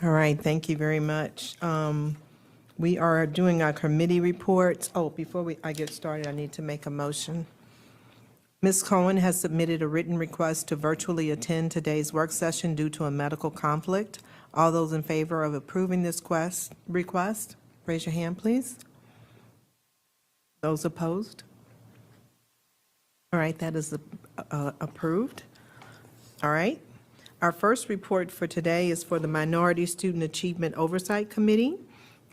All right, thank you very much. We are doing our committee reports. Oh, before I get started, I need to make a motion. Ms. Cohen has submitted a written request to virtually attend today's work session due to a medical conflict. All those in favor of approving this request, raise your hand, please. Those opposed? All right, that is approved. All right. Our first report for today is for the Minority Student Achievement Oversight Committee,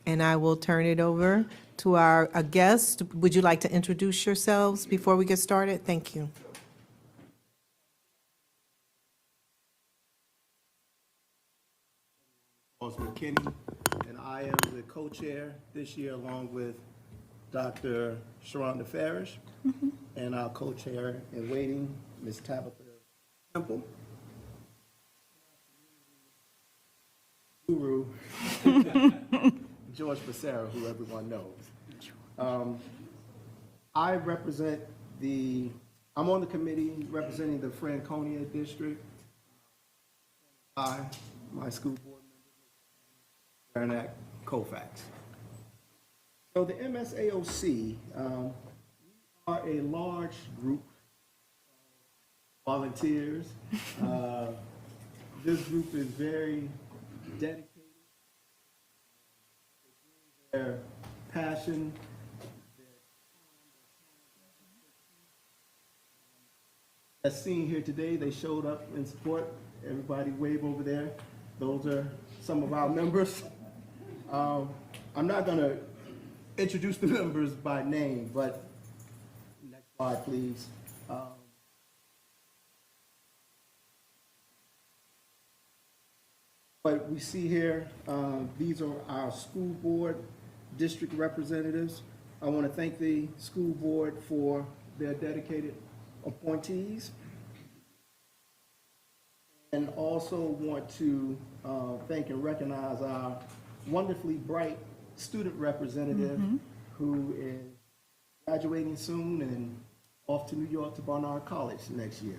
and I will turn it over to our guest. Would you like to introduce yourselves before we get started? Thank you. McKinney, and I am the co-chair this year along with Dr. Sharonda Farish, and our co-chair in waiting, Ms. Tabitha Temple. Guru, George Becerra, who everyone knows. I'm on the committee representing the Franconia District. My school board member, Fairfax, Fairfax. So the MSAOC, we are a large group of volunteers. This group is very dedicated. Their passion, as seen here today, they showed up in support. Everybody wave over there. Those are some of our members. I'm not going to introduce the members by name, but next slide, please. But we see here, these are our school board district representatives. I want to thank the school board for their dedicated appointees. And also want to thank and recognize our wonderfully bright student representative who is graduating soon and off to New York to Barnard College next year.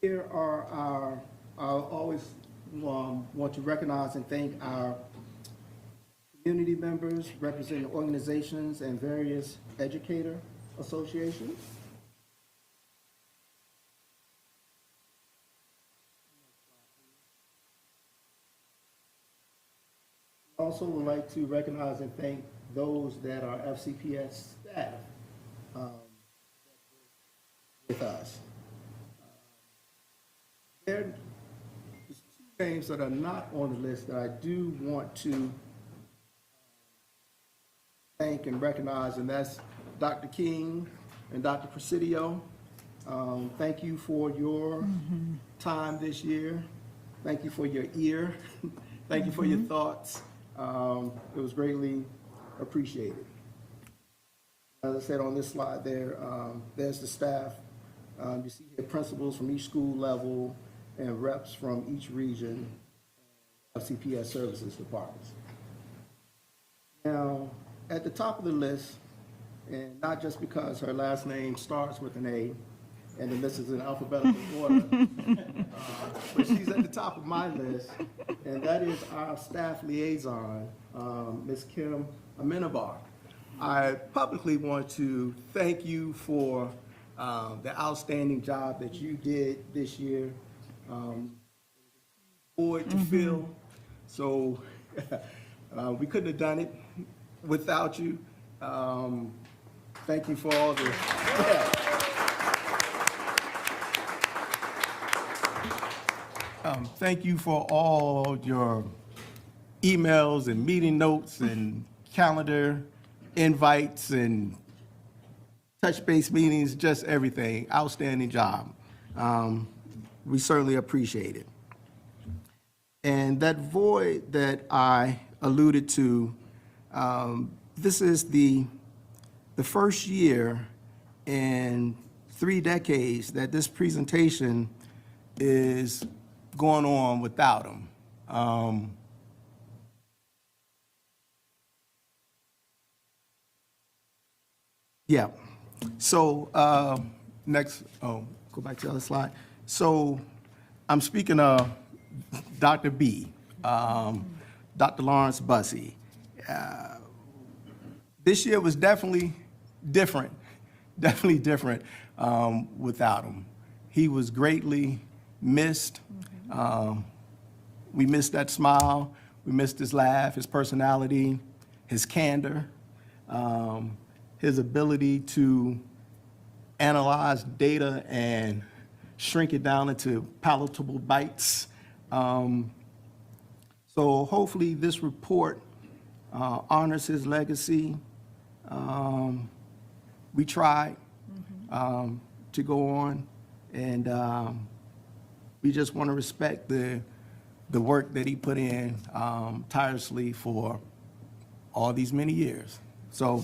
Here are I always want to recognize and thank our community members representing organizations and various educator associations. Also would like to recognize and thank those that are FCPS staff with us. There's two names that are not on the list that I do want to thank and recognize, and that's Dr. King and Dr. Presidio. Thank you for your time this year. Thank you for your ear. Thank you for your thoughts. It was greatly appreciated. As I said on this slide there, there's the staff. You see here principals from each school level and reps from each region of FCPS services departments. Now, at the top of the list, and not just because her last name starts with an A, and the list is in alphabetical order, but she's at the top of my list, and that is our staff liaison, Ms. Kim Amenabar. I publicly want to thank you for the outstanding job that you did this year. Board to fill, so we couldn't have done it without you. Thank you for all the. Thank you for all your emails and meeting notes and calendar invites and touch base meetings, just everything. Outstanding job. We certainly appreciate it. And that void that I alluded to, this is the first year in 3 decades that this presentation is going on without him. Yeah. So next, go back to the other slide. So I'm speaking of Dr. B, Dr. Lawrence Bussey. This year was definitely different without him. He was greatly missed. We missed that smile. We missed his laugh, his personality, his candor, his ability to analyze data and shrink it down into palatable bites. So hopefully this report honors his legacy. We tried to go on, and we just want to respect the work that he put in tirelessly for all these many years. So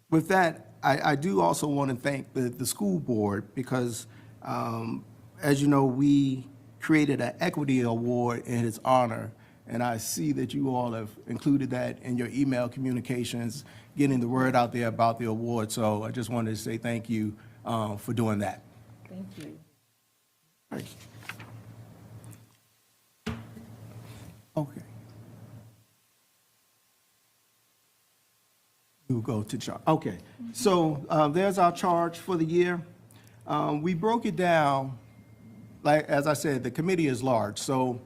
with that, I do also want to thank the school board because, as you know, we created an equity award in his honor, and I see that you all have included that in your email communications, getting the word out there about the award. So I just wanted to say thank you for doing that. Thank you. Thanks. Okay. We'll go to charge. Okay, so there's our charge for the year. We broke it down, like, as I said, the committee is large, so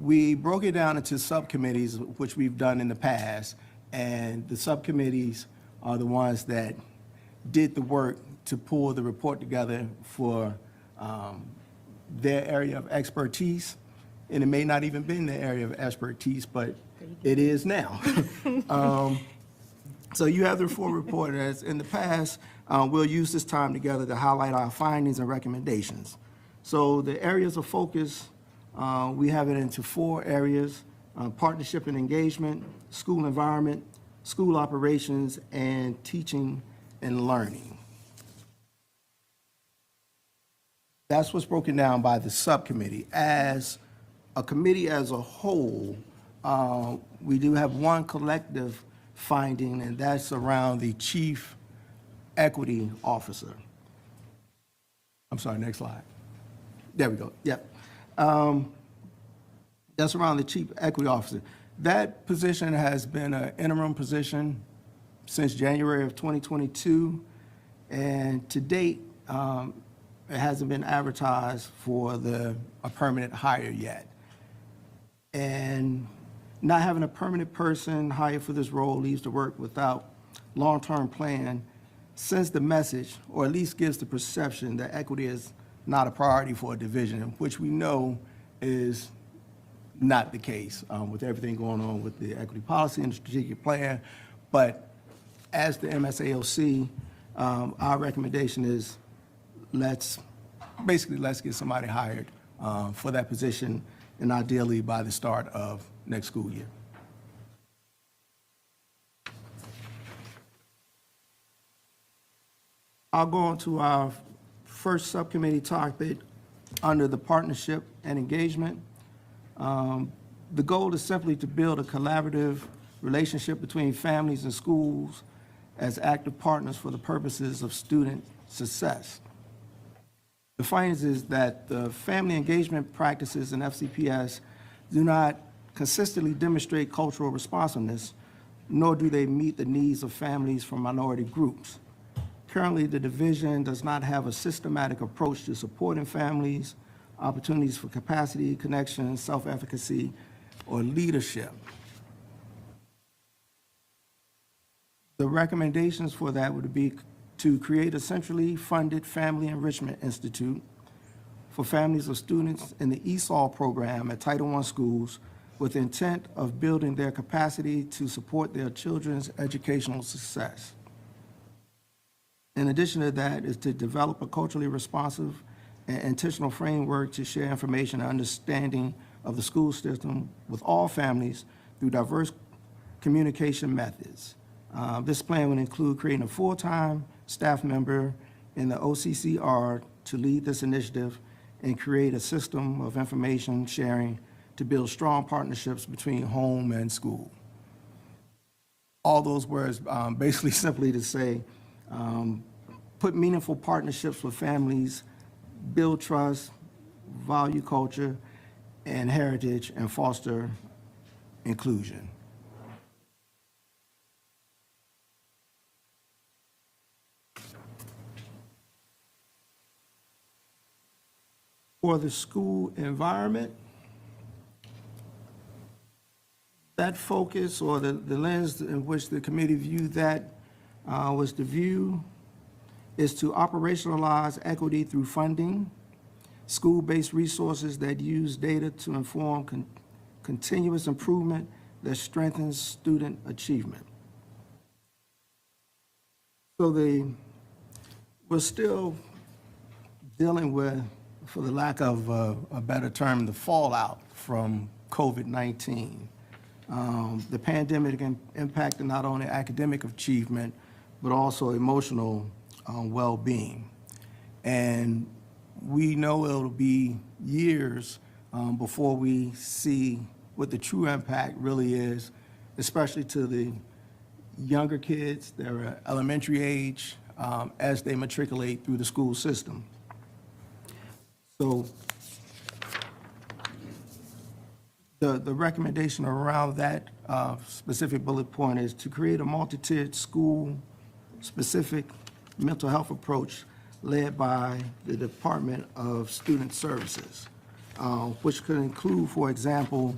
we broke it down into subcommittees, which we've done in the past, and the subcommittees are the ones that did the work to pull the report together for their area of expertise, and it may not even been their area of expertise, but it is now. So you have the full report. As in the past, we'll use this time together to highlight our findings and recommendations. So the areas of focus, we have it into 4 areas: partnership and engagement, school environment, school operations, and teaching and learning. That's what's broken down by the subcommittee. As a committee as a whole, we do have one collective finding, and that's around the chief equity officer. I'm sorry, next slide. There we go, yep. That's around the chief equity officer. That position has been an interim position since January of 2022, and to date, it hasn't been advertised for a permanent hire yet. And not having a permanent person hired for this role leaves the work without long-term plan, sends the message, or at least gives the perception that equity is not a priority for a division, which we know is not the case with everything going on with the equity policy and the strategic plan. But as the MSAOC, our recommendation is let's get somebody hired for that position, and ideally by the start of next school year. I'll go on to our first subcommittee topic under the partnership and engagement. The goal is simply to build a collaborative relationship between families and schools as active partners for the purposes of student success. The findings is that the family engagement practices in FCPS do not consistently demonstrate cultural responsiveness, nor do they meet the needs of families from minority groups. Currently, the division does not have a systematic approach to supporting families, opportunities for capacity, connection, self-efficacy, or leadership. The recommendations for that would be to create a centrally funded Family Enrichment Institute for families of students in the ESOL program at Title I schools with the intent of building their capacity to support their children's educational success. In addition to that is to develop a culturally responsive and intentional framework to share information and understanding of the school system with all families through diverse communication methods. This plan would include creating a full-time staff member in the OCCR to lead this initiative and create a system of information sharing to build strong partnerships between home and school. All those words basically simply to say put meaningful partnerships with families, build trust, value culture and heritage, and foster inclusion. For the school environment, that focus or the lens in which the committee viewed that was the view is to operationalize equity through funding, school-based resources that use data to inform continuous improvement that strengthens student achievement. So we're still dealing with, for the lack of a better term, the fallout from COVID-19. The pandemic impacted not only academic achievement, but also emotional well-being. And we know it'll be years before we see what the true impact really is, especially to the younger kids that are elementary age as they matriculate through the school system. So the recommendation around that specific bullet point is to create a multi-tiered school-specific mental health approach led by the Department of Student Services, which could include, for example,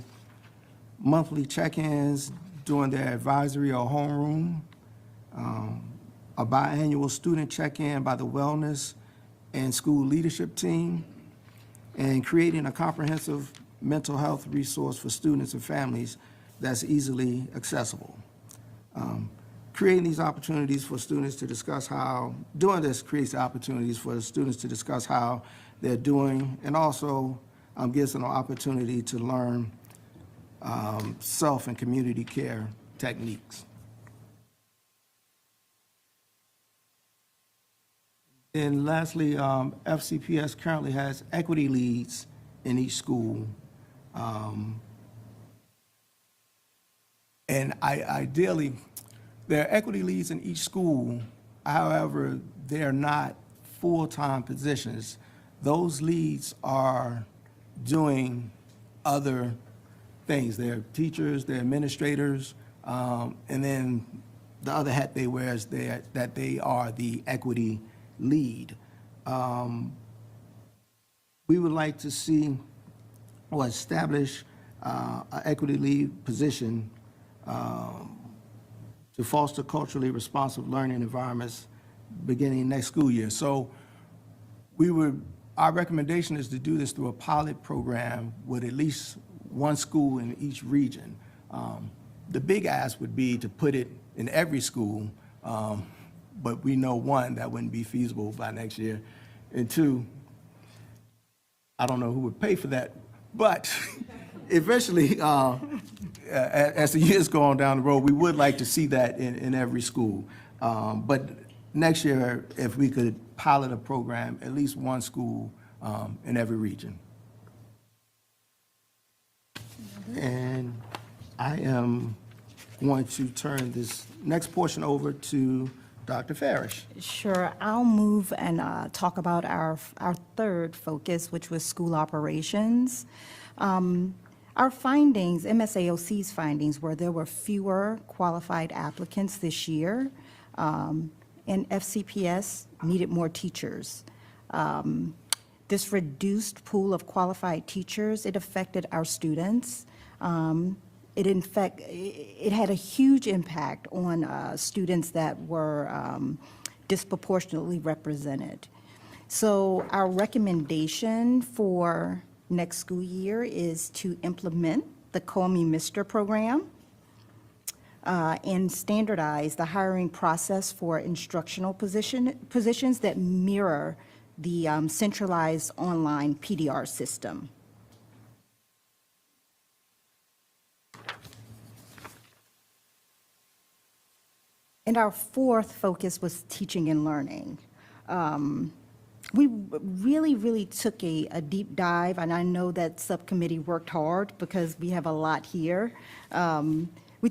monthly check-ins during their advisory or homeroom, a biannual student check-in by the wellness and school leadership team, and creating a comprehensive mental health resource for students and families that's easily accessible. Creating these opportunities for students to discuss how, doing this creates opportunities for the students to discuss how they're doing, and also gives them an opportunity to learn self and community care techniques. And lastly, FCPS currently has equity leads in each school. And ideally, there are equity leads in each school. However, they're not full-time positions. Those leads are doing other things. They're teachers, they're administrators, and then the other hat they wear is that they are the equity lead. We would like to see or establish an equity lead position to foster culturally responsive learning environments beginning next school year. So our recommendation is to do this through a pilot program with at least one school in each region. The big ask would be to put it in every school, but we know, one, that wouldn't be feasible by next year, and two, I don't know who would pay for that, but eventually, as the years go on down the road, we would like to see that in every school. But next year, if we could pilot a program, at least one school in every region. And I am going to turn this next portion over to Dr. Farish. Sure. I'll move and talk about our third focus, which was school operations. Our findings, MSAOC's findings, were there were fewer qualified applicants this year, and FCPS needed more teachers. This reduced pool of qualified teachers, it affected our students. It had a huge impact on students that were disproportionately represented. So our recommendation for next school year is to implement the Comey-Mister program and standardize the hiring process for instructional positions that mirror the centralized online PDR system. And our fourth focus was teaching and learning. We really took a deep dive, and I know that subcommittee worked hard because we have a lot here. We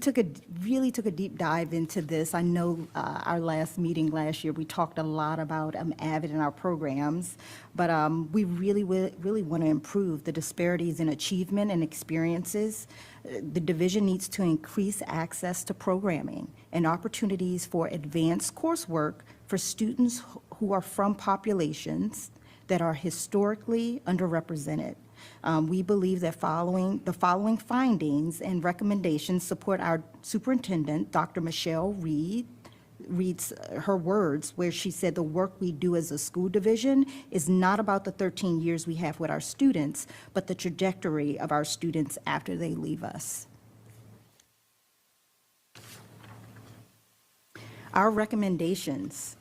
really took a deep dive into this. I know our last meeting last year, we talked a lot about AVID in our programs, but we really want to improve the disparities in achievement and experiences. The division needs to increase access to programming and opportunities for advanced coursework for students who are from populations that are historically underrepresented. We believe that the following findings and recommendations support our superintendent, Dr. Michelle Reed's her words, where she said the work we do as a school division is not about the 13 years we have with our students, but the trajectory of our students after they leave us. Our recommendations.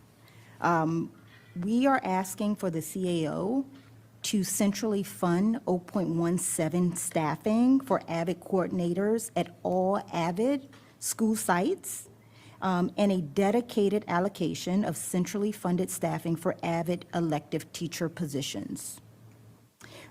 We are asking for the CAO to centrally fund 0.17 staffing for AVID coordinators at all AVID school sites, and a dedicated allocation of centrally funded staffing for AVID elective teacher positions.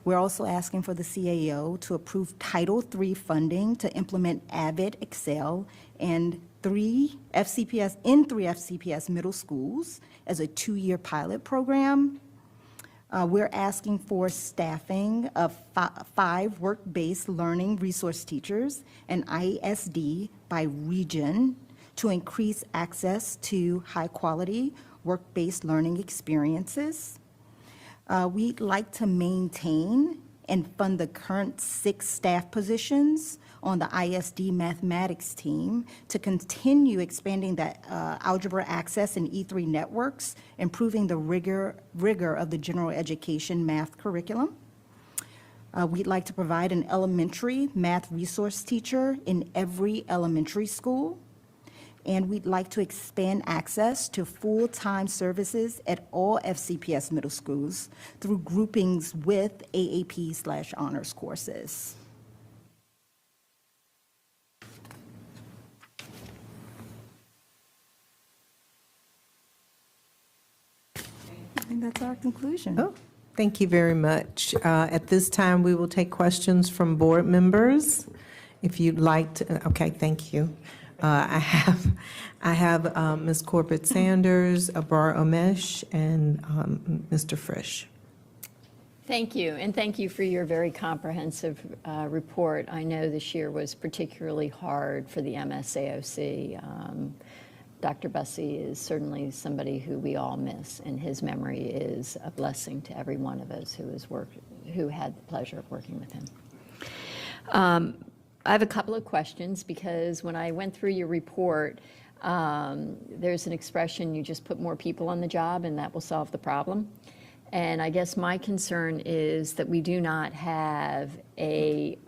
We're also asking for the CAO to approve Title III funding to implement AVID Excel and three FCPS middle schools as a 2-year pilot program. We're asking for staffing of 5 work-based learning resource teachers and ISD by region to increase access to high-quality work-based learning experiences. We'd like to maintain and fund the current 6 staff positions on the ISD mathematics team to continue expanding that algebra access and E3 networks, improving the rigor of the general education math curriculum. We'd like to provide an elementary math resource teacher in every elementary school. And we'd like to expand access to full-time services at all FCPS middle schools through groupings with AAP/honors courses. And that's our conclusion. Oh, thank you very much. At this time, we will take questions from board members. If you'd like to, okay, thank you. I have Ms. Corbett Sanders, Abrar Omesh, and Mr. Frisch. Thank you, and thank you for your very comprehensive report. I know this year was particularly hard for the MSAOC. Dr. Bussey is certainly somebody who we all miss, and his memory is a blessing to every one of us who had the pleasure of working with him. I have a couple of questions because when I went through your report, there's an expression, you just put more people on the job and that will solve the problem. And I guess my concern is that we do not have an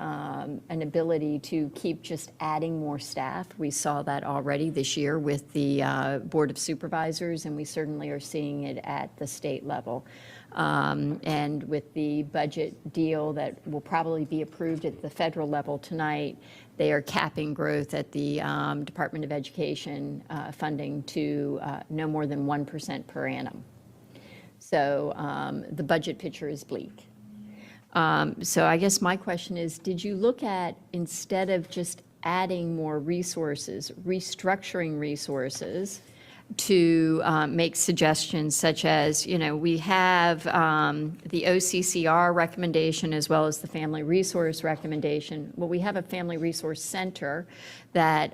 ability to keep just adding more staff. We saw that already this year with the Board of Supervisors, and we certainly are seeing it at the state level. And with the budget deal that will probably be approved at the federal level tonight, they are capping growth at the Department of Education funding to no more than 1% per annum. So the budget picture is bleak. So I guess my question is, did you look at, instead of just adding more resources, restructuring resources to make suggestions such as, we have the OCCR recommendation as well as the Family Resource recommendation. Well, we have a Family Resource Center that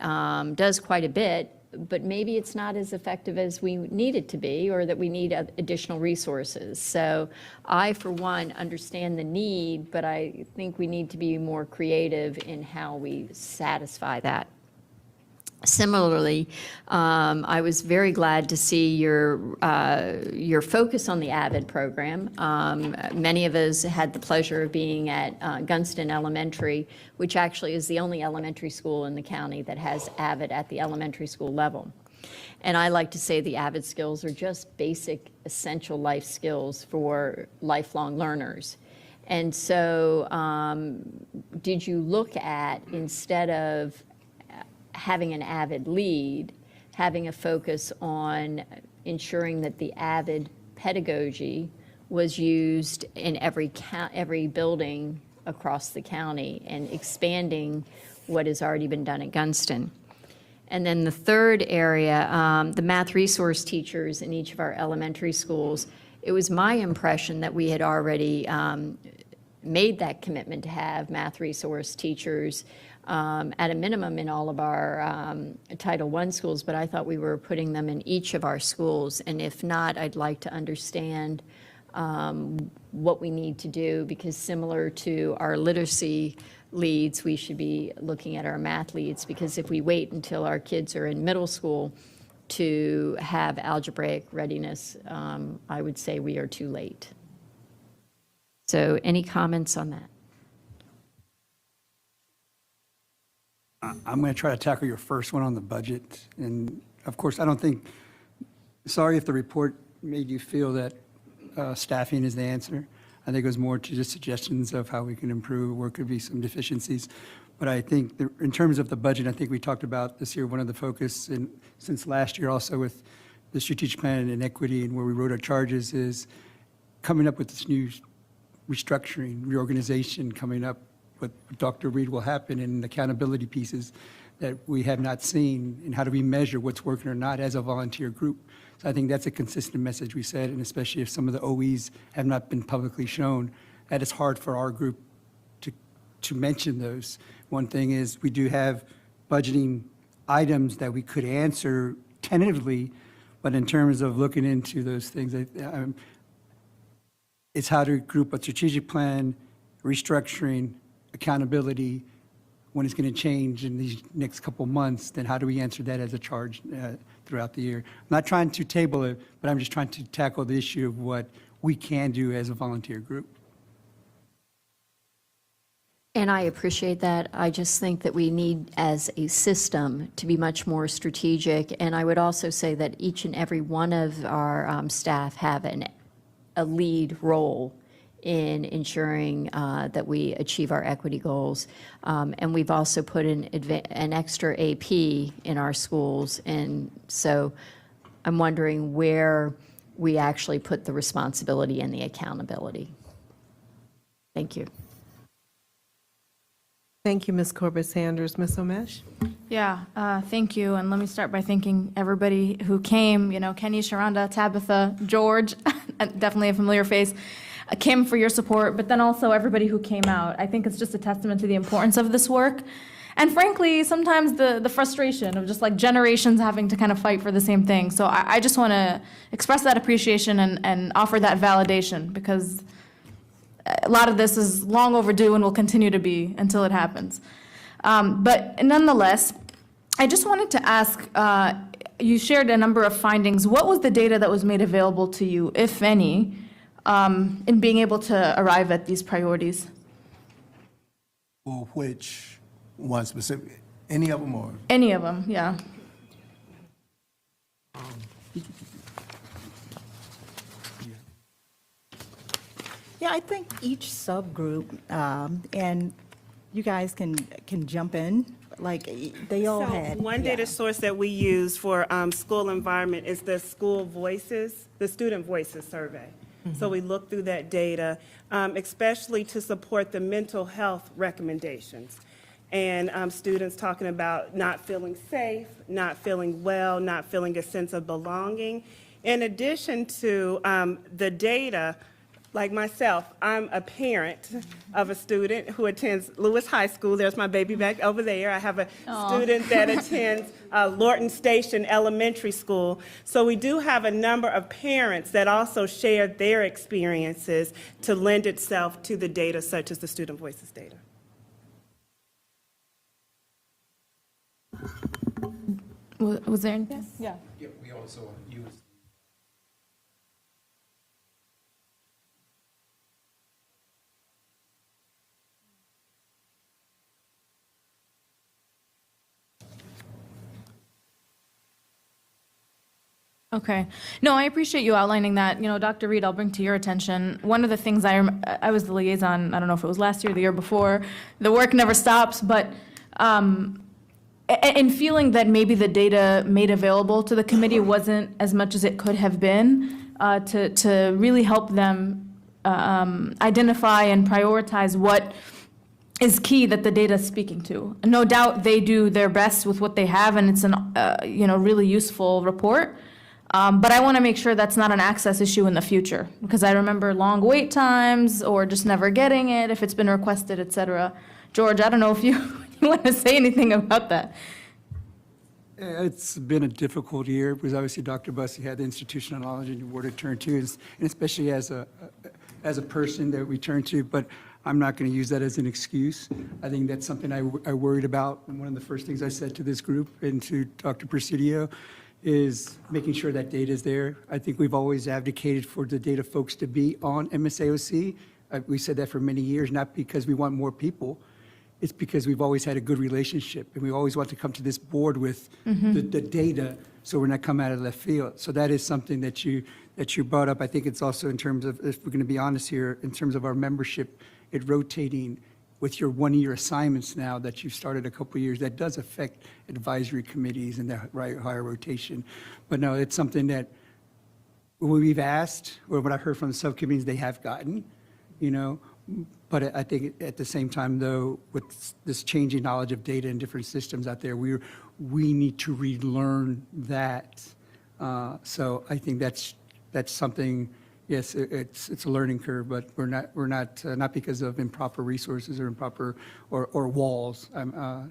does quite a bit, but maybe it's not as effective as we need it to be, or that we need additional resources. So I, for one, understand the need, but I think we need to be more creative in how we satisfy that. Similarly, I was very glad to see your focus on the AVID program. Many of us had the pleasure of being at Gunston Elementary, which actually is the only elementary school in the county that has AVID at the elementary school level. And I like to say the AVID skills are just basic, essential life skills for lifelong learners. And so did you look at, instead of having an AVID lead, having a focus on ensuring that the AVID pedagogy was used in every building across the county, and expanding what has already been done at Gunston. And then the third area, the math resource teachers in each of our elementary schools, it was my impression that we had already made that commitment to have math resource teachers at a minimum in all of our Title I schools, but I thought we were putting them in each of our schools. And if not, I'd like to understand what we need to do, because similar to our literacy leads, we should be looking at our math leads, because if we wait until our kids are in middle school to have algebraic readiness, I would say we are too late. So any comments on that? I'm going to try to tackle your first one on the budget. And of course, I don't think, sorry if the report made you feel that staffing is the answer. I think it was more to just suggestions of how we can improve, where could be some deficiencies. But I think in terms of the budget, I think we talked about this year, one of the focus, and since last year also with the strategic plan and equity and where we wrote our charges, is coming up with this new restructuring, reorganization, coming up with Dr. Reed will happen, and accountability pieces that we have not seen, and how do we measure what's working or not as a volunteer group. So I think that's a consistent message we said, and especially if some of the OEs have not been publicly shown, that it's hard for our group to mention those. One thing is we do have budgeting items that we could answer tentatively, but in terms of looking into those things, it's how to group a strategic plan, restructuring, accountability, when it's going to change in these next couple months, then how do we answer that as a charge throughout the year? I'm not trying to table it, but I'm just trying to tackle the issue of what we can do as a volunteer group. And I appreciate that. I just think that we need, as a system, to be much more strategic. And I would also say that each and every one of our staff have a lead role in ensuring that we achieve our equity goals. And we've also put in an extra AP in our schools. And so I'm wondering where we actually put the responsibility and the accountability. Thank you. Thank you, Ms. Corbett Sanders. Ms. Omesh? Yeah, thank you. And let me start by thanking everybody who came, Kenny, Sharonda, Tabitha, George, definitely a familiar face, Kim, for your support, but then also everybody who came out. I think it's just a testament to the importance of this work. And frankly, sometimes the frustration of just like generations having to kind of fight for the same thing. So I just want to express that appreciation and offer that validation, because a lot of this is long overdue and will continue to be until it happens. But nonetheless, I just wanted to ask, you shared a number of findings. What was the data that was made available to you, if any, in being able to arrive at these priorities? Well, which one specific? Any of them or? Any of them, yeah. Yeah, I think each subgroup, and you guys can jump in, like, they all had. One data source that we use for school environment is the school voices, the student voices survey. So we look through that data, especially to support the mental health recommendations. And students talking about not feeling safe, not feeling well, not feeling a sense of belonging. In addition to the data, like myself, I'm a parent of a student who attends Lewis High School. There's my baby back over there. I have a student that attends Lorton Station Elementary School. So we do have a number of parents that also share their experiences to lend itself to the data, such as the Student Voices data. Was there anything? Yeah. Yeah, we also use. Okay. No, I appreciate you outlining that. Dr. Reed, I'll bring to your attention. One of the things I was the liaison, I don't know if it was last year or the year before. The work never stops, but in feeling that maybe the data made available to the committee wasn't as much as it could have been, to really help them identify and prioritize what is key that the data is speaking to. No doubt they do their best with what they have, and it's an really useful report. But I want to make sure that's not an access issue in the future, because I remember long wait times or just never getting it if it's been requested, et cetera. George, I don't know if you, you want to say anything about that. It's been a difficult year because obviously Dr. Bussey had the institutional knowledge and where to turn to, and especially as a person that we turn to. But I'm not going to use that as an excuse. I think that's something I worried about. And one of the first things I said to this group and to Dr. Presidio is making sure that data is there. I think we've always advocated for the data folks to be on MSAOC. We said that for many years, not because we want more people. It's because we've always had a good relationship, and we always want to come to this board with the data, so we're not coming out of left field. So that is something that you brought up. I think it's also in terms of, if we're going to be honest here, in terms of our membership, it rotating with your one-year assignments now that you've started a couple of years, that does affect advisory committees and the higher rotation. But no, it's something that we've asked, or what I heard from the subcommittees, they have gotten, But I think at the same time, though, with this changing knowledge of data and different systems out there, we need to relearn that. So I think that's something. Yes, it's a learning curve, but we're not because of improper resources or improper or walls.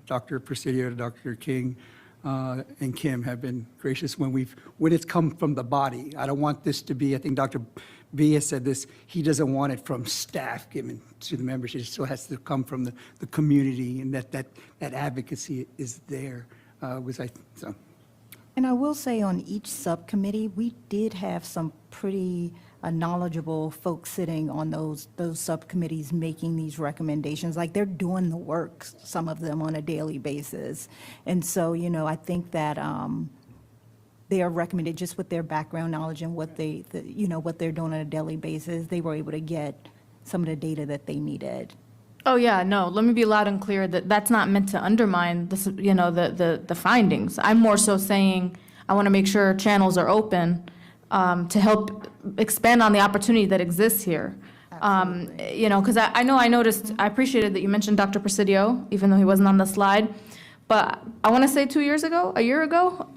Dr. Presidio, Dr. King, and Kim have been gracious when it's come from the body. I don't want this to be. I think Dr. B has said this. He doesn't want it from staff given to the members. It still has to come from the community, and that advocacy is there. So. And I will say on each subcommittee, we did have some pretty knowledgeable folks sitting on those subcommittees making these recommendations. Like, they're doing the work, some of them on a daily basis. And so, I think that they are recommended just with their background knowledge and what what they're doing on a daily basis. They were able to get some of the data that they needed. Oh, yeah, no, let me be loud and clear that that's not meant to undermine the findings. I'm more so saying I want to make sure channels are open to help expand on the opportunity that exists here. Because I noticed, I appreciated that you mentioned Dr. Presidio, even though he wasn't on the slide. But I want to say a year ago,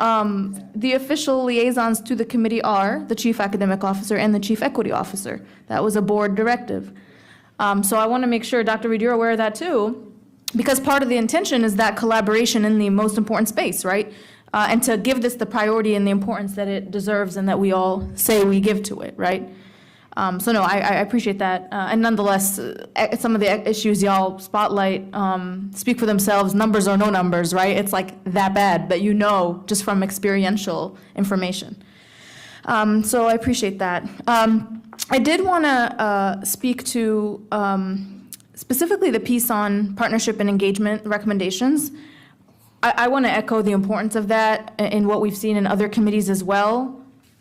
the official liaisons to the committee are the Chief Academic Officer and the Chief Equity Officer. That was a board directive. So I want to make sure, Dr. Reed, you're aware of that too, because part of the intention is that collaboration in the most important space, right? And to give this the priority and the importance that it deserves and that we all say we give to it, right? So no, I appreciate that. And nonetheless, some of the issues y'all spotlight speak for themselves, numbers or no numbers, right? It's like that bad that just from experiential information. So I appreciate that. I did want to speak to specifically the piece on partnership and engagement recommendations. I want to echo the importance of that in what we've seen in other committees as well.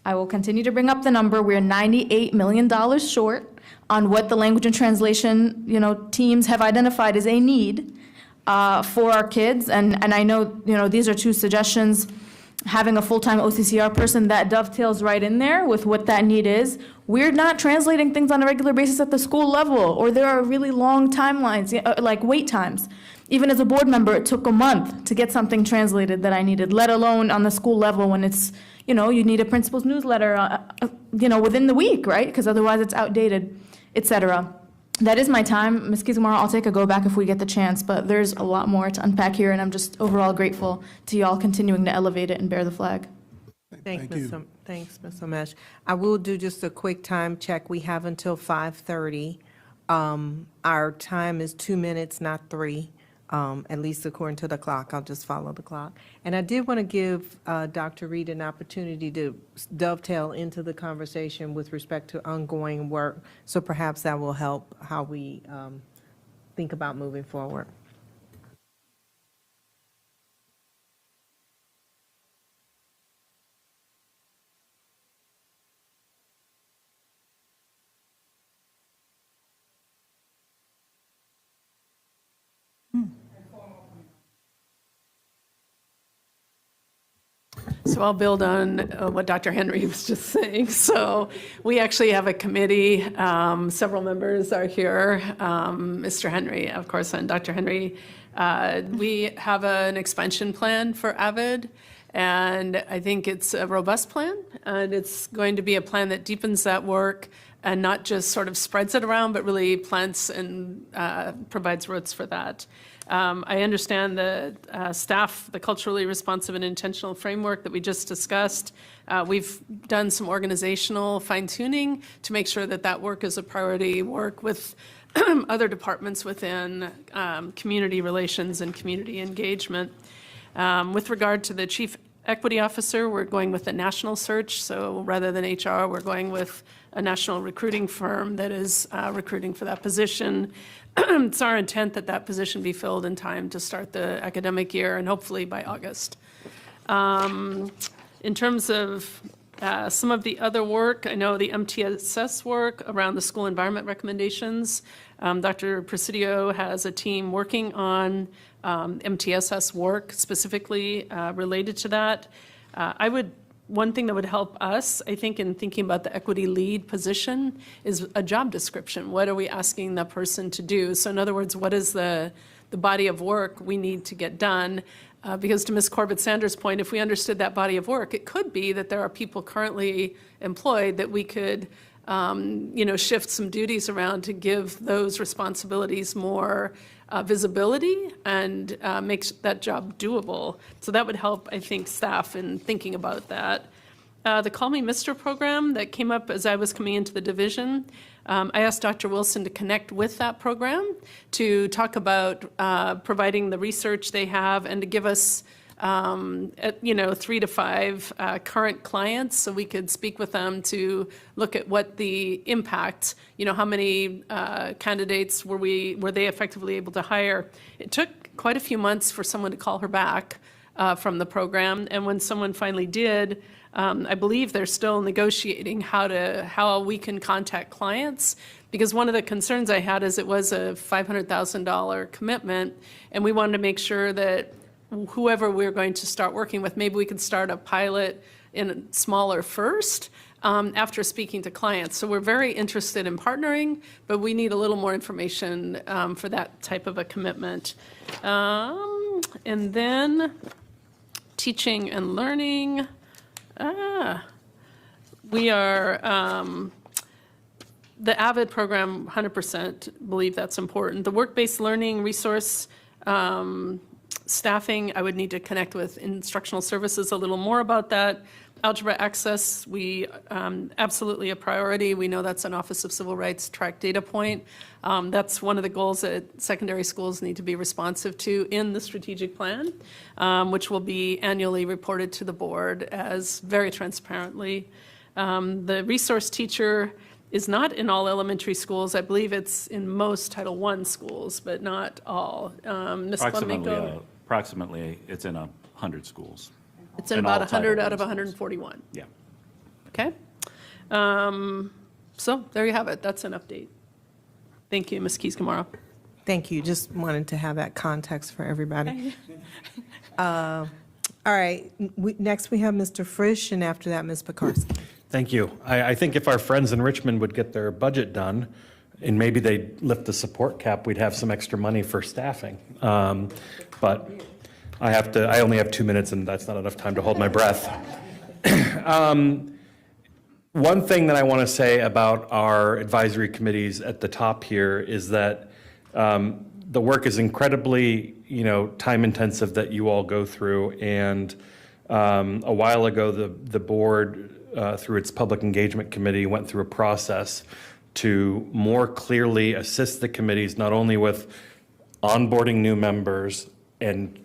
I will continue to bring up the number. We're $98 million short on what the language and translation, teams have identified as a need for our kids. And I know, these are two suggestions. Having a full-time OCCR person, that dovetails right in there with what that need is. We're not translating things on a regular basis at the school level, or there are really long timelines, like wait times. Even as a board member, it took a month to get something translated that I needed, let alone on the school level when it's, you need a principal's newsletter, within the week, right? Because otherwise it's outdated, et cetera. That is my time. Ms. Kizumara, I'll take a go back if we get the chance, but there's a lot more to unpack here, and I'm just overall grateful to y'all continuing to elevate it and bear the flag. Thank you. Thanks, Ms. Omesh. I will do just a quick time check. We have until 5:30. Our time is 2 minutes, not 3. At least according to the clock. I'll just follow the clock. And I did want to give Dr. Reed an opportunity to dovetail into the conversation with respect to ongoing work, so perhaps that will help how we think about moving forward. So I'll build on what Dr. Henry was just saying. So we actually have a committee. Several members are here. Mr. Henry, of course, and Dr. Henry. We have an expansion plan for AVID, and I think it's a robust plan, and it's going to be a plan that deepens that work and not just sort of spreads it around, but really plants and provides roots for that. I understand the staff, the culturally responsive and intentional framework that we just discussed. We've done some organizational fine-tuning to make sure that that work is a priority work with other departments within community relations and community engagement. With regard to the chief equity officer, we're going with a national search. So rather than HR, we're going with a national recruiting firm that is recruiting for that position. It's our intent that that position be filled in time to start the academic year and hopefully by August. In terms of some of the other work, I know the MTSS work around the school environment recommendations. Dr. Presidio has a team working on MTSS work specifically related to that. One thing that would help us, I think, in thinking about the equity lead position is a job description. What are we asking the person to do? So in other words, what is the body of work we need to get done? Because to Ms. Corbett-Sanders' point, if we understood that body of work, it could be that there are people currently employed that we could shift some duties around to give those responsibilities more visibility and make that job doable. So that would help, I think, staff in thinking about that. The Call Me Mr. program that came up as I was coming into the division, I asked Dr. Wilson to connect with that program to talk about providing the research they have and to give us 3 to 5 current clients so we could speak with them to look at what the impact, how many candidates were they effectively able to hire. It took quite a few months for someone to call her back from the program, and when someone finally did, I believe they're still negotiating how we can contact clients, because one of the concerns I had is it was a $500,000 commitment, and we wanted to make sure that whoever we're going to start working with, maybe we could start a pilot in smaller first after speaking to clients. So we're very interested in partnering, but we need a little more information for that type of a commitment. And then teaching and learning. We are, the AVID program, 100% believe that's important. The work-based learning resource staffing, I would need to connect with instructional services a little more about that. Algebra access, we absolutely a priority. We know that's an Office of Civil Rights track data point. That's one of the goals that secondary schools need to be responsive to in the strategic plan, which will be annually reported to the board as very transparently. The resource teacher is not in all elementary schools. I believe it's in most Title I schools, but not all. Ms. Flamenco? Approximately, it's in 100 schools. It's in about 100 out of 141. Yeah. Okay. So there you have it. That's an update. Thank you, Ms. Keys-Gamarra. Thank you. Just wanted to have that context for everybody. All right. Next, we have Mr. Frisch, and after that, Ms. Pekarsky. Thank you. I think if our friends in Richmond would get their budget done, and maybe they'd lift the support cap, we'd have some extra money for staffing. But I only have 2 minutes, and that's not enough time to hold my breath. One thing that I want to say about our advisory committees at the top here is that the work is incredibly, time intensive that you all go through. And a while ago, the board, through its public engagement committee, went through a process to more clearly assist the committees, not only with onboarding new members and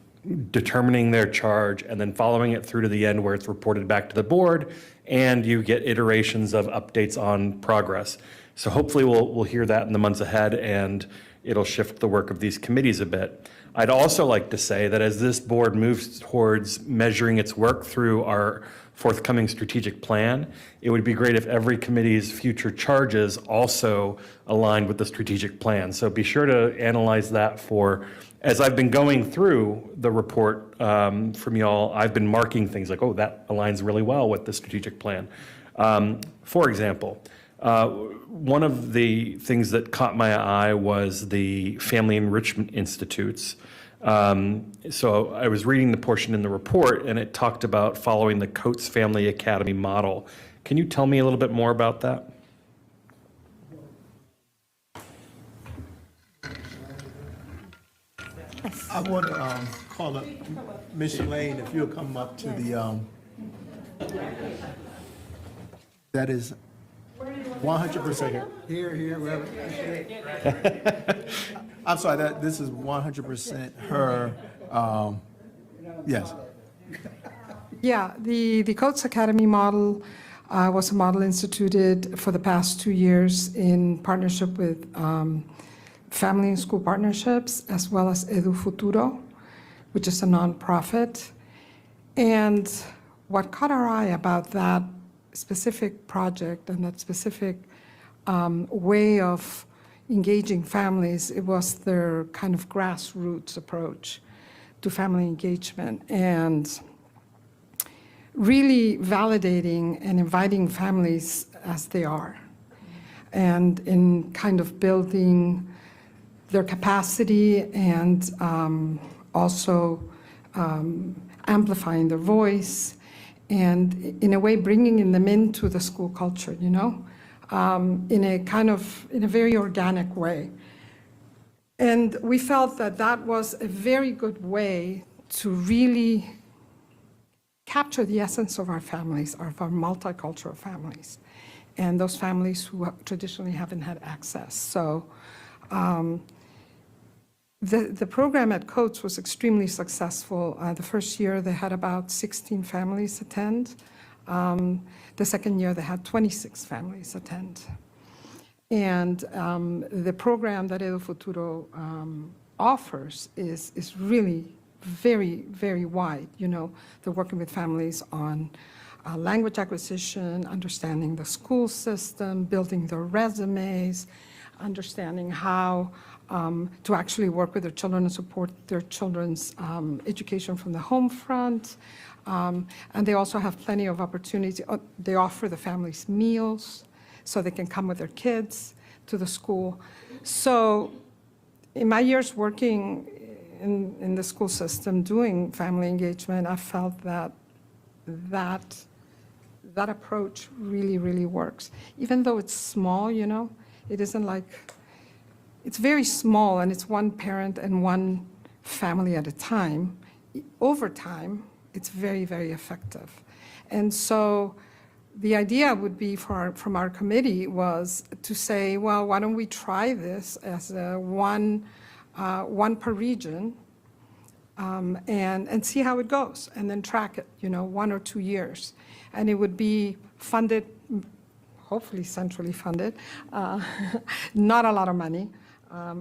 determining their charge, and then following it through to the end where it's reported back to the board, and you get iterations of updates on progress. So hopefully we'll hear that in the months ahead, and it'll shift the work of these committees a bit. I'd also like to say that as this board moves towards measuring its work through our forthcoming strategic plan, it would be great if every committee's future charges also aligned with the strategic plan. So be sure to analyze that for as I've been going through the report from y'all, I've been marking things like, oh, that aligns really well with the strategic plan. For example, one of the things that caught my eye was the Family Enrichment Institutes. So I was reading the portion in the report, and it talked about following the Coates Family Academy model. Can you tell me a little bit more about that? I want to call up Ms. Lane, if you'll come up to the, that is 100% here, wherever. I'm sorry, this is 100% her, yes. Yeah, the Coates Academy model was a model instituted for the past 2 years in partnership with Family and School Partnerships, as well as Edu Futuro, which is a nonprofit. And what caught our eye about that specific project and that specific way of engaging families, it was their kind of grassroots approach to family engagement, and really validating and inviting families as they are, and in kind of building their capacity and also amplifying their voice, and in a way bringing them into the school culture, you know, in a very organic way. And we felt that that was a very good way to really capture the essence of our families, of our multicultural families, and those families who traditionally haven't had access. So the program at Coates was extremely successful. The first year, they had about 16 families attend. The second year, they had 26 families attend. And the program that Edu Futuro offers is really very, very wide. You know, they're working with families on language acquisition, understanding the school system, building their resumes, understanding how to actually work with their children and support their children's education from the home front. And they also have plenty of opportunities. They offer the families meals so they can come with their kids to the school. So in my years working in the school system doing family engagement, I felt that approach really, really works. Even though it's small, you know, it isn't like, it's very small and it's one parent and one family at a time. Over time, it's very, very effective. And so the idea would be from our committee was to say, well, why don't we try this as one per region and see how it goes, and then track it, you know, 1 or 2 years. And it would be funded, hopefully centrally funded, not a lot of money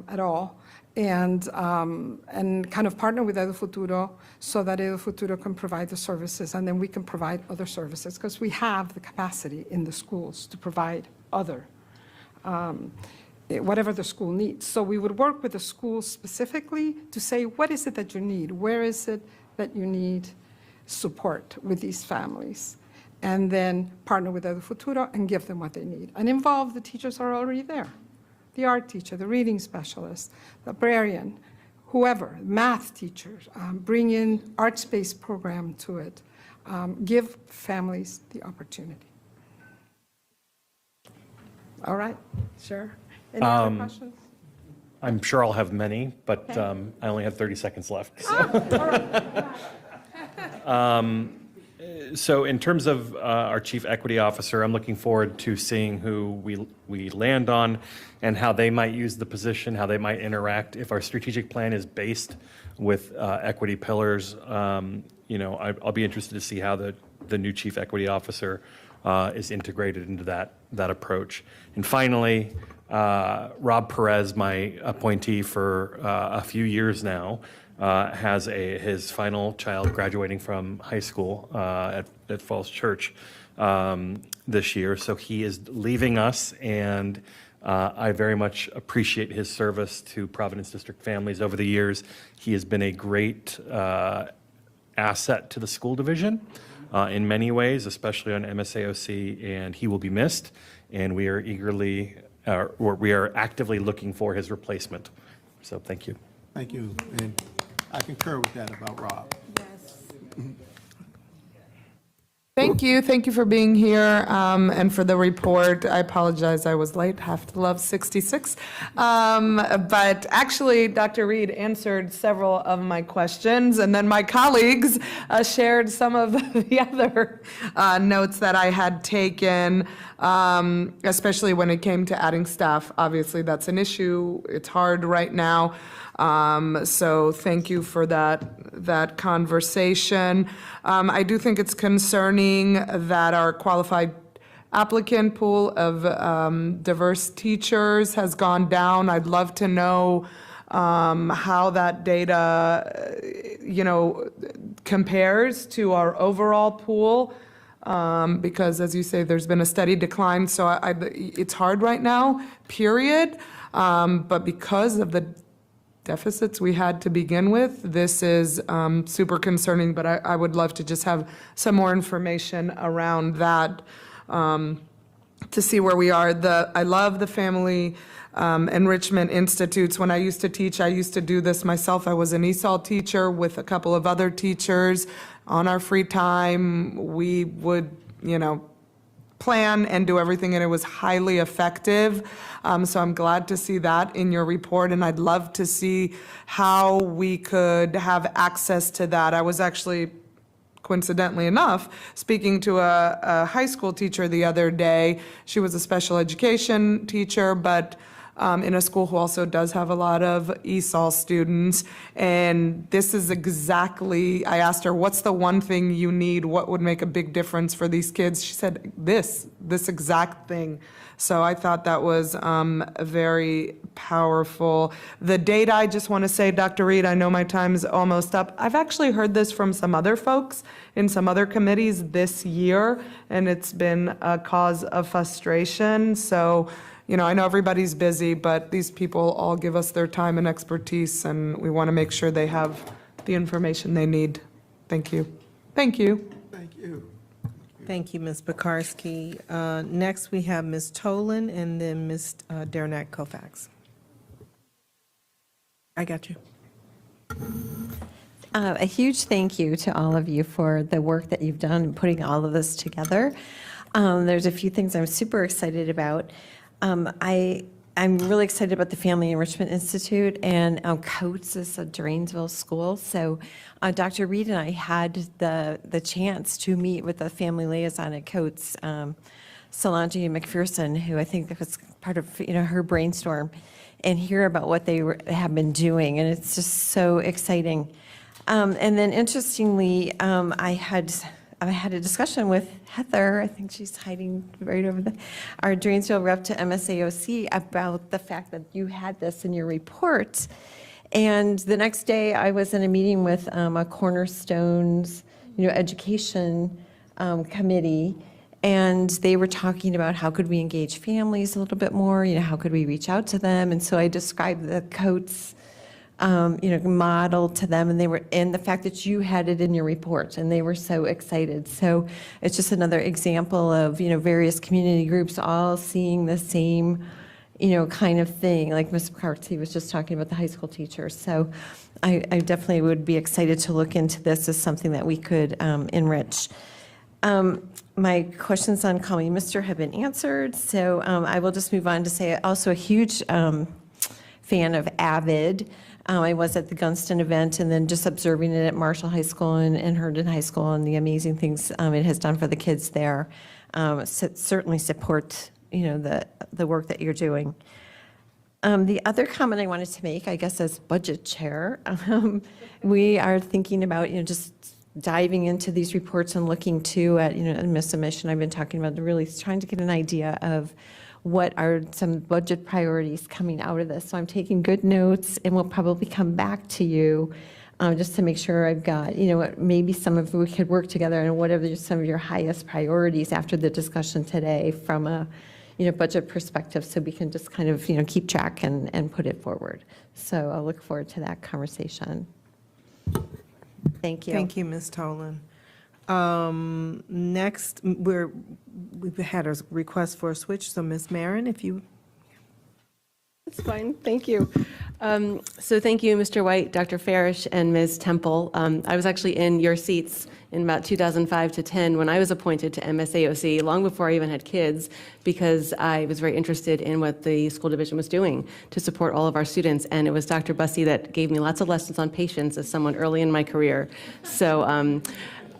at all, and kind of partner with Edu Futuro so that Edu Futuro can provide the services, and then we can provide other services, because we have the capacity in the schools to provide other, whatever the school needs. So we would work with the schools specifically to say, what is it that you need? Where is it that you need support with these families? And then partner with Edu Futuro and give them what they need. And involve the teachers who are already there. The art teacher, the reading specialist, the librarian, whoever, math teachers, bring in arts-based program to it. Give families the opportunity. All right, sure. Any other questions? I'm sure I'll have many, but Okay. I only have 30 seconds left. So. All right. So in terms of our chief equity officer, I'm looking forward to seeing who we land on and how they might use the position, how they might interact. If our strategic plan is based with equity pillars, you know, I'll be interested to see how the new chief equity officer is integrated into that approach. And finally, Rob Perez, my appointee for a few years now, has his final child graduating from high school at Falls Church this year. So he is leaving us, and I very much appreciate his service to Providence District families over the years. He has been a great asset to the school division in many ways, especially on MSAOC, and he will be missed. And we are actively looking for his replacement. So thank you. Thank you. And I concur with that about Rob. Thank you. Thank you for being here and for the report. I apologize, I was late. Have to love 66. But actually, Dr. Reed answered several of my questions, and then my colleagues shared some of the other notes that I had taken, especially when it came to adding staff. Obviously, that's an issue. It's hard right now. So thank you for that conversation. I do think it's concerning that our qualified applicant pool of diverse teachers has gone down. I'd love to know how that data, compares to our overall pool. Because as you say, there's been a steady decline. So it's hard right now, period. But because of the deficits we had to begin with, this is super concerning, but I would love to just have some more information around that to see where we are. I love the family enrichment institutes. When I used to teach, I used to do this myself. I was an ESOL teacher with a couple of other teachers. On our free time, we would, plan and do everything, and it was highly effective. So I'm glad to see that in your report, and I'd love to see how we could have access to that. I was actually, coincidentally enough, speaking to a high school teacher the other day. She was a special education teacher, but in a school who also does have a lot of ESOL students. And this is exactly, I asked her, what's the one thing you need? What would make a big difference for these kids? She said, this exact thing. So I thought that was very powerful. The data, I just want to say, Dr. Reed, I know my time's almost up. I've actually heard this from some other folks in some other committees this year, and it's been a cause of frustration. So, I know everybody's busy, but these people all give us their time and expertise, and we want to make sure they have the information they need. Thank you. Thank you. Thank you. Thank you, Ms. Pekarsky. Next, we have Ms. Tolan and then Ms. Derenak Kofax. I got you. A huge thank you to all of you for the work that you've done in putting all of this together. There's a few things I'm super excited about. I'm really excited about the Family Enrichment Institute, and Coates is a Drainsville school. So Dr. Reed and I had the chance to meet with the family liaison at Coates, Solange McPherson, who I think was part of her brainstorm, and hear about what they have been doing, and it's just so exciting. And then interestingly, I had a discussion with Heather, I think she's hiding right over there, our Drainsville rep to MSAOC, about the fact that you had this in your report. And the next day, I was in a meeting with a Cornerstones, education committee, and they were talking about how could we engage families a little bit more, how could we reach out to them. And so I described the Coates model to them, and the fact that you had it in your report, and they were so excited. So it's just another example of, various community groups all seeing the same, kind of thing, like Ms. McCarthy was just talking about the high school teachers. So I definitely would be excited to look into this as something that we could enrich. My questions on Call Me Mr. have been answered, so I will just move on to say also a huge fan of AVID. I was at the Gunston event and then just observing it at Marshall High School and Herndon High School and the amazing things it has done for the kids there. Certainly support, the work that you're doing. The other comment I wanted to make, I guess as budget chair, we are thinking about, just diving into these reports and looking too at, Ms. Submission, I've been talking about really trying to get an idea of what are some budget priorities coming out of this. So I'm taking good notes, and we'll probably come back to you just to make sure I've got, maybe we could work together on whatever some of your highest priorities after the discussion today from a, budget perspective, so we can just kind of, keep track and put it forward. So I'll look forward to that conversation. Thank you. Thank you, Ms. Tolan. Next, we've had a request for a switch, so Ms. Marin, if you, That's fine, thank you. So thank you, Mr. White, Dr. Farish, and Ms. Temple. I was actually in your seats in about 2005 to 10 when I was appointed to MSAOC, long before I even had kids, because I was very interested in what the school division was doing to support all of our students. And it was Dr. Bussey that gave me lots of lessons on patience as someone early in my career. So,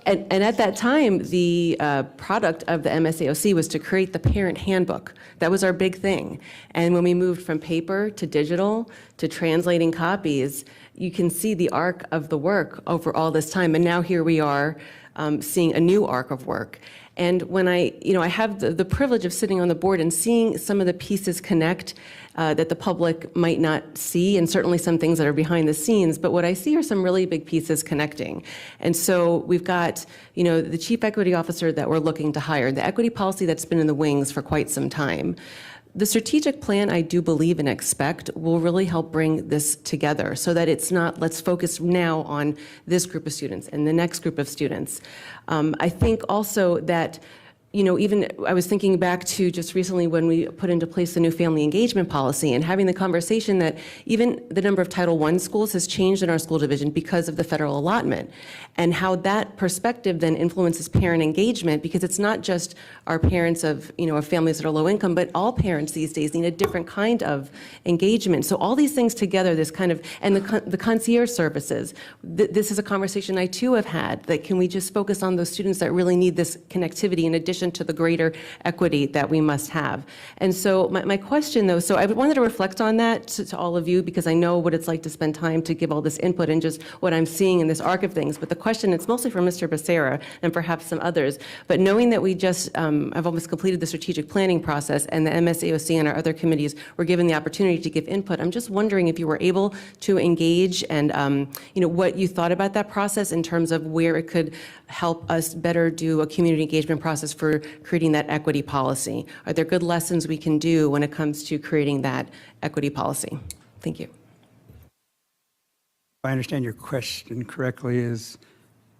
and at that time, the product of the MSAOC was to create the parent handbook. That was our big thing. And when we moved from paper to digital to translating copies, you can see the arc of the work over all this time. And now here we are seeing a new arc of work. And when I have the privilege of sitting on the board and seeing some of the pieces connect that the public might not see, and certainly some things that are behind the scenes, but what I see are some really big pieces connecting. And so we've got, the chief equity officer that we're looking to hire, the equity policy that's been in the wings for quite some time. The strategic plan, I do believe and expect, will really help bring this together so that it's not, let's focus now on this group of students and the next group of students. I think also that, even I was thinking back to just recently when we put into place the new family engagement policy and having the conversation that even the number of Title I schools has changed in our school division because of the federal allotment, and how that perspective then influences parent engagement, because it's not just our parents of families that are low income, but all parents these days need a different kind of engagement. So all these things together, this kind of, and the concierge services, this is a conversation I too have had, that can we just focus on those students that really need this connectivity in addition to the greater equity that we must have. And so my question though, so I wanted to reflect on that to all of you, because I know what it's like to spend time to give all this input and just what I'm seeing in this arc of things. But the question, it's mostly for Mr. Becerra and perhaps some others, but knowing that we just have almost completed the strategic planning process and the MSAOC and our other committees were given the opportunity to give input, I'm just wondering if you were able to engage and what you thought about that process in terms of where it could help us better do a community engagement process for creating that equity policy. Are there good lessons we can do when it comes to creating that equity policy? Thank you. If I understand your question correctly, is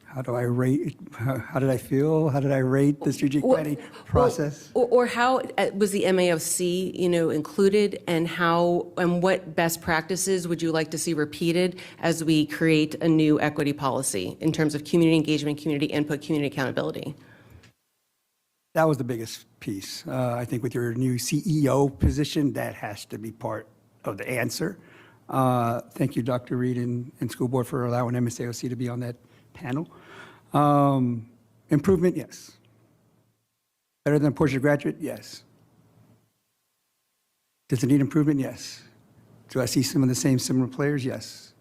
how do I rate, how did I feel? How did I rate the strategic planning process? Or how was the MAOC, included, and how, and what best practices would you like to see repeated as we create a new equity policy in terms of community engagement, community input, community accountability? That was the biggest piece. I think with your new CEO position, that has to be part of the answer. Thank you, Dr. Reed and School Board, for allowing MSAOC to be on that panel. Improvement, yes. Better than a Portia graduate, yes. Does it need improvement? Yes. Do I see some of the same similar players? Yes.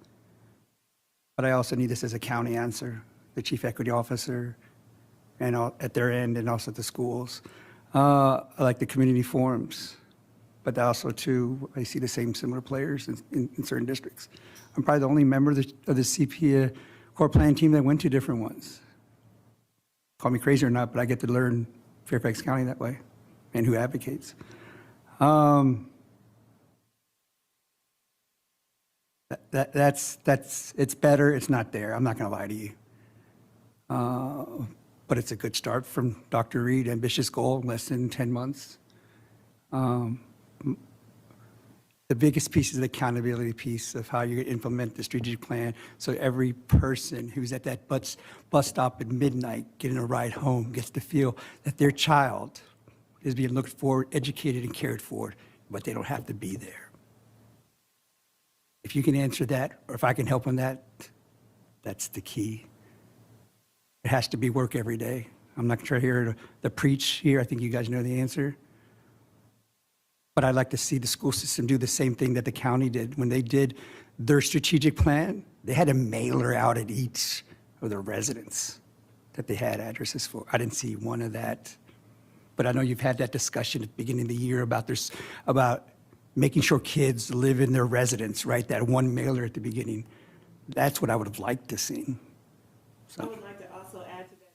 But I also need this as a county answer, the chief equity officer, and at their end, and also at the schools. I like the community forums, but also too, I see the same similar players in certain districts. I'm probably the only member of the CPA core planning team that went to different ones. Call me crazy or not, but I get to learn Fairfax County that way, and who advocates. It's better, it's not there, I'm not gonna lie to you. But it's a good start from Dr. Reed, ambitious goal, less than 10 months. The biggest piece is the accountability piece of how you implement the strategic plan, so every person who's at that bus stop at midnight getting a ride home gets to feel that their child is being looked for, educated, and cared for, but they don't have to be there. If you can answer that, or if I can help on that, that's the key. It has to be work every day. I'm not trying to hear the preach here. I think you guys know the answer. But I'd like to see the school system do the same thing that the county did. When they did their strategic plan, they had a mailer out at each of their residents that they had addresses for. I didn't see one of that. But I know you've had that discussion at the beginning of the year about making sure kids live in their residence, right? That one mailer at the beginning. That's what I would have liked to see. So. I would like to also add to that.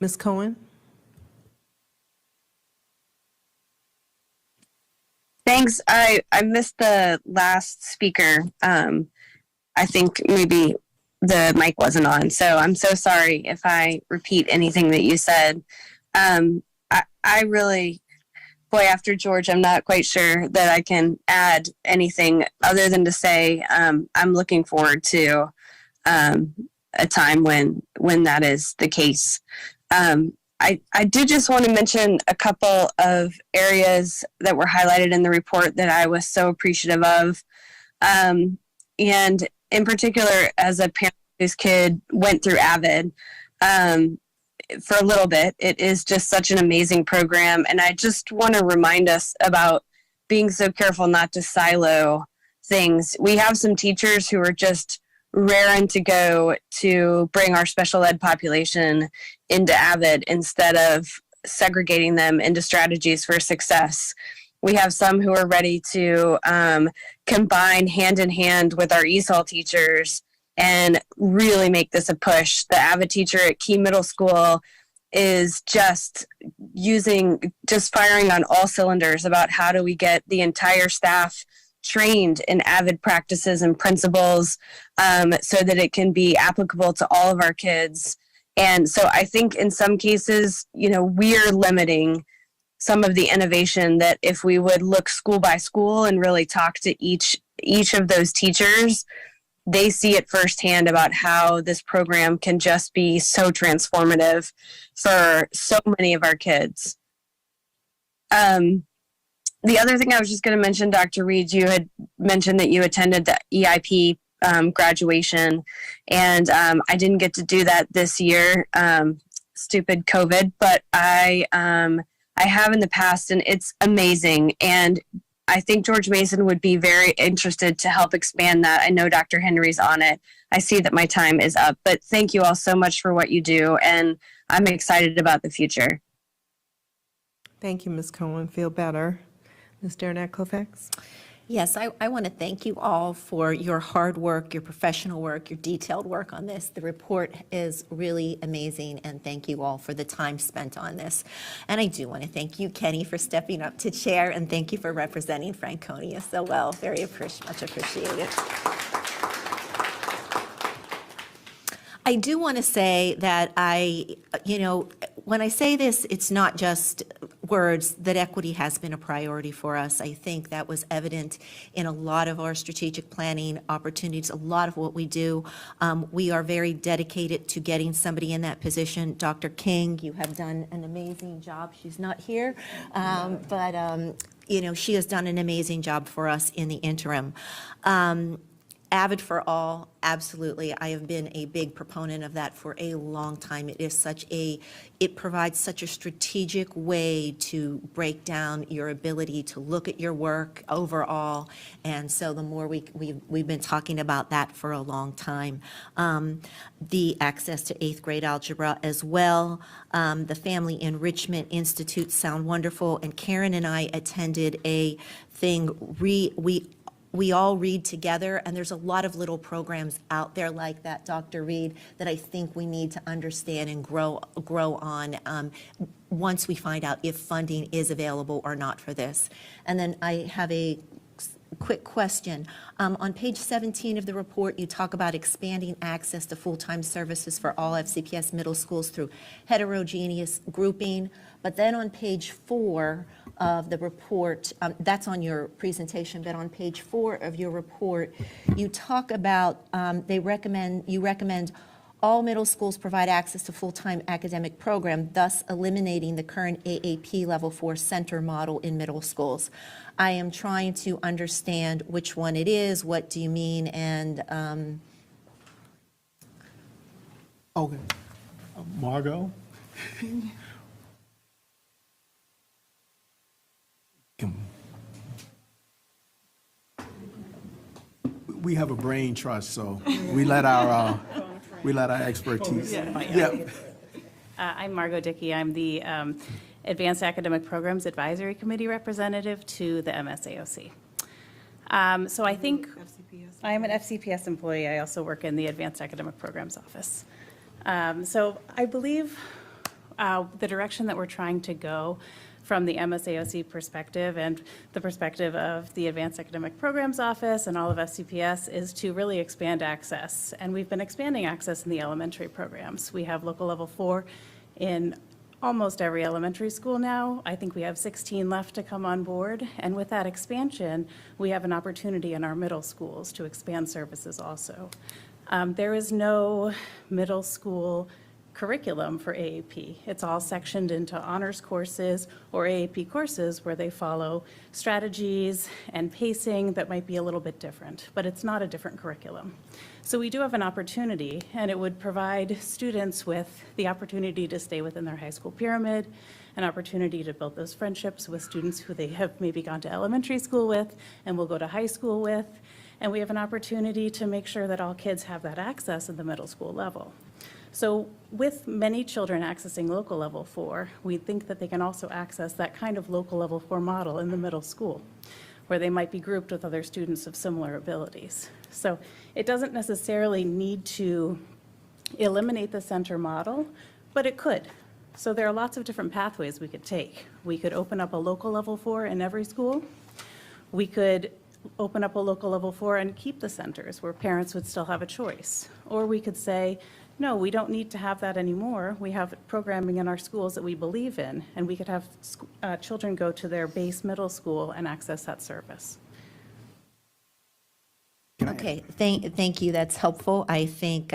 Ms. Cohen? Thanks. I missed the last speaker. I think maybe the mic wasn't on, so I'm so sorry if I repeat anything that you said. I really, boy, after George, I'm not quite sure that I can add anything other than to say I'm looking forward to a time when that is the case. I did just want to mention a couple of areas that were highlighted in the report that I was so appreciative of. And in particular, as a parent whose kid went through AVID for a little bit, it is just such an amazing program. And I just want to remind us about being so careful not to silo things. We have some teachers who are just raring to go to bring our special ed population into AVID instead of segregating them into strategies for success. We have some who are ready to combine hand in hand with our ESOL teachers and really make this a push. The AVID teacher at Key Middle School is just firing on all cylinders about how do we get the entire staff trained in AVID practices and principles so that it can be applicable to all of our kids. And so I think in some cases, we're limiting some of the innovation that if we would look school by school and really talk to each of those teachers, they see it firsthand about how this program can just be so transformative for so many of our kids. The other thing I was just going to mention, Dr. Reed, you had mentioned that you attended the EIP graduation, and I didn't get to do that this year, stupid COVID, but I have in the past, and it's amazing. And I think George Mason would be very interested to help expand that. I know Dr. Henry's on it. I see that my time is up, but thank you all so much for what you do, and I'm excited about the future. Thank you, Ms. Cohen. Feel better. Ms. Derenak-Kovacs? Yes, I want to thank you all for your hard work, your professional work, your detailed work on this. The report is really amazing, and thank you all for the time spent on this. And I do want to thank you, Kenny, for stepping up to chair, and thank you for much appreciated. I do want to say that when I say this, it's not just words, that equity has been a priority for us. I think that was evident in a lot of our strategic planning opportunities, a lot of what we do. We are very dedicated to getting somebody in that position. Dr. King, you have done an amazing job. She's not here, but she has done an amazing job for us in the interim. AVID for all, absolutely. I have been a big proponent of that for a long time. It provides such a strategic way to break down your ability to look at your work overall. And so the more we've been talking about that for a long time. The access to 8th grade algebra as well. The Family Enrichment Institute sound wonderful. And Karen and I attended a thing, we all read together, and there's a lot of little programs out there like that, Dr. Reed, that I think we need to understand and grow on once we find out if funding is available or not for this. And then I have a quick question. On page 17 of the report, you talk about expanding access to full-time services for all FCPS middle schools through heterogeneous grouping. But then on page 4 of the report, that's on your presentation, but on page 4 of your report, you talk about, you recommend all middle schools provide access to full-time academic program, thus eliminating the current AAP level 4 center model in middle schools. I am trying to understand which one it is, what do you mean, and Okay. Margot? We have a brain trust, so we let our expertise. Yeah. I'm Margot Dickey. I'm the Advanced Academic Programs Advisory Committee representative to the MSAOC. So I think I am an FCPS employee. I also work in the Advanced Academic Programs office. So I believe the direction that we're trying to go from the MSAOC perspective and the perspective of the Advanced Academic Programs Office and all of FCPS is to really expand access. And we've been expanding access in the elementary programs. We have local level 4 in almost every elementary school now. I think we have 16 left to come on board. And with that expansion, we have an opportunity in our middle schools to expand services also. There is no middle school curriculum for AAP. It's all sectioned into honors courses or AAP courses where they follow strategies and pacing that might be a little bit different, but it's not a different curriculum. So we do have an opportunity, and it would provide students with the opportunity to stay within their high school pyramid, an opportunity to build those friendships with students who they have maybe gone to elementary school with and will go to high school with, and we have an opportunity to make sure that all kids have that access at the middle school level. So with many children accessing local level 4, we think that they can also access that kind of local level 4 model in the middle school, where they might be grouped with other students of similar abilities. So it doesn't necessarily need to eliminate the center model, but it could. So there are lots of different pathways we could take. We could open up a local level 4 in every school. We could open up a local level 4 and keep the centers where parents would still have a choice. Or we could say, no, we don't need to have that anymore. We have programming in our schools that we believe in, and we could have children go to their base middle school and access that service. Okay, thank you, that's helpful. I think,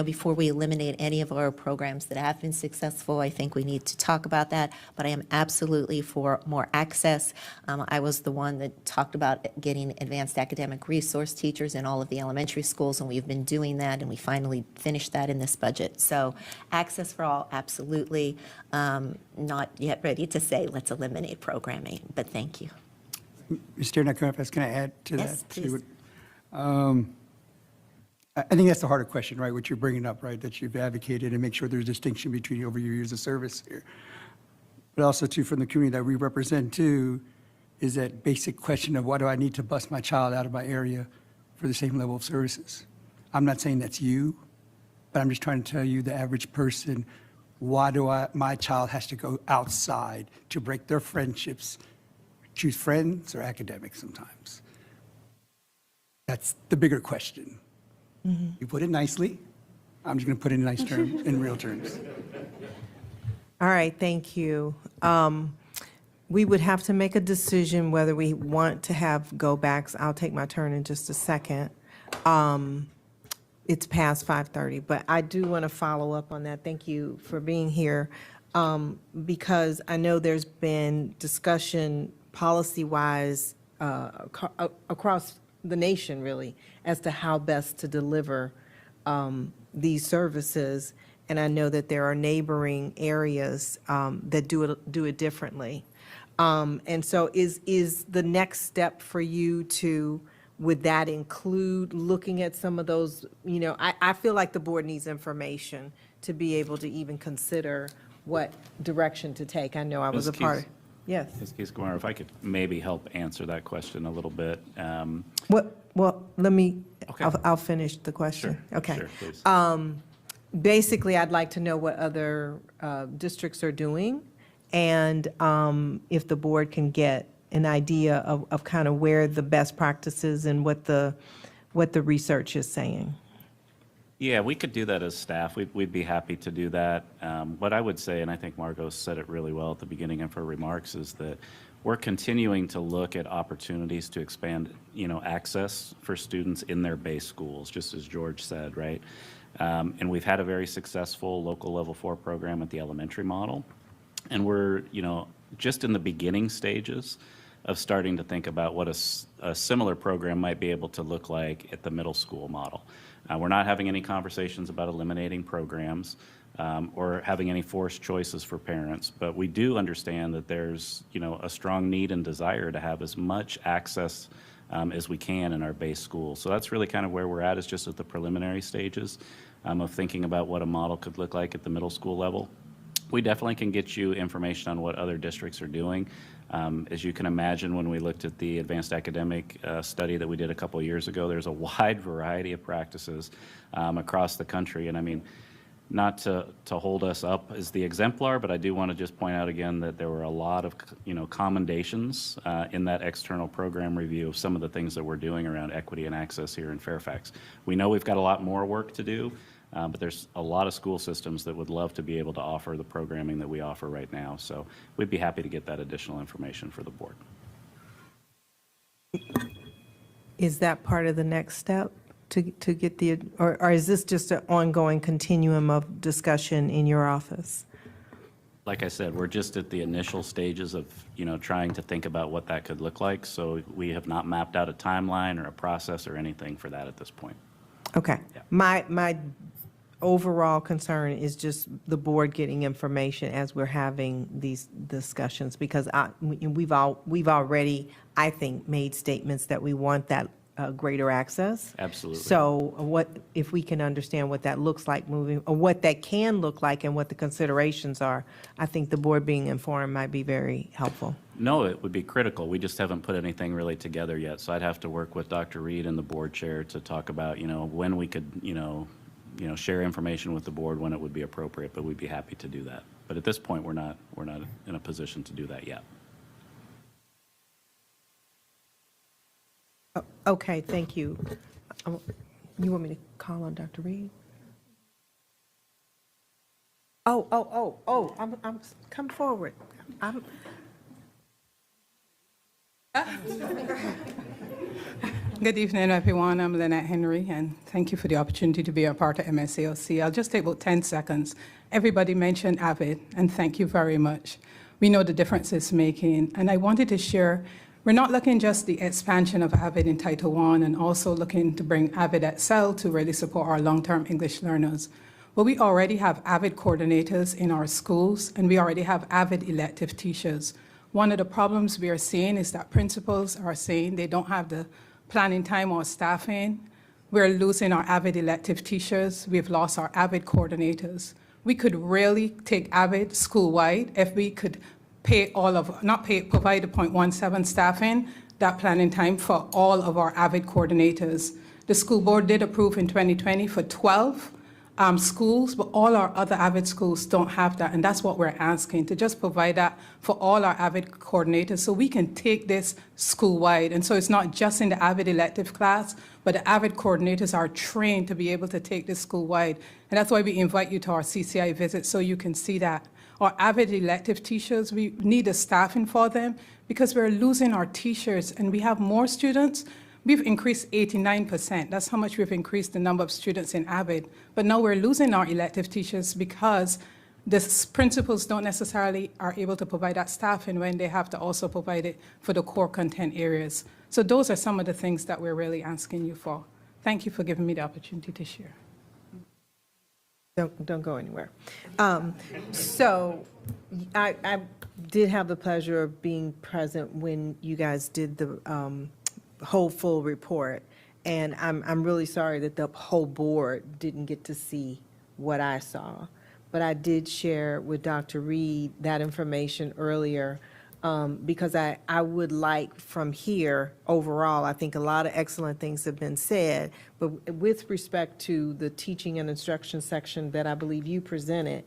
before we eliminate any of our programs that have been successful, I think we need to talk about that, but I am absolutely for more access. I was the one that talked about getting advanced academic resource teachers in all of the elementary schools, and we've been doing that, and we finally finished that in this budget. So access for all, absolutely. Not yet ready to say, let's eliminate programming, but thank you. Mr. Nakamafis, can I add to that? Yes, please. I think that's the harder question, right, what you're bringing up, right, that you've advocated and make sure there's distinction between over your years of service here. But also, too, from the community that we represent, too, is that basic question of why do I need to bus my child out of my area for the same level of services? I'm not saying that's you, but I'm just trying to tell you, the average person, why do my child has to go outside to break their friendships, choose friends or academics sometimes? That's the bigger question. You put it nicely. I'm just going to put it in nice terms, in real terms. All right, thank you. We would have to make a decision whether we want to have go-backs. I'll take my turn in just a second. It's past 5:30, but I do want to follow up on that. Thank you for being here, because I know there's been discussion policy-wise across the nation, really, as to how best to deliver these services. And I know that there are neighboring areas that do it differently. And so is the next step for you to, would that include looking at some of those, I feel like the board needs information to be able to even consider what direction to take. I know I was a part of. Yes. Ms. Keys-Gamarra, if I could maybe help answer that question a little bit. Well, let me, Okay. I'll finish the question. Sure, Okay. sure, please. Basically, I'd like to know what other districts are doing, and if the board can get an idea of kind of where the best practices and what the research is saying. Yeah, we could do that as staff. We'd be happy to do that. What I would say, and I think Margot said it really well at the beginning of her remarks, is that we're continuing to look at opportunities to expand, access for students in their base schools, just as George said, right? And we've had a very successful local level 4 program at the elementary model. And we're, just in the beginning stages of starting to think about what a similar program might be able to look like at the middle school model. We're not having any conversations about eliminating programs or having any forced choices for parents, but we do understand that there's, a strong need and desire to have as much access as we can in our base schools. So that's really kind of where we're at, is just at the preliminary stages of thinking about what a model could look like at the middle school level. We definitely can get you information on what other districts are doing. As you can imagine, when we looked at the advanced academic study that we did a couple of years ago, there's a wide variety of practices across the country. And I mean, not to hold us up as the exemplar, but I do want to just point out again that there were a lot of, commendations in that external program review of some of the things that we're doing around equity and access here in Fairfax. We know we've got a lot more work to do, but there's a lot of school systems that would love to be able to offer the programming that we offer right now. So we'd be happy to get that additional information for the board. Is that part of the next step to get the, or is this just an ongoing continuum of discussion in your office? Like I said, we're just at the initial stages of, trying to think about what that could look like. So we have not mapped out a timeline or a process or anything for that at this point. Okay. My overall concern is just the board getting information as we're having these discussions, because we've already, I think, made statements that we want that greater access. Absolutely. So what, if we can understand what that looks like moving, or what that can look like and what the considerations are, I think the board being informed might be very helpful. No, it would be critical. We just haven't put anything really together yet. So I'd have to work with Dr. Reed and the board chair to talk about, when we could, share information with the board when it would be appropriate, but we'd be happy to do that. But at this point, we're not in a position to do that yet. Okay, thank you. You want me to call on Dr. Reed? I'm come forward. Good evening, everyone. I'm Lynette Henry, and thank you for the opportunity to be a part of MSAOC. I'll just take about 10 seconds. Everybody mentioned AVID, and thank you very much. We know the difference it's making, and I wanted to share, we're not looking just the expansion of AVID in Title I, and also looking to bring AVID Excel to really support our long-term English learners. But we already have AVID coordinators in our schools, and we already have AVID elective teachers. One of the problems we are seeing is that principals are saying they don't have the planning time or staffing. We're losing our AVID elective teachers. We've lost our AVID coordinators. We could really take AVID school-wide if we could provide the 0.17 staffing, that planning time for all of our AVID coordinators. The school board did approve in 2020 for 12 schools, but all our other AVID schools don't have that, and that's what we're asking, to just provide that for all our AVID coordinators so we can take this school-wide. And so it's not just in the AVID elective class, but the AVID coordinators are trained to be able to take this school-wide. And that's why we invite you to our CCI visit so you can see that. Our AVID elective teachers, we need the staffing for them because we're losing our teachers and we have more students. We've increased 89%. That's how much we've increased the number of students in AVID. But now we're losing our elective teachers because the principals don't necessarily are able to provide that staffing when they have to also provide it for the core content areas. So those are some of the things that we're really asking you for. Thank you for giving me the opportunity to share. Don't go anywhere. So I did have the pleasure of being present when you guys did the whole full report, and I'm really sorry that the whole board didn't get to see what I saw. But I did share with Dr. Reed that information earlier because I would like from here, overall, I think a lot of excellent things have been said, but with respect to the teaching and instruction section that I believe you presented,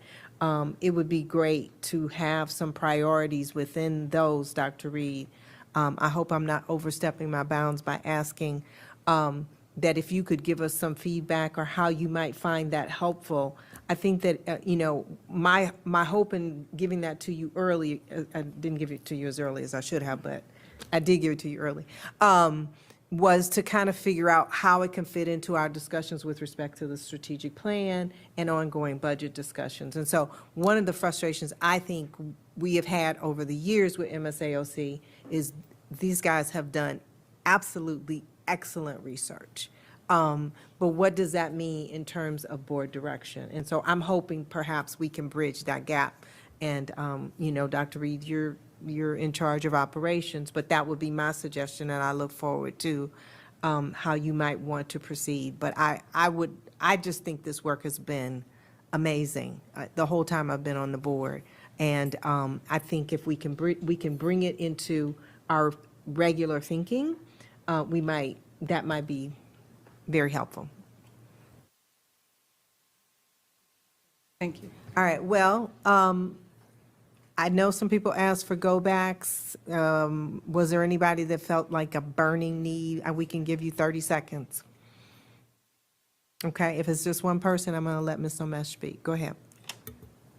it would be great to have some priorities within those, Dr. Reed. I hope I'm not overstepping my bounds by asking that if you could give us some feedback or how you might find that helpful. I think that, my hope in giving that to you early, I didn't give it to you as early as I should have, but I did give it to you early, was to kind of figure out how it can fit into our discussions with respect to the strategic plan and ongoing budget discussions. And so one of the frustrations I think we have had over the years with MSAOC is these guys have done absolutely excellent research. But what does that mean in terms of board direction? And so I'm hoping perhaps we can bridge that gap. And, Dr. Reed, you're in charge of operations, but that would be my suggestion, and I look forward to how you might want to proceed. But I just think this work has been amazing the whole time I've been on the board. And I think if we can bring it into our regular thinking, that might be very helpful. Thank you. All right, well, I know some people asked for go-backs. Was there anybody that felt like a burning need? We can give you 30 seconds. Okay, if it's just one person, I'm going to let Ms. Omesh speak. Go ahead.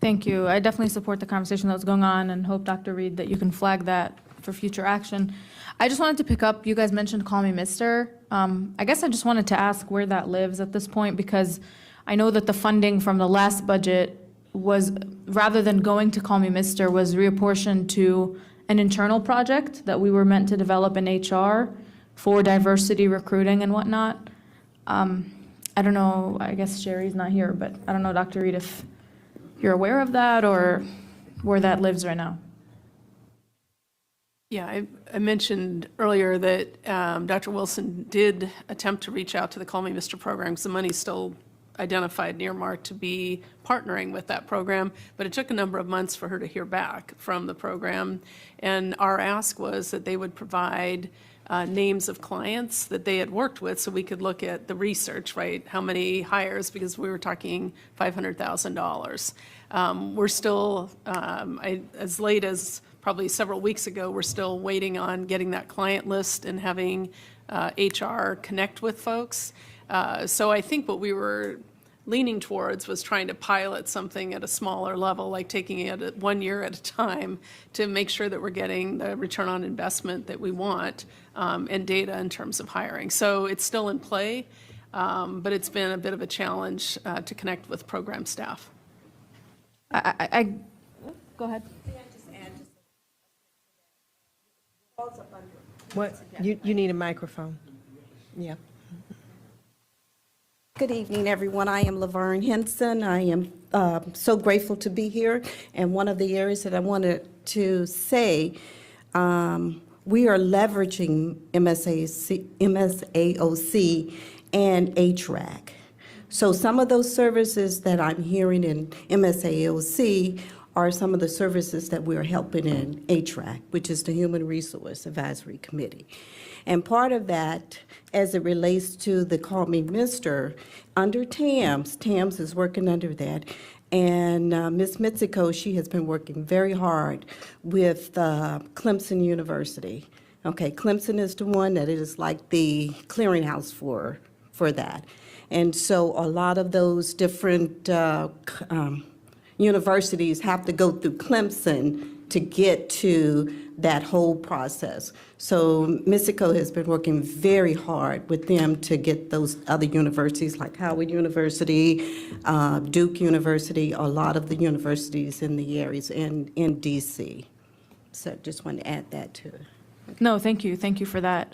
Thank you. I definitely support the conversation that's going on and hope, Dr. Reed, that you can flag that for future action. I just wanted to pick up, you guys mentioned Call Me Mister. I guess I just wanted to ask where that lives at this point, because I know that the funding from the last budget was, rather than going to Call Me Mister, was reapportioned to an internal project that we were meant to develop in HR for diversity recruiting and whatnot. I don't know, I guess Sherry's not here, but I don't know, Dr. Reed, if you're aware of that or where that lives right now. Yeah, I mentioned earlier that Dr. Wilson did attempt to reach out to the Call Me Mr. program, because the money's still identified and earmarked to be partnering with that program, but it took a number of months for her to hear back from the program. And our ask was that they would provide names of clients that they had worked with so we could look at the research, right? How many hires, because we were talking $500,000. We're still, as late as probably several weeks ago, we're still waiting on getting that client list and having HR connect with folks. So I think what we were leaning towards was trying to pilot something at a smaller level, like taking it 1 year at a time to make sure that we're getting the return on investment that we want and data in terms of hiring. So it's still in play, but it's been a bit of a challenge to connect with program staff. Go ahead. What, you need a microphone. Yeah. Good evening, everyone. I am Laverne Henson. I am so grateful to be here. And one of the areas that I wanted to say, we are leveraging MSAOC and HRAC. So some of those services that I'm hearing in MSAOC are some of the services that we're helping in HRAC, which is the Human Resource Advisory Committee. And part of that, as it relates to the Call Me Mister, under TAMS is working under that. And Ms. Mitsuko, she has been working very hard with Clemson University. Okay, Clemson is the one that is like the clearinghouse for that. And so a lot of those different universities have to go through Clemson to get to that whole process. So Mitsuko has been working very hard with them to get those other universities like Howard University, Duke University, a lot of the universities in the areas in DC. So just want to add that to it. No, thank you. Thank you for that.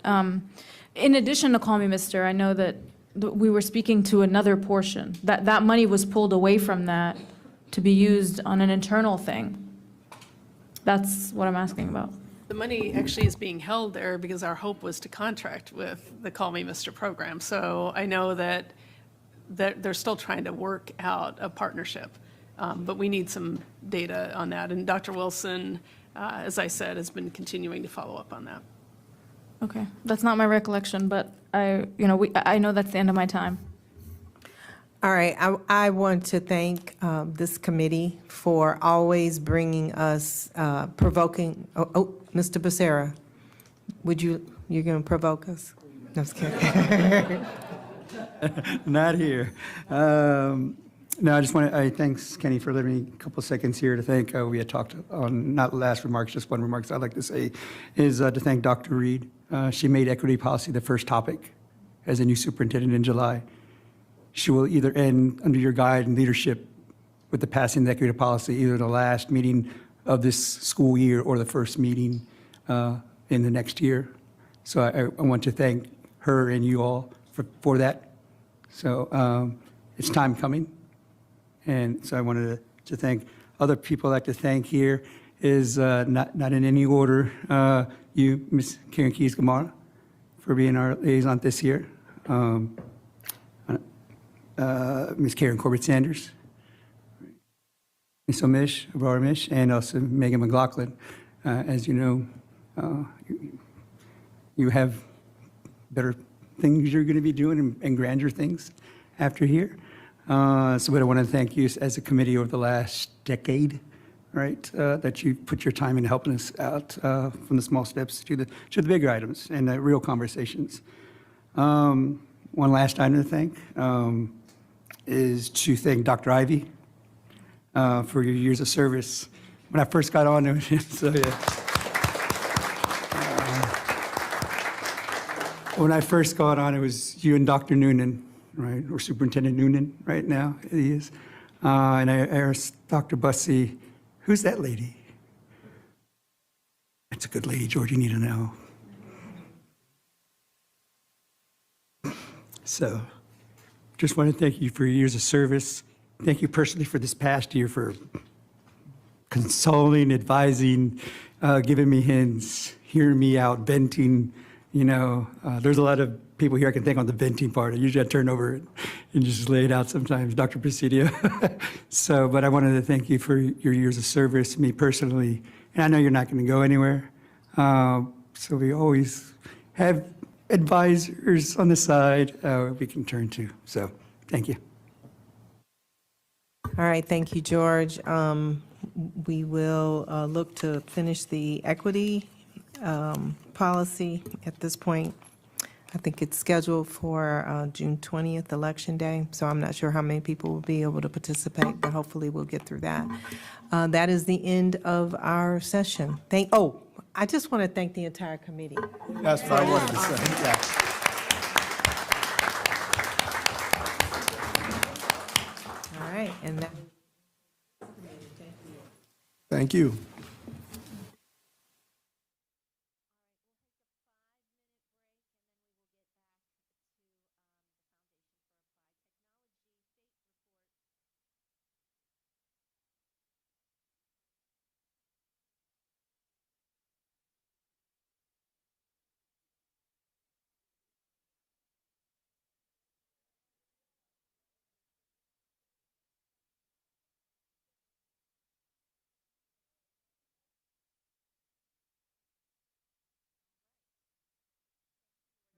In addition to Call Me Mister, I know that we were speaking to another portion. That money was pulled away from that to be used on an internal thing. That's what I'm asking about. The money actually is being held there because our hope was to contract with the Call Me Mr. program. So I know that they're still trying to work out a partnership, but we need some data on that. And Dr. Wilson, as I said, has been continuing to follow up on that. Okay, that's not my recollection, but I know that's the end of my time. All right, I want to thank this committee for always bringing us provoking, Mr. Becerra, you're going to provoke us? No, I'm just kidding. Not here. No, I thanks Kenny for letting me a couple of seconds here to thank, we had talked on, not last remarks, just one remarks I'd like to say, is to thank Dr. Reed. She made equity policy the first topic as a new superintendent in July. She will either end under your guide and leadership with the passing of the equity policy, either the last meeting of this school year or the first meeting in the next year. So I want to thank her and you all for that. So it's time coming. And so I wanted to thank other people I'd like to thank here is not in any order, you, Ms. Karen Keys-Gamara, for being our liaison this year. Ms. Karen Corbett-Sanders, Ms. Omesh, Aurora Mish, and also Megan McLaughlin. As you know, you have better things you're going to be doing and grander things after here. But I want to thank you as a committee over the last decade, right, that you put your time in helping us out from the small steps to the bigger items and the real conversations. One last item to thank is to thank Dr. Ivy for your years of service. When I first got on, so yeah. When I first got on, it was you and Dr. Noonan, right, or Superintendent Noonan right now, he is. And I asked Dr. Bussey, who's that lady? That's a good lady, George, you need to know. So, just want to thank you for your years of service. Thank you personally for this past year for consoling, advising, giving me hints, hearing me out, venting. There's a lot of people here I can thank on the venting part. Usually I turn over and just lay it out sometimes, Dr. Presidio. But I wanted to thank you for your years of service, me personally. And I know you're not going to go anywhere. So we always have advisors on the side we can turn to. So thank you. All right, thank you, George. We will look to finish the equity policy at this point. I think it's scheduled for June 20th, Election Day, so I'm not sure how many people will be able to participate, but hopefully we'll get through that. That is the end of our session. I just want to thank the entire committee. That's what I wanted to say, yeah. All right, and that. Thank you.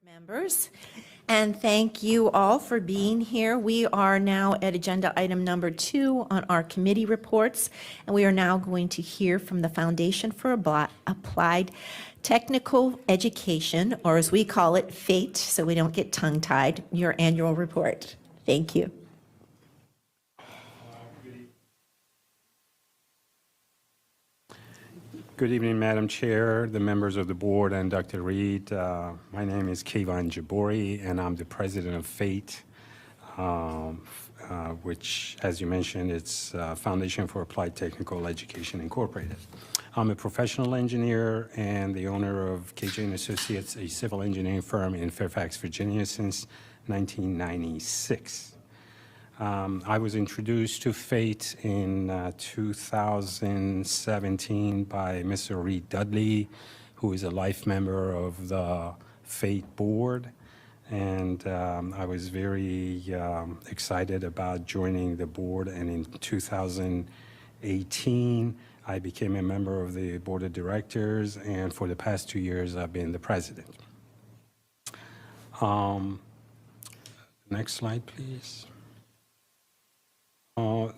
Members, and thank you all for being here. We are now at agenda item number 2 on our committee reports, and we are now going to hear from the Foundation for Applied Technical Education, or as we call it, FATE, so we don't get tongue-tied, your annual report. Thank you. Good evening, Madam Chair, the members of the board, and Dr. Reed. My name is Kayvon Jabori, and I'm the president of FATE, which, as you mentioned, it's Foundation for Applied Technical Education Incorporated. I'm a professional engineer and the owner of KJ & Associates, a civil engineering firm in Fairfax, Virginia, since 1996. I was introduced to FATE in 2017 by Mr. Reed Dudley, who is a life member of the FATE board. And I was very excited about joining the board. And in 2018, I became a member of the board of directors. And for the past 2 years, I've been the president. Next slide, please.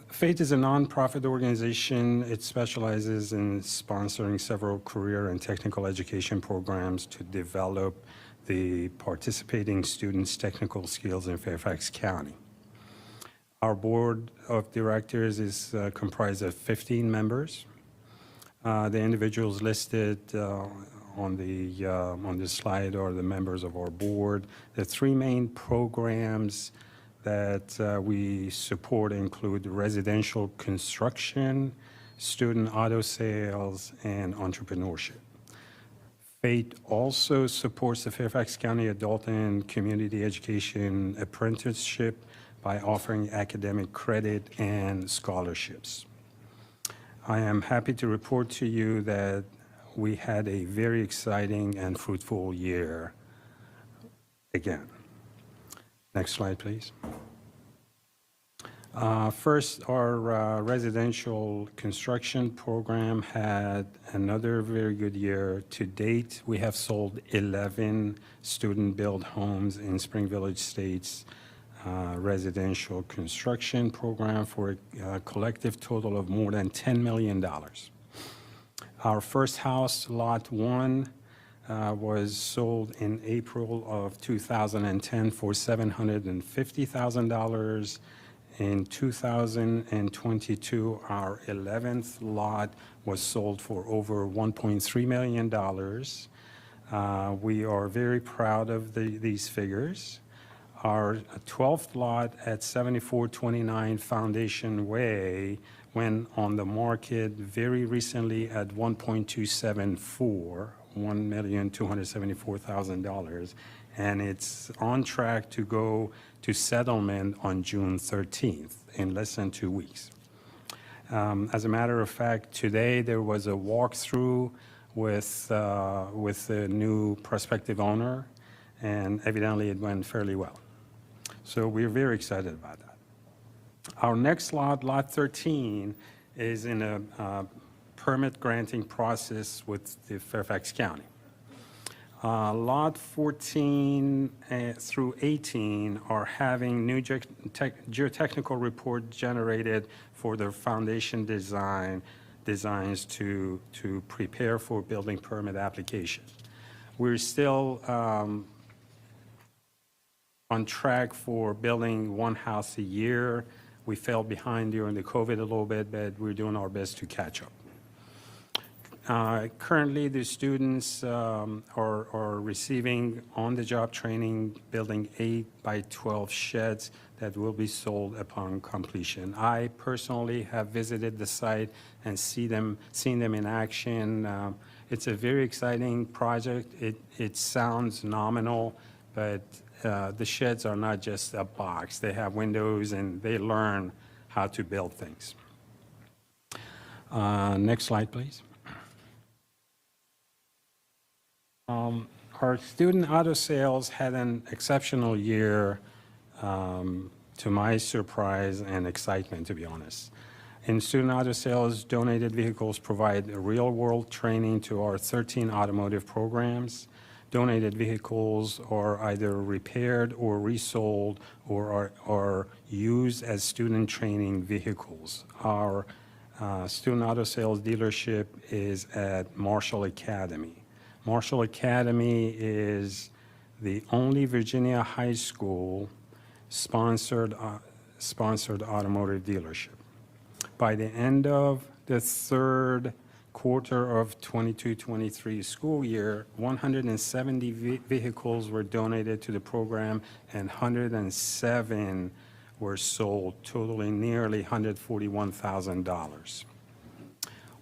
FATE is a nonprofit organization. It specializes in sponsoring several career and technical education programs to develop the participating students' technical skills in Fairfax County. Our board of directors is comprised of 15 members. The individuals listed on the slide are the members of our board. The 3 main programs that we support include residential construction, student auto sales, and entrepreneurship. FATE also supports the Fairfax County Adult and Community Education Apprenticeship by offering academic credit and scholarships. I am happy to report to you that we had a very exciting and fruitful year again. Next slide, please. First, our residential construction program had another very good year. To date, we have sold 11 student-built homes in Spring Village Estates residential construction program for a collective total of more than $10 million. Our first house, Lot 1, was sold in April of 2010 for $750,000. In 2022, our 11th lot was sold for over $1.3 million. We are very proud of these figures. Our 12th lot at 7429 Foundation Way went on the market very recently at $1.274 and it's on track to go to settlement on June 13th, in less than 2 weeks. As a matter of fact, today there was a walkthrough with the new prospective owner, and evidently it went fairly well. So we're very excited about that. Our next lot, Lot 13, is in a permit granting process with the Fairfax County. Lot 14 through 18 are having new geotechnical report generated for their foundation designs to prepare for building permit application. We're still on track for building one house a year. We fell behind during the COVID a little bit, but we're doing our best to catch up. Currently, the students are receiving on-the-job training, building 8x12 sheds that will be sold upon completion. I personally have visited the site and seen them in action. It's a very exciting project. It sounds nominal, but the sheds are not just a box. They have windows, and they learn how to build things. Next slide, please. Our student auto sales had an exceptional year, to my surprise and excitement, to be honest. In student auto sales, donated vehicles provide real-world training to our 13 automotive programs. Donated vehicles are either repaired or resold or are used as student training vehicles. Our student auto sales dealership is at Marshall Academy. Marshall Academy is the only Virginia high school sponsored automotive dealership. By the end of the third quarter of 22-23 school year, 170 vehicles were donated to the program and 107 were sold, totaling nearly $141,000.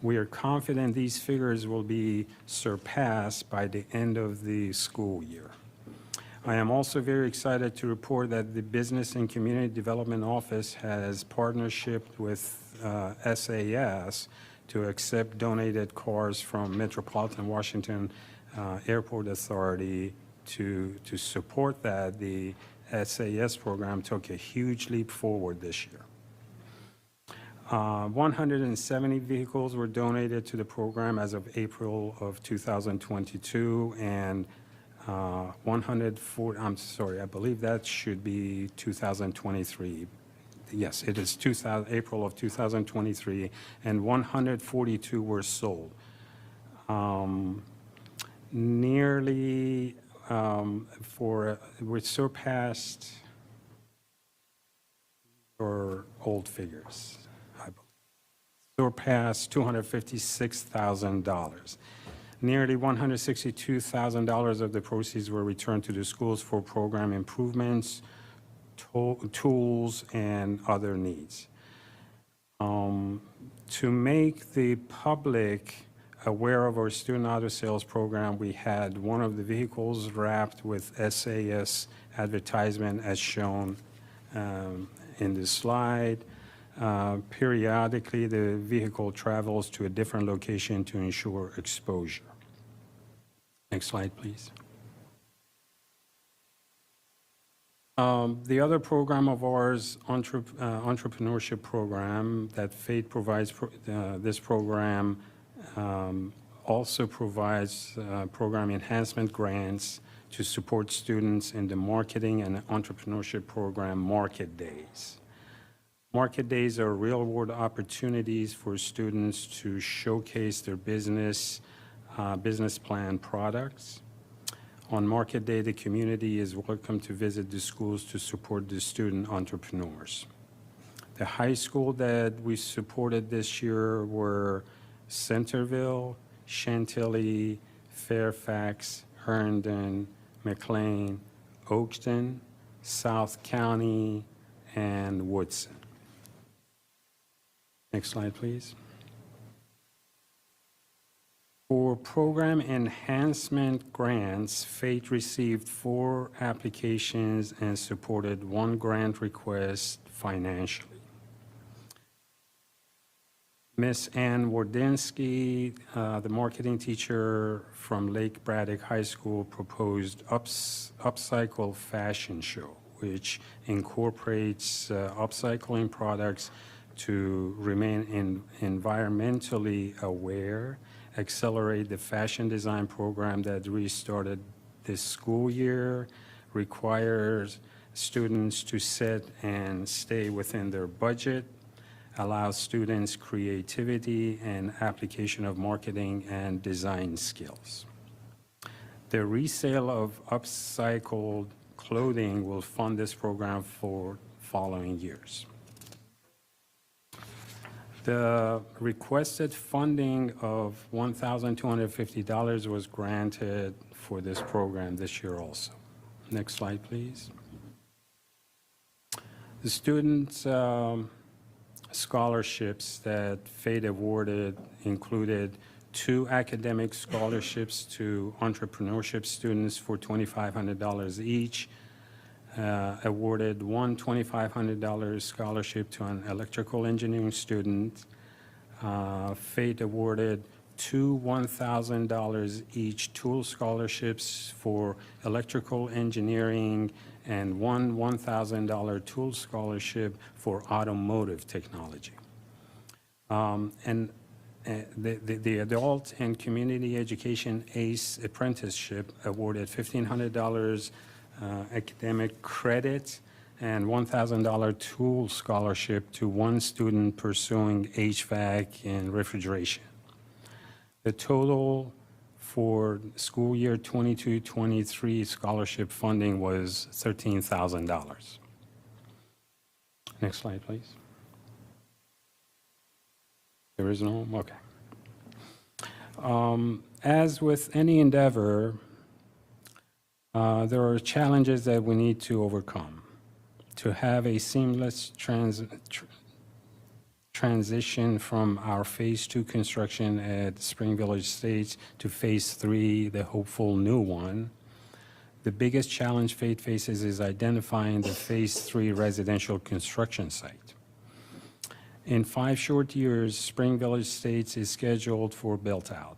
We are confident these figures will be surpassed by the end of the school year. I am also very excited to report that the Business and Community Development Office has partnership with SAS to accept donated cars from Metropolitan Washington Airport Authority. To support that, the SAS program took a huge leap forward this year. 170 vehicles were donated to the program as of April of 2022, and 104, I'm sorry, I believe that should be 2023. Yes, it is April of 2023, and 142 were sold. We surpassed our old figures. Surpassed $256,000. Nearly $162,000 of the proceeds were returned to the schools for program improvements, tools, and other needs. To make the public aware of our student auto sales program, we had one of the vehicles wrapped with SAS advertisement as shown in this slide. Periodically, the vehicle travels to a different location to ensure exposure. Next slide, please. The other program of ours, entrepreneurship program that FATE provides, this program also provides program enhancement grants to support students in the marketing and entrepreneurship program Market Days. Market Days are real-world opportunities for students to showcase their business plan products. On Market Day, the community is welcome to visit the schools to support the student entrepreneurs. The high school that we supported this year were Centerville, Chantilly, Fairfax, Herndon, McLean, Oakton, South County, and Woodson. Next slide, please. For program enhancement grants, FATE received 4 applications and supported 1 grant request financially. Miss Ann Wardinsky, the marketing teacher from Lake Braddock High School, proposed Upcycle Fashion Show, which incorporates upcycling products to remain environmentally aware, accelerate the fashion design program that restarted this school year, requires students to set and stay within their budget, allows students creativity and application of marketing and design skills. The resale of upcycled clothing will fund this program for following years. The requested funding of $1,250 was granted for this program this year also. Next slide, please. The students' scholarships that FATE awarded included 2 academic scholarships to entrepreneurship students for $2,500 each, awarded 1 $2,500 scholarship to an electrical engineering student. FATE awarded 2 $1,000 each tool scholarships for electrical engineering and 1 $1,000 tool scholarship for automotive technology. The Adult and Community Education ACE Apprenticeship awarded $1,500 academic credit and $1,000 tool scholarship to 1 student pursuing HVAC and refrigeration. The total for school year 22-23 scholarship funding was $13,000. Next slide, please. There is no, okay. As with any endeavor, there are challenges that we need to overcome. To have a seamless transition from our Phase 2 construction at Spring Village Estates to Phase 3, the hopeful new one, the biggest challenge FATE faces is identifying the Phase 3 residential construction site. In 5 short years, Spring Village Estates is scheduled for built-out.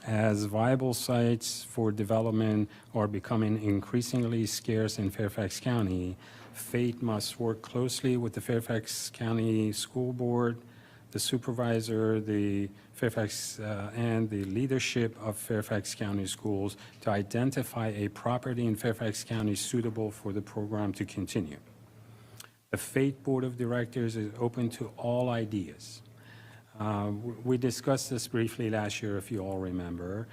As viable sites for development are becoming increasingly scarce in Fairfax County, FATE must work closely with the Fairfax County School Board, the supervisor, the Fairfax, and the leadership of Fairfax County Schools to identify a property in Fairfax County suitable for the program to continue. The FATE Board of Directors is open to all ideas. We discussed this briefly last year, if you all remember.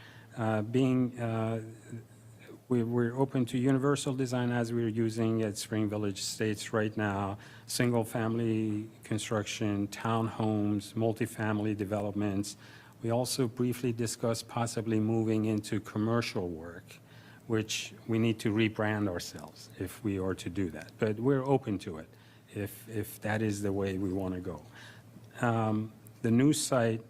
We're open to universal design as we're using at Spring Village Estates right now, single-family construction, townhomes, multifamily developments. We also briefly discussed possibly moving into commercial work, which we need to rebrand ourselves if we are to do that. But we're open to it if that is the way we want to go. The new site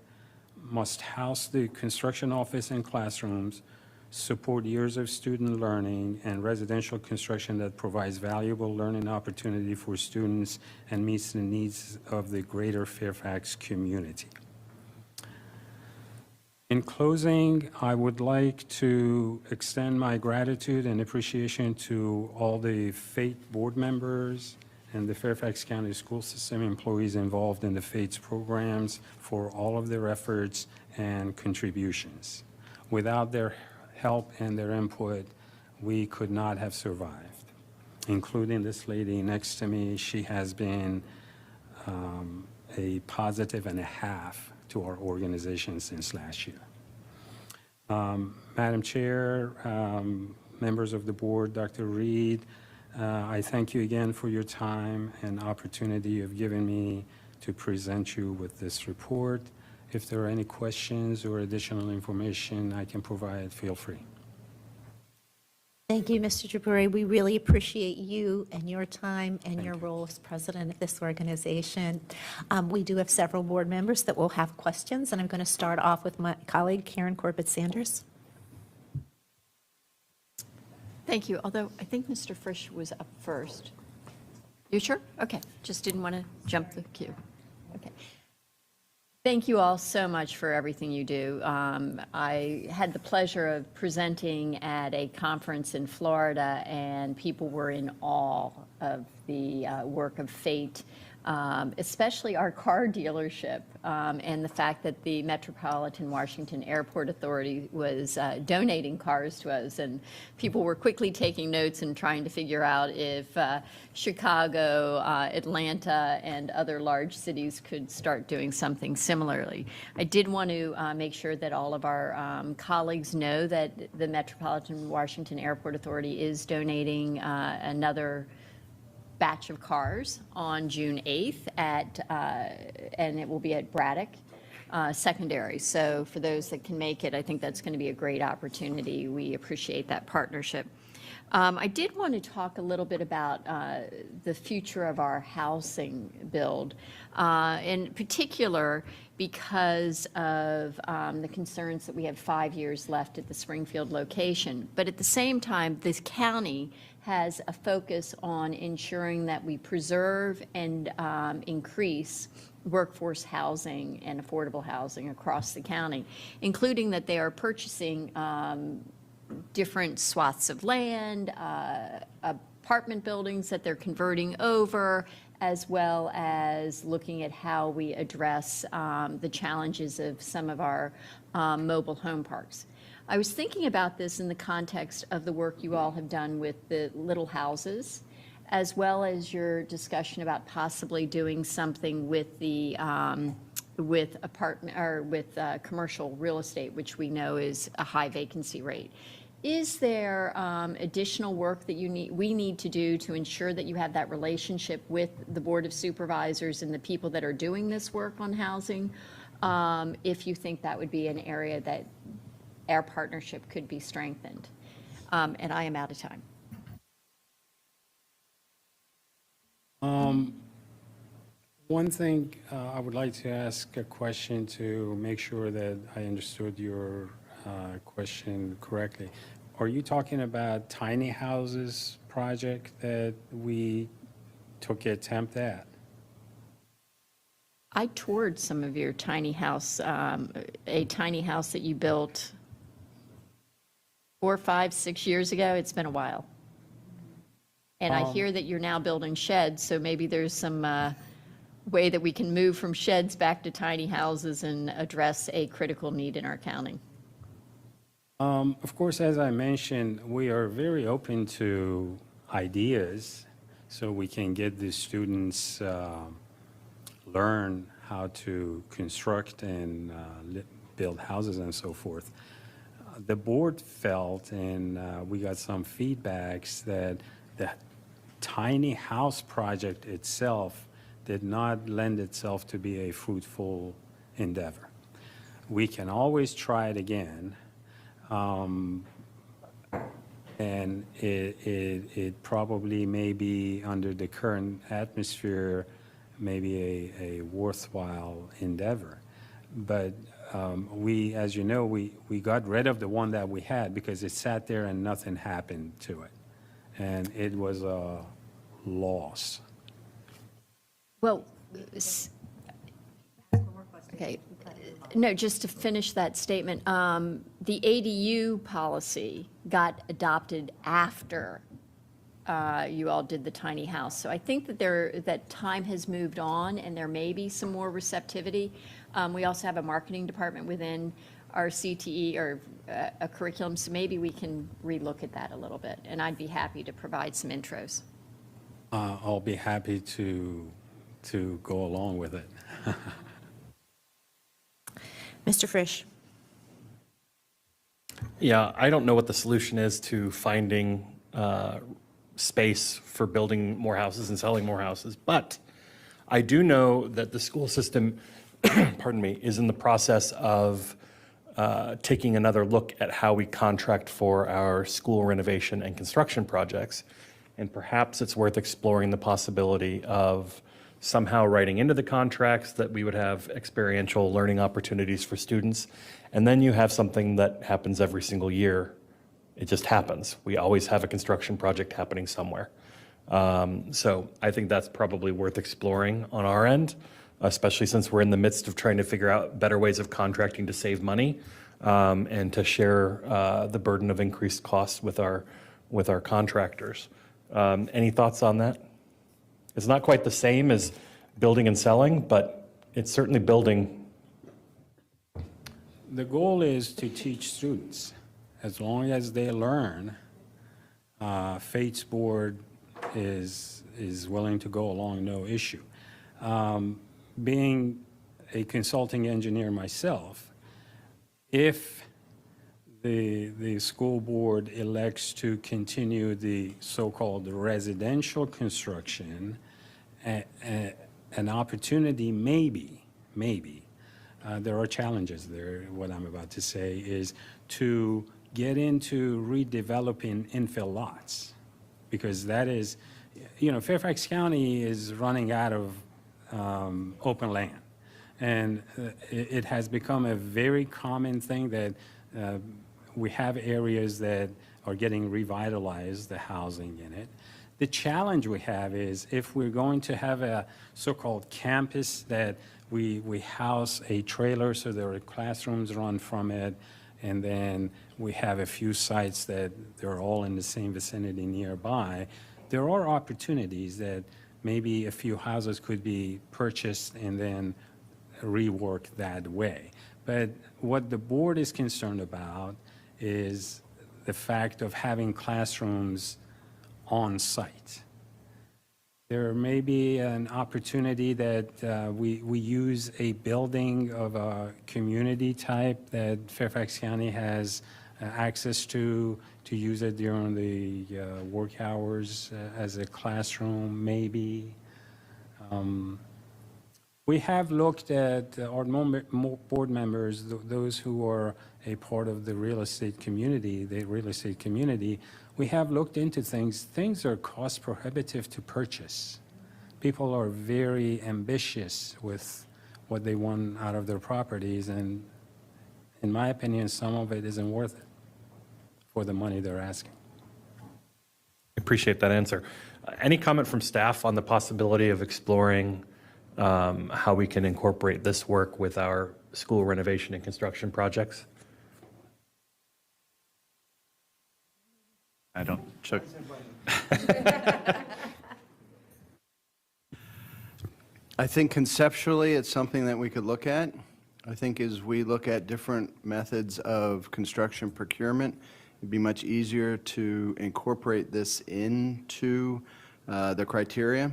must house the construction office and classrooms, support years of student learning, and residential construction that provides valuable learning opportunity for students and meets the needs of the greater Fairfax community. In closing, I would like to extend my gratitude and appreciation to all the FATE board members and the Fairfax County School System employees involved in the FATE's programs for all of their efforts and contributions. Without their help and their input, we could not have survived, including this lady next to me. She has been a positive and a half to our organization since last year. Madam Chair, members of the board, Dr. Reed, I thank you again for your time and opportunity you've given me to present you with this report. If there are any questions or additional information I can provide, feel free. Thank you, Mr. Jabouri. We really appreciate you and your time and your role as president of this organization. We do have several board members that will have questions, and I'm going to start off with my colleague, Karen Corbett-Sanders. Thank you, although I think Mr. Frisch was up first. You sure? Okay, just didn't want to jump the queue. Okay. Thank you all so much for everything you do. I had the pleasure of presenting at a conference in Florida, and people were in awe of the work of FATE, especially our car dealership, and the fact that the Metropolitan Washington Airport Authority was donating cars to us, and people were quickly taking notes and trying to figure out if Chicago, Atlanta, and other large cities could start doing something similarly. I did want to make sure that all of our colleagues know that the Metropolitan Washington Airport Authority is donating another batch of cars on June 8th and it will be at Braddock Secondary. So for those that can make it, I think that's going to be a great opportunity. We appreciate that partnership. I did want to talk a little bit about the future of our housing build, in particular because of the concerns that we have 5 years left at the Springfield location. But at the same time, this county has a focus on ensuring that we preserve and increase workforce housing and affordable housing across the county, including that they are purchasing different swaths of land, apartment buildings that they're converting over, as well as looking at how we address the challenges of some of our mobile home parks. I was thinking about this in the context of the work you all have done with the little houses, as well as your discussion about possibly doing something with the with apartment or with commercial real estate, which we know is a high vacancy rate. Is there additional work that we need to do to ensure that you have that relationship with the Board of Supervisors and the people that are doing this work on housing, if you think that would be an area that our partnership could be strengthened? And I am out of time. One thing I would like to ask a question to make sure that I understood your question correctly. Are you talking about tiny houses project that we took an attempt at? I toured some of your tiny house, a tiny house that you built 4, 5, 6 years ago. It's been a while. And I hear that you're now building sheds, so maybe there's some way that we can move from sheds back to tiny houses and address a critical need in our county. Of course, as I mentioned, we are very open to ideas so we can get the students learn how to construct and build houses and so forth. The board felt, and we got some feedbacks, that the tiny house project itself did not lend itself to be a fruitful endeavor. We can always try it again. And it probably may be, under the current atmosphere, maybe a worthwhile endeavor. But we, as you know, we got rid of the one that we had because it sat there and nothing happened to it. And it was a loss. Well, okay. No, just to finish that statement, the ADU policy got adopted after you all did the tiny house. So I think that that time has moved on and there may be some more receptivity. We also have a marketing department within our CTE or a curriculum, so maybe we can relook at that a little bit, and I'd be happy to provide some intros. I'll be happy to go along with it. Mr. Frisch. Yeah, I don't know what the solution is to finding space for building more houses and selling more houses, but I do know that the school system, pardon me, is in the process of taking another look at how we contract for our school renovation and construction projects. And perhaps it's worth exploring the possibility of somehow writing into the contracts that we would have experiential learning opportunities for students. And then you have something that happens every single year. It just happens. We always have a construction project happening somewhere. So I think that's probably worth exploring on our end, especially since we're in the midst of trying to figure out better ways of contracting to save money and to share the burden of increased costs with our contractors. Any thoughts on that? It's not quite the same as building and selling, but it's certainly building. The goal is to teach students. As long as they learn, Fates Board is willing to go along, no issue. Being a consulting engineer myself, if the school board elects to continue the so-called residential construction, an opportunity maybe, there are challenges there, what I'm about to say, is to get into redeveloping infill lots. Because that is, Fairfax County is running out of open land. And it has become a very common thing that we have areas that are getting revitalized, the housing in it. The challenge we have is if we're going to have a so-called campus that we house a trailer so there are classrooms run from it, and then we have a few sites that they're all in the same vicinity nearby, there are opportunities that maybe a few houses could be purchased and then reworked that way. But what the board is concerned about is the fact of having classrooms on site. There may be an opportunity that we use a building of a community type that Fairfax County has access to use it during the work hours as a classroom, maybe. We have looked at our board members, those who are a part of the real estate community, we have looked into things. Things are cost prohibitive to purchase. People are very ambitious with what they want out of their properties, and in my opinion, some of it isn't worth it for the money they're asking. Appreciate that answer. Any comment from staff on the possibility of exploring how we can incorporate this work with our school renovation and construction projects? I don't, Chuck. I think conceptually, it's something that we could look at. I think as we look at different methods of construction procurement, it'd be much easier to incorporate this into the criteria.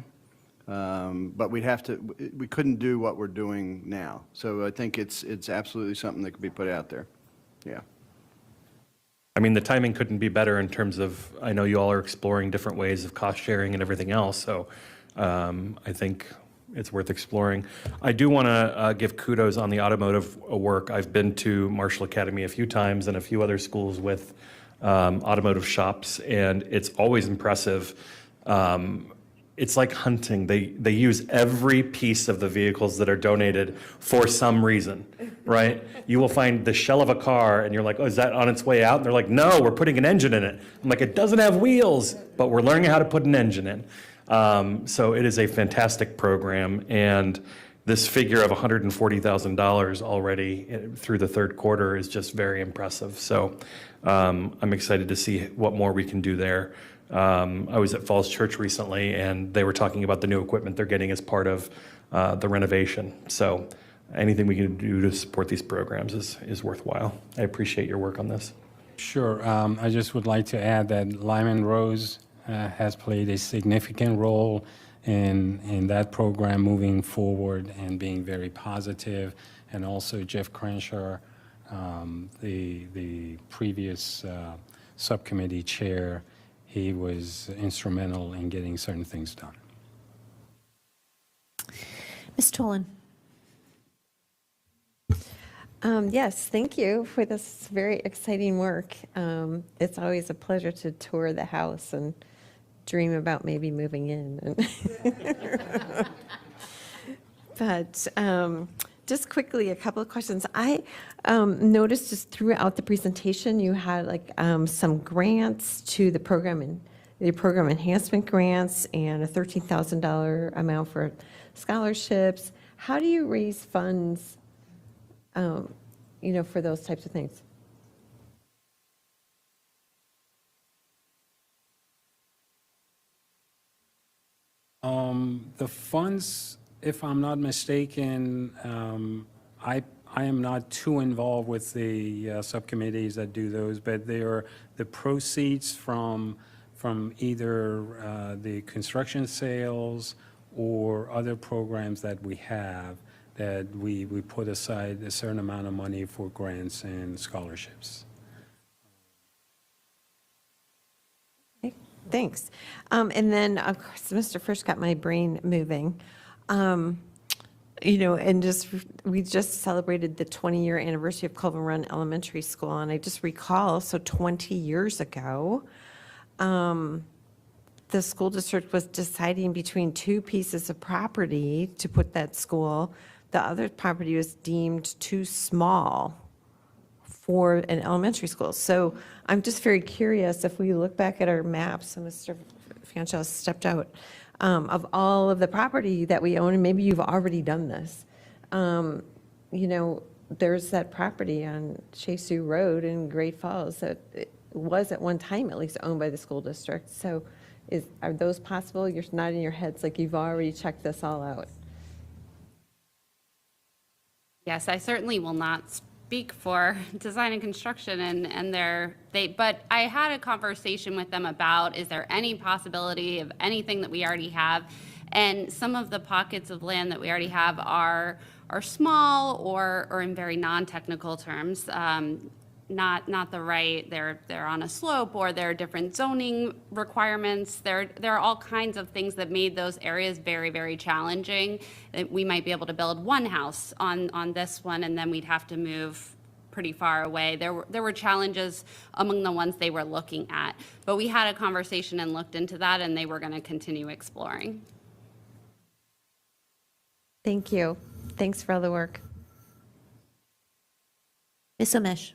But we couldn't do what we're doing now. So I think it's absolutely something that could be put out there. Yeah. I mean, the timing couldn't be better in terms of, I know you all are exploring different ways of cost sharing and everything else, so I think it's worth exploring. I do want to give kudos on the automotive work. I've been to Marshall Academy a few times and a few other schools with automotive shops, and it's always impressive. It's like hunting. They use every piece of the vehicles that are donated for some reason, right? You will find the shell of a car and you're like, oh, is that on its way out? And they're like, no, we're putting an engine in it. I'm like, it doesn't have wheels, but we're learning how to put an engine in. So it is a fantastic program. And this figure of $140,000 already through the third quarter is just very impressive. So I'm excited to see what more we can do there. I was at Falls Church recently, and they were talking about the new equipment they're getting as part of the renovation. So anything we can do to support these programs is worthwhile. I appreciate your work on this. Sure. I just would like to add that Lyman Rose has played a significant role in that program moving forward and being very positive, and also Jeff Crenshaw, the previous subcommittee chair, he was instrumental in getting certain things done. Ms. Tolan. Yes, thank you for this very exciting work. It's always a pleasure to tour the house and dream about maybe moving in. But just quickly, a couple of questions. I noticed just throughout the presentation, you had like some grants to the program enhancement grants and a $13,000 amount for scholarships. How do you raise funds for those types of things? The funds, if I'm not mistaken, I am not too involved with the subcommittees that do those, but they are the proceeds from either the construction sales or other programs that we have, that we put aside a certain amount of money for grants and scholarships. Okay, thanks. And then, of course, Mr. Frisch got my brain moving. And we just celebrated the 20-year anniversary of Culver Run Elementary School, and I just recall, so 20 years ago, the school district was deciding between two pieces of property to put that school. The other property was deemed too small for an elementary school. So I'm just very curious, if we look back at our maps, and Mr. Fanchel stepped out, of all of the property that we own, and maybe you've already done this, there's that property on Chesu Road in Great Falls that it was at one time at least owned by the school district. So are those possible? You're nodding your heads like you've already checked this all out. Yes, I certainly will not speak for design and construction but I had a conversation with them about, is there any possibility of anything that we already have? And some of the pockets of land that we already have are small or in very non-technical terms, not the right, they're on a slope, or there are different zoning requirements. There are all kinds of things that made those areas very, very challenging. We might be able to build one house on this one, and then we'd have to move pretty far away. There were challenges among the ones they were looking at. But we had a conversation and looked into that, and they were going to continue exploring. Thank you. Thanks for all the work. Ms. Omesh.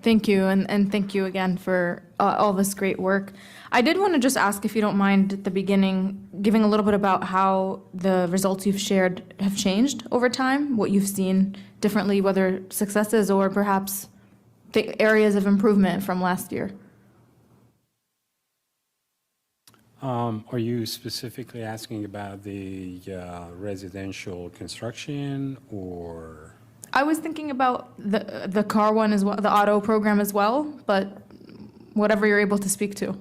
Thank you, and thank you again for all this great work. I did want to just ask, if you don't mind, at the beginning, giving a little bit about how the results you've shared have changed over time, what you've seen differently, whether successes or perhaps the areas of improvement from last year. Are you specifically asking about the residential construction, or? I was thinking about the car one as well, the auto program as well, but whatever you're able to speak to.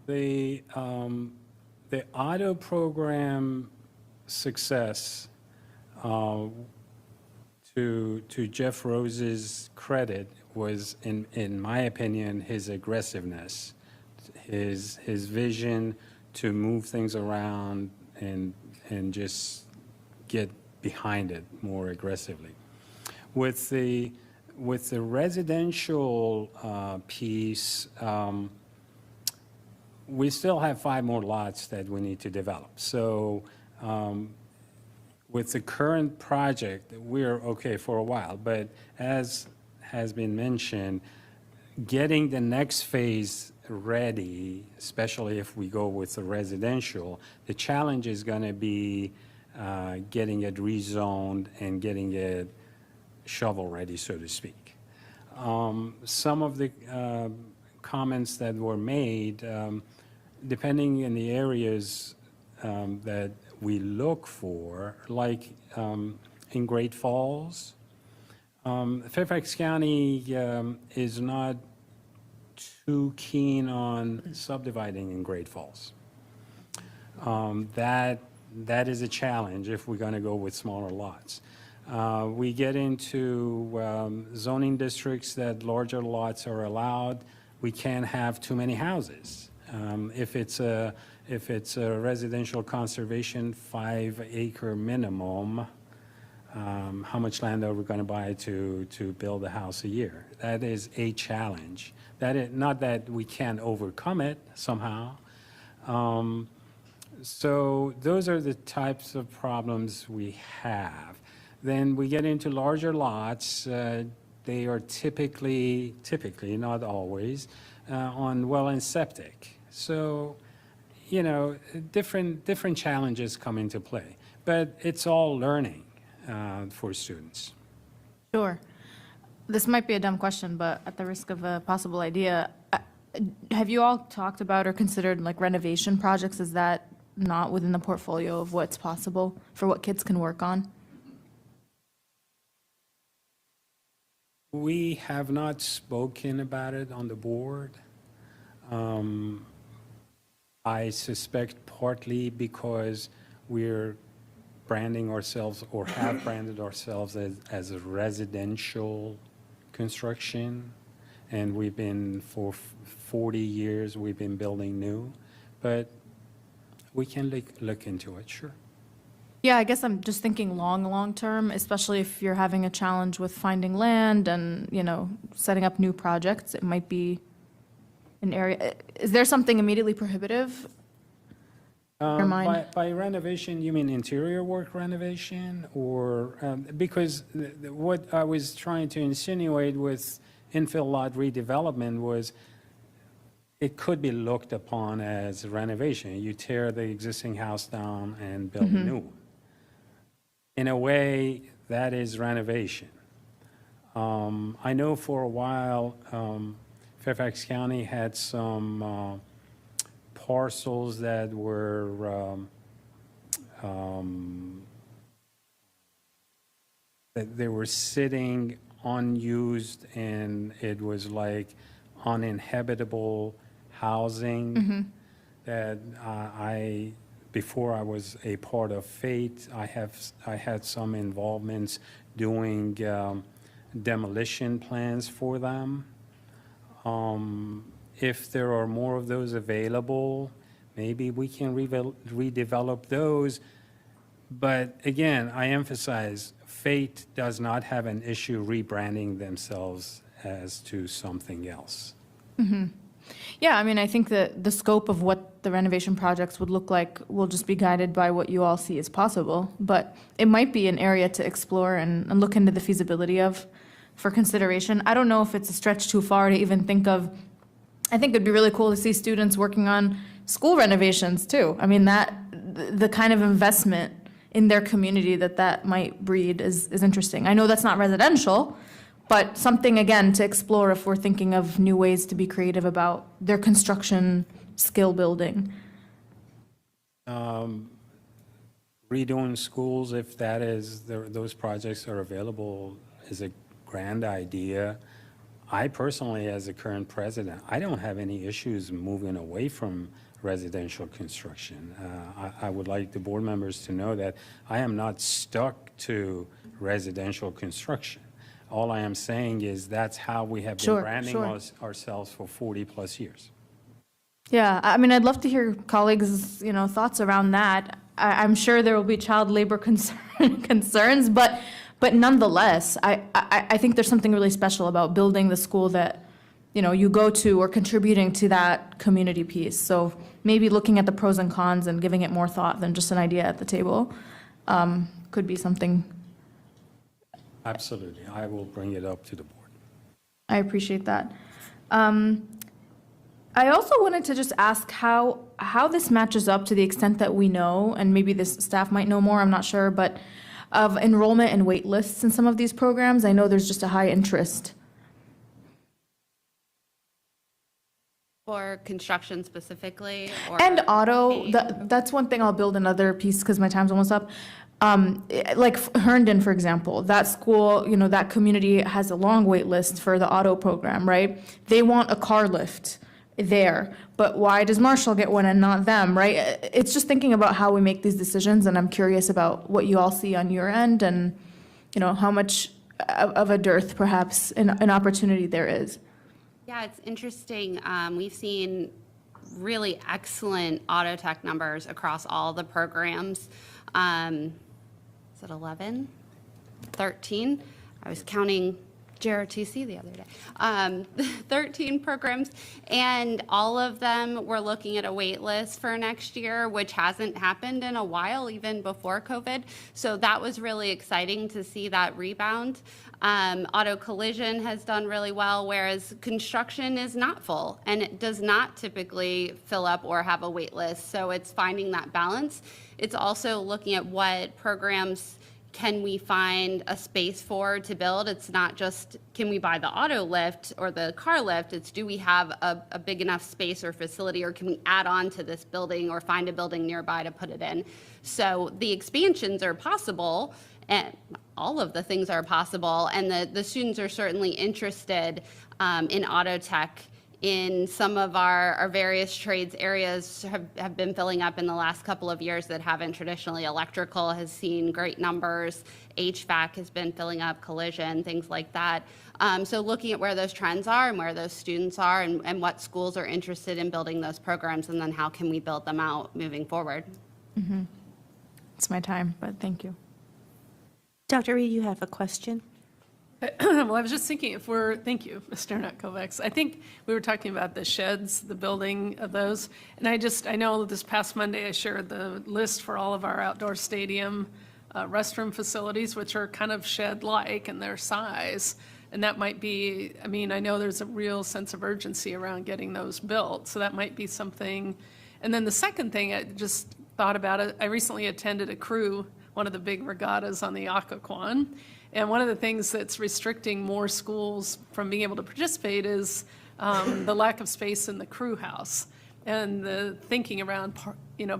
The auto program success, to Jeff Rose's credit, was, in my opinion, his aggressiveness, his vision to move things around and just get behind it more aggressively. With the residential piece, we still have 5 more lots that we need to develop. So with the current project, we're okay for a while. But as has been mentioned, getting the next phase ready, especially if we go with the residential, the challenge is going to be getting it rezoned and getting it shovel-ready, so to speak. Some of the comments that were made, depending in the areas that we look for, like in Great Falls, Fairfax County is not too keen on subdividing in Great Falls. That is a challenge if we're going to go with smaller lots. We get into zoning districts that larger lots are allowed. We can't have too many houses. If it's a residential conservation 5-acre minimum, how much land are we going to buy to build a house a year? That is a challenge. Not that we can't overcome it somehow. So those are the types of problems we have. Then we get into larger lots. They are typically, not always, on well and septic. So, different challenges come into play. But it's all learning for students. Sure. This might be a dumb question, but at the risk of a possible idea, have you all talked about or considered like renovation projects? Is that not within the portfolio of what's possible for what kids can work on? We have not spoken about it on the board. I suspect partly because we're branding ourselves or have branded ourselves as a residential construction, and we've been for 40 years we've been building new, but we can look into it, sure. Yeah, I guess I'm just thinking long term, especially if you're having a challenge with finding land and, setting up new projects. It might be an area. Is there something immediately prohibitive? in your mind? By renovation, you mean interior work renovation, or because what I was trying to insinuate with infill lot redevelopment was it could be looked upon as renovation. You tear the existing house down and build a new one. In a way, that is renovation. I know for a while, Fairfax County had some parcels that were that they were sitting unused, and it was like uninhabitable housing that before I was a part of FATE, I had some involvements doing demolition plans for them. If there are more of those available, maybe we can redevelop those. But again, I emphasize, FATE does not have an issue rebranding themselves as to something else. Yeah, I mean, I think that the scope of what the renovation projects would look like will just be guided by what you all see as possible. But it might be an area to explore and look into the feasibility of for consideration. I don't know if it's a stretch too far to even think of. I think it'd be really cool to see students working on school renovations too. I mean, the kind of investment in their community that might breed is interesting. I know that's not residential, but something, again, to explore if we're thinking of new ways to be creative about their construction skill building. Redoing schools, if that is, those projects are available, is a grand idea. I personally, as a current president, I don't have any issues moving away from residential construction. I would like the board members to know that I am not stuck to residential construction. All I am saying is that's how we have been branding ourselves for 40-plus years. Yeah, I mean, I'd love to hear colleagues', thoughts around that. I'm sure there will be child labor concerns, but nonetheless, I think there's something really special about building the school that, you go to or contributing to that community piece. So maybe looking at the pros and cons and giving it more thought than just an idea at the table could be something. Absolutely. I will bring it up to the board. I appreciate that. I also wanted to just ask how this matches up to the extent that we know, and maybe this staff might know more, I'm not sure, but of enrollment and wait lists in some of these programs. I know there's just a high interest. For construction specifically? Or And auto, that's one thing I'll build another piece because my time's almost up. Like Herndon, for example, that school, you know, that community has a long wait list for the auto program, right? They want a car lift there, but why does Marshall get one and not them, right? It's just thinking about how we make these decisions, and I'm curious about what you all see on your end and, you know, how much of a dearth perhaps an opportunity there is. Yeah, it's interesting. We've seen really excellent auto tech numbers across all the programs. Is it 11? 13? I was counting JRTC the other day. 13 programs, and all of them were looking at a wait list for next year, which hasn't happened in a while, even before COVID. So that was really exciting to see that rebound. Auto collision has done really well, whereas construction is not full, and it does not typically fill up or have a wait list. So it's finding that balance. It's also looking at what programs can we find a space for to build. It's not just can we buy the auto lift or the car lift, it's do we have a big enough space or facility, or can we add on to this building or find a building nearby to put it in. So the expansions are possible, and all of the things are possible, and the students are certainly interested in auto tech. In some of our various trades areas have been filling up in the last couple of years that haven't traditionally. Electrical has seen great numbers. HVAC has been filling up, collision, things like that. So looking at where those trends are and where those students are and what schools are interested in building those programs, and then how can we build them out moving forward. Mm-hmm. It's my time, but thank you. Dr. Reed, you have a question? Well, I was just thinking thank you, Mr. Kovacs. I think we were talking about the sheds, the building of those. And I know this past Monday I shared the list for all of our outdoor stadium restroom facilities, which are kind of shed-like in their size. And that might be, I mean, I know there's a real sense of urgency around getting those built. So that might be something. And then the second thing I just thought about it, I recently attended a crew, one of the big regattas on the Occoquan. And one of the things that's restricting more schools from being able to participate is the lack of space in the crew house, and the thinking around,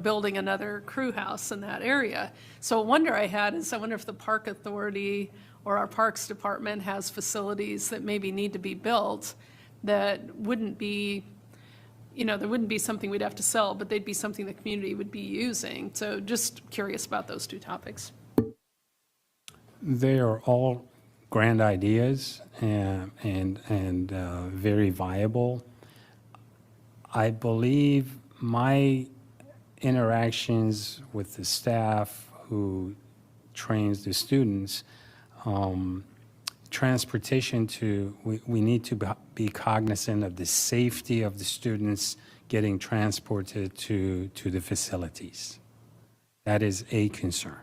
building another crew house in that area. So a wonder I had is I wonder if the Park Authority or our Parks Department has facilities that maybe need to be built that wouldn't be, there wouldn't be something we'd have to sell, but they'd be something the community would be using. So just curious about those two topics. They are all grand ideas and very viable. I believe my interactions with the staff who trains the students, transportation we need to be cognizant of the safety of the students getting transported to the facilities. That is a concern.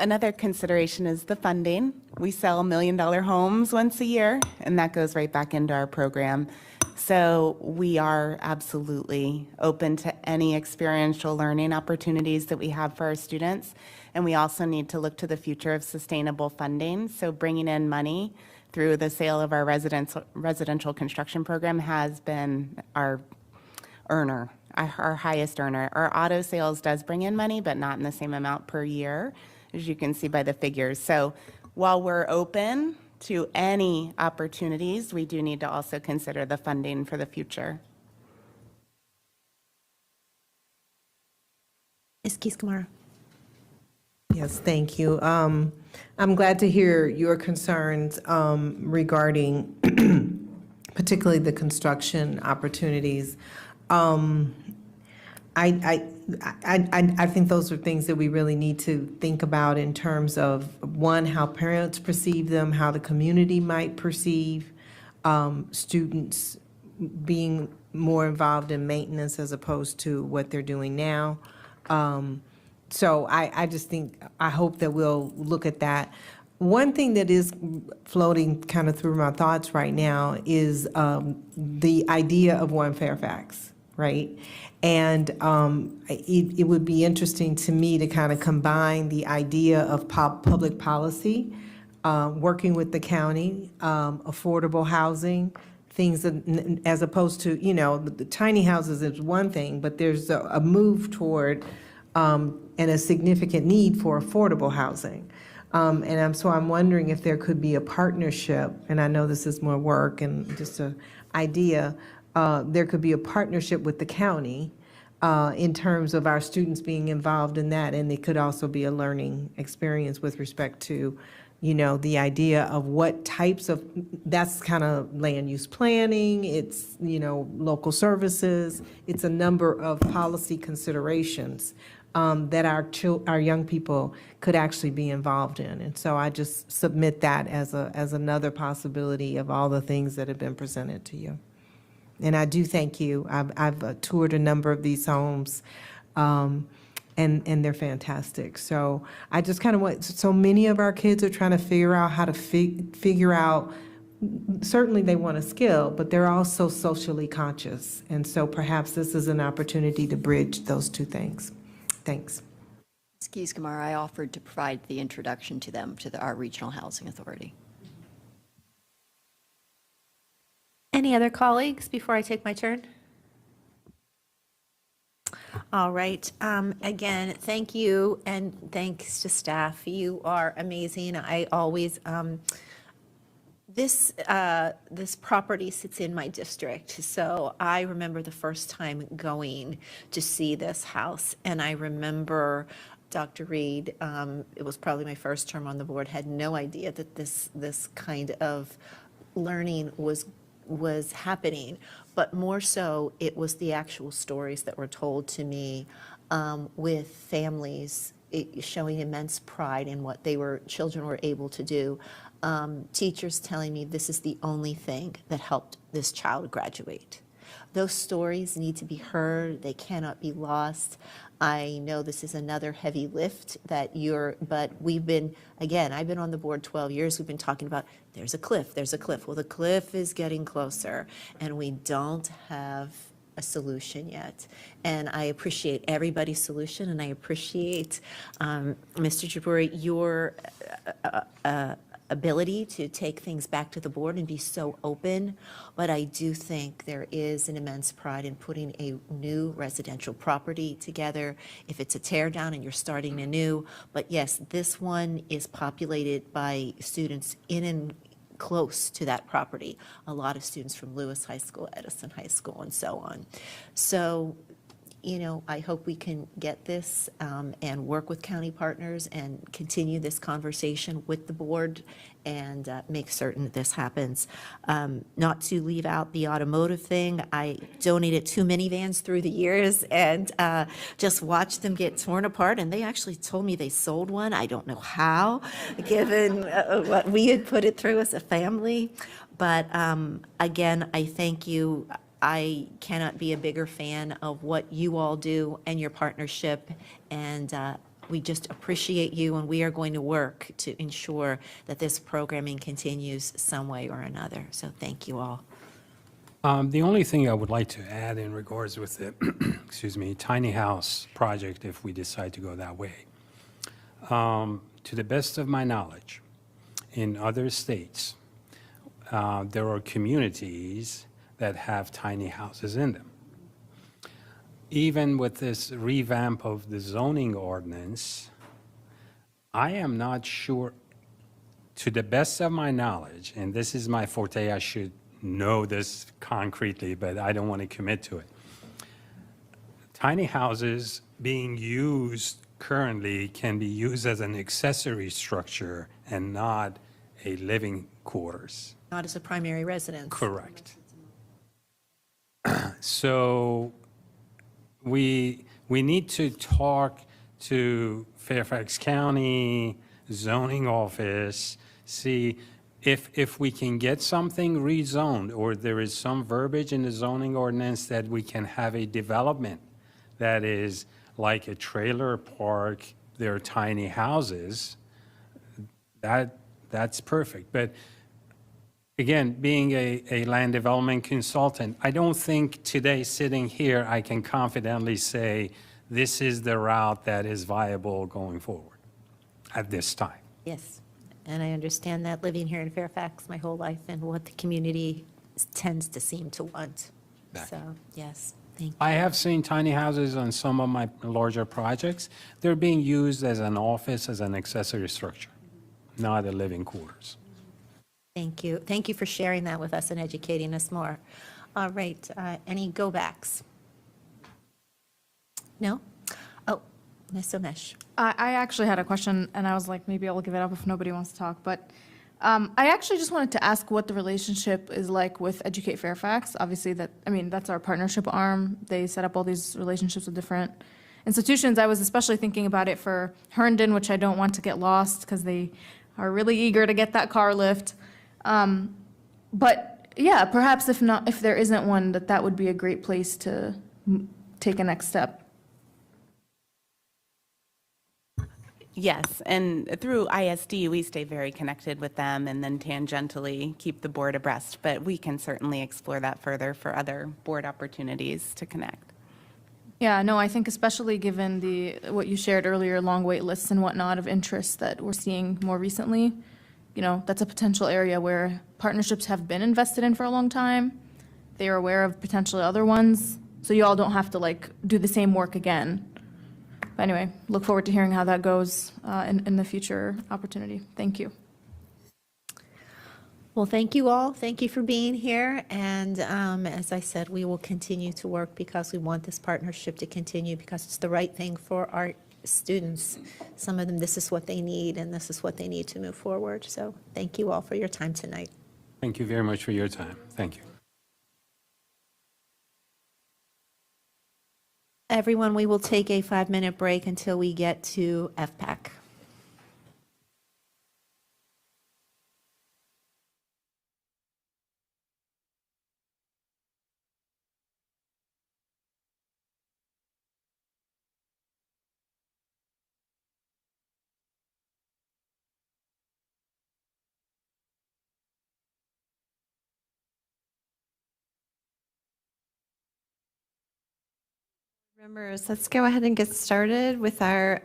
Another consideration is the funding. We sell $1 million homes once a year, and that goes right back into our program. So we are absolutely open to any experiential learning opportunities that we have for our students. And we also need to look to the future of sustainable funding. So bringing in money through the sale of our residential construction program has been our earner, our highest earner. Our auto sales does bring in money, but not in the same amount per year, as you can see by the figures. So while we're open to any opportunities, we do need to also consider the funding for the future. Ms. Keys-Gamarra. Yes, thank you. I'm glad to hear your concerns regarding particularly the construction opportunities. I think those are things that we really need to think about in terms of, one, how parents perceive them, how the community might perceive students being more involved in maintenance as opposed to what they're doing now. So I just think, I hope that we'll look at that. One thing that is floating kind of through my thoughts right now is the idea of One Fairfax, right? And it would be interesting to me to kind of combine the idea of public policy working with the county, affordable housing, things as opposed to, the tiny houses is one thing, but there's a move toward and a significant need for affordable housing. So I'm wondering if there could be a partnership, and I know this is more work and just an idea, there could be a partnership with the county in terms of our students being involved in that, and it could also be a learning experience with respect to, the idea of what types of, that's kind of land use planning, it's, local services, it's a number of policy considerations that our young people could actually be involved in. And so I just submit that as another possibility of all the things that have been presented to you. And I do thank you. I've toured a number of these homes, and they're fantastic. So I just kind of want, so many of our kids are trying to figure out how to figure out, certainly they want a skill, but they're also socially conscious. And so perhaps this is an opportunity to bridge those two things. Thanks. Ms. Giesgemar, I offered to provide the introduction to them, to our Regional Housing Authority. Any other colleagues before I take my turn? All right. Again, thank you, and thanks to staff. You are amazing. I always, this property sits in my district, so I remember the first time going to see this house, and I remember Dr. Reed, it was probably my first term on the board, had no idea that this kind of learning was happening, but more so, it was the actual stories that were told to me with families showing immense pride in what children were able to do. Teachers telling me this is the only thing that helped this child graduate. Those stories need to be heard. They cannot be lost. I know this is another heavy lift but we've been, again, I've been on the board 12 years. We've been talking about there's a cliff. Well, the cliff is getting closer, and we don't have a solution yet. And I appreciate everybody's solution, and I appreciate, Mr. Jabouri, your ability to take things back to the board and be so open, but I do think there is an immense pride in putting a new residential property together. If it's a tear down and you're starting anew, but yes, this one is populated by students in and close to that property. A lot of students from Lewis High School, Edison High School, and so on. So, I hope we can get this and work with county partners and continue this conversation with the board and make certain that this happens. Not to leave out the automotive thing, I donated 2 minivans through the years and just watched them get torn apart, and they actually told me they sold one. I don't know how, given what we had put it through as a family. But again, I thank you. I cannot be a bigger fan of what you all do and your partnership, and we just appreciate you, and we are going to work to ensure that this programming continues some way or another. So thank you all. The only thing I would like to add in regards with the, excuse me, tiny house project, if we decide to go that way, to the best of my knowledge, in other states, there are communities that have tiny houses in them. Even with this revamp of the zoning ordinance, I am not sure, to the best of my knowledge, and this is my forte, I should know this concretely, but I don't want to commit to it. Tiny houses being used currently can be used as an accessory structure and not a living quarters. Not as a primary residence. Correct. So we need to talk to Fairfax County zoning office, see if we can get something rezoned, or there is some verbiage in the zoning ordinance that we can have a development that is like a trailer park, they're tiny houses, that's perfect. But again, being a land development consultant, I don't think today sitting here I can confidently say this is the route that is viable going forward at this time. Yes, And I understand that living here in Fairfax my whole life and what the community tends to seem to want. So, yes, thank you. I have seen tiny houses on some of my larger projects. They're being used as an office, as an accessory structure, not a living quarters. Thank you. Thank you for sharing that with us and educating us more. All right, any go-backs? No? Oh, Ms. Omesh. I actually had a question, and I was like, maybe I'll give it up if nobody wants to talk. But I actually just wanted to ask what the relationship is like with Educate Fairfax. Obviously, that's our partnership arm. They set up all these relationships with different institutions. I was especially thinking about it for Herndon, which I don't want to get lost because they are really eager to get that car lift. But yeah, perhaps if there isn't one, that would be a great place to take a next step. Yes, and through ISD, we stay very connected with them and then tangentially keep the board abreast. But we can certainly explore that further for other board opportunities to connect. Yeah, no, I think especially given what you shared earlier, long wait lists and whatnot of interest that we're seeing more recently, that's a potential area where partnerships have been invested in for a long time. They are aware of potentially other ones, so you all don't have to do the same work again. But anyway, look forward to hearing how that goes in the future opportunity. Thank you. Well, thank you all. Thank you for being here. And as I said, we will continue to work because we want this partnership to continue because it's the right thing for our students. Some of them, this is what they need, and this is what they need to move forward. So thank you all for your time tonight. Thank you very much for your time. Thank you. Everyone, we will take a 5-minute break until we get to FPAC. Members, let's go ahead and get started with our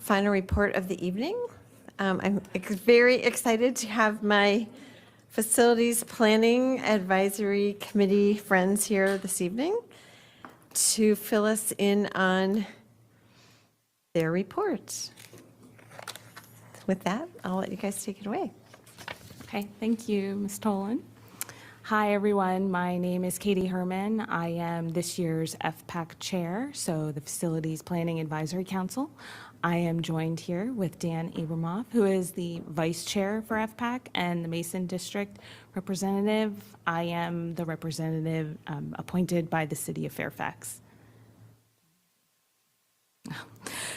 final report of the evening. I'm very excited to have my Facilities Planning Advisory Committee friends here this evening to fill us in on their report. With that, I'll let you guys take it away. Okay, thank you, Ms. Tolan. Hi, everyone. My name is Katie Herman. I am this year's FPAC Chair, so the Facilities Planning Advisory Council. I am joined here with Dan Abramoff, who is the Vice Chair for FPAC and the Mason District Representative. I am the representative appointed by the City of Fairfax.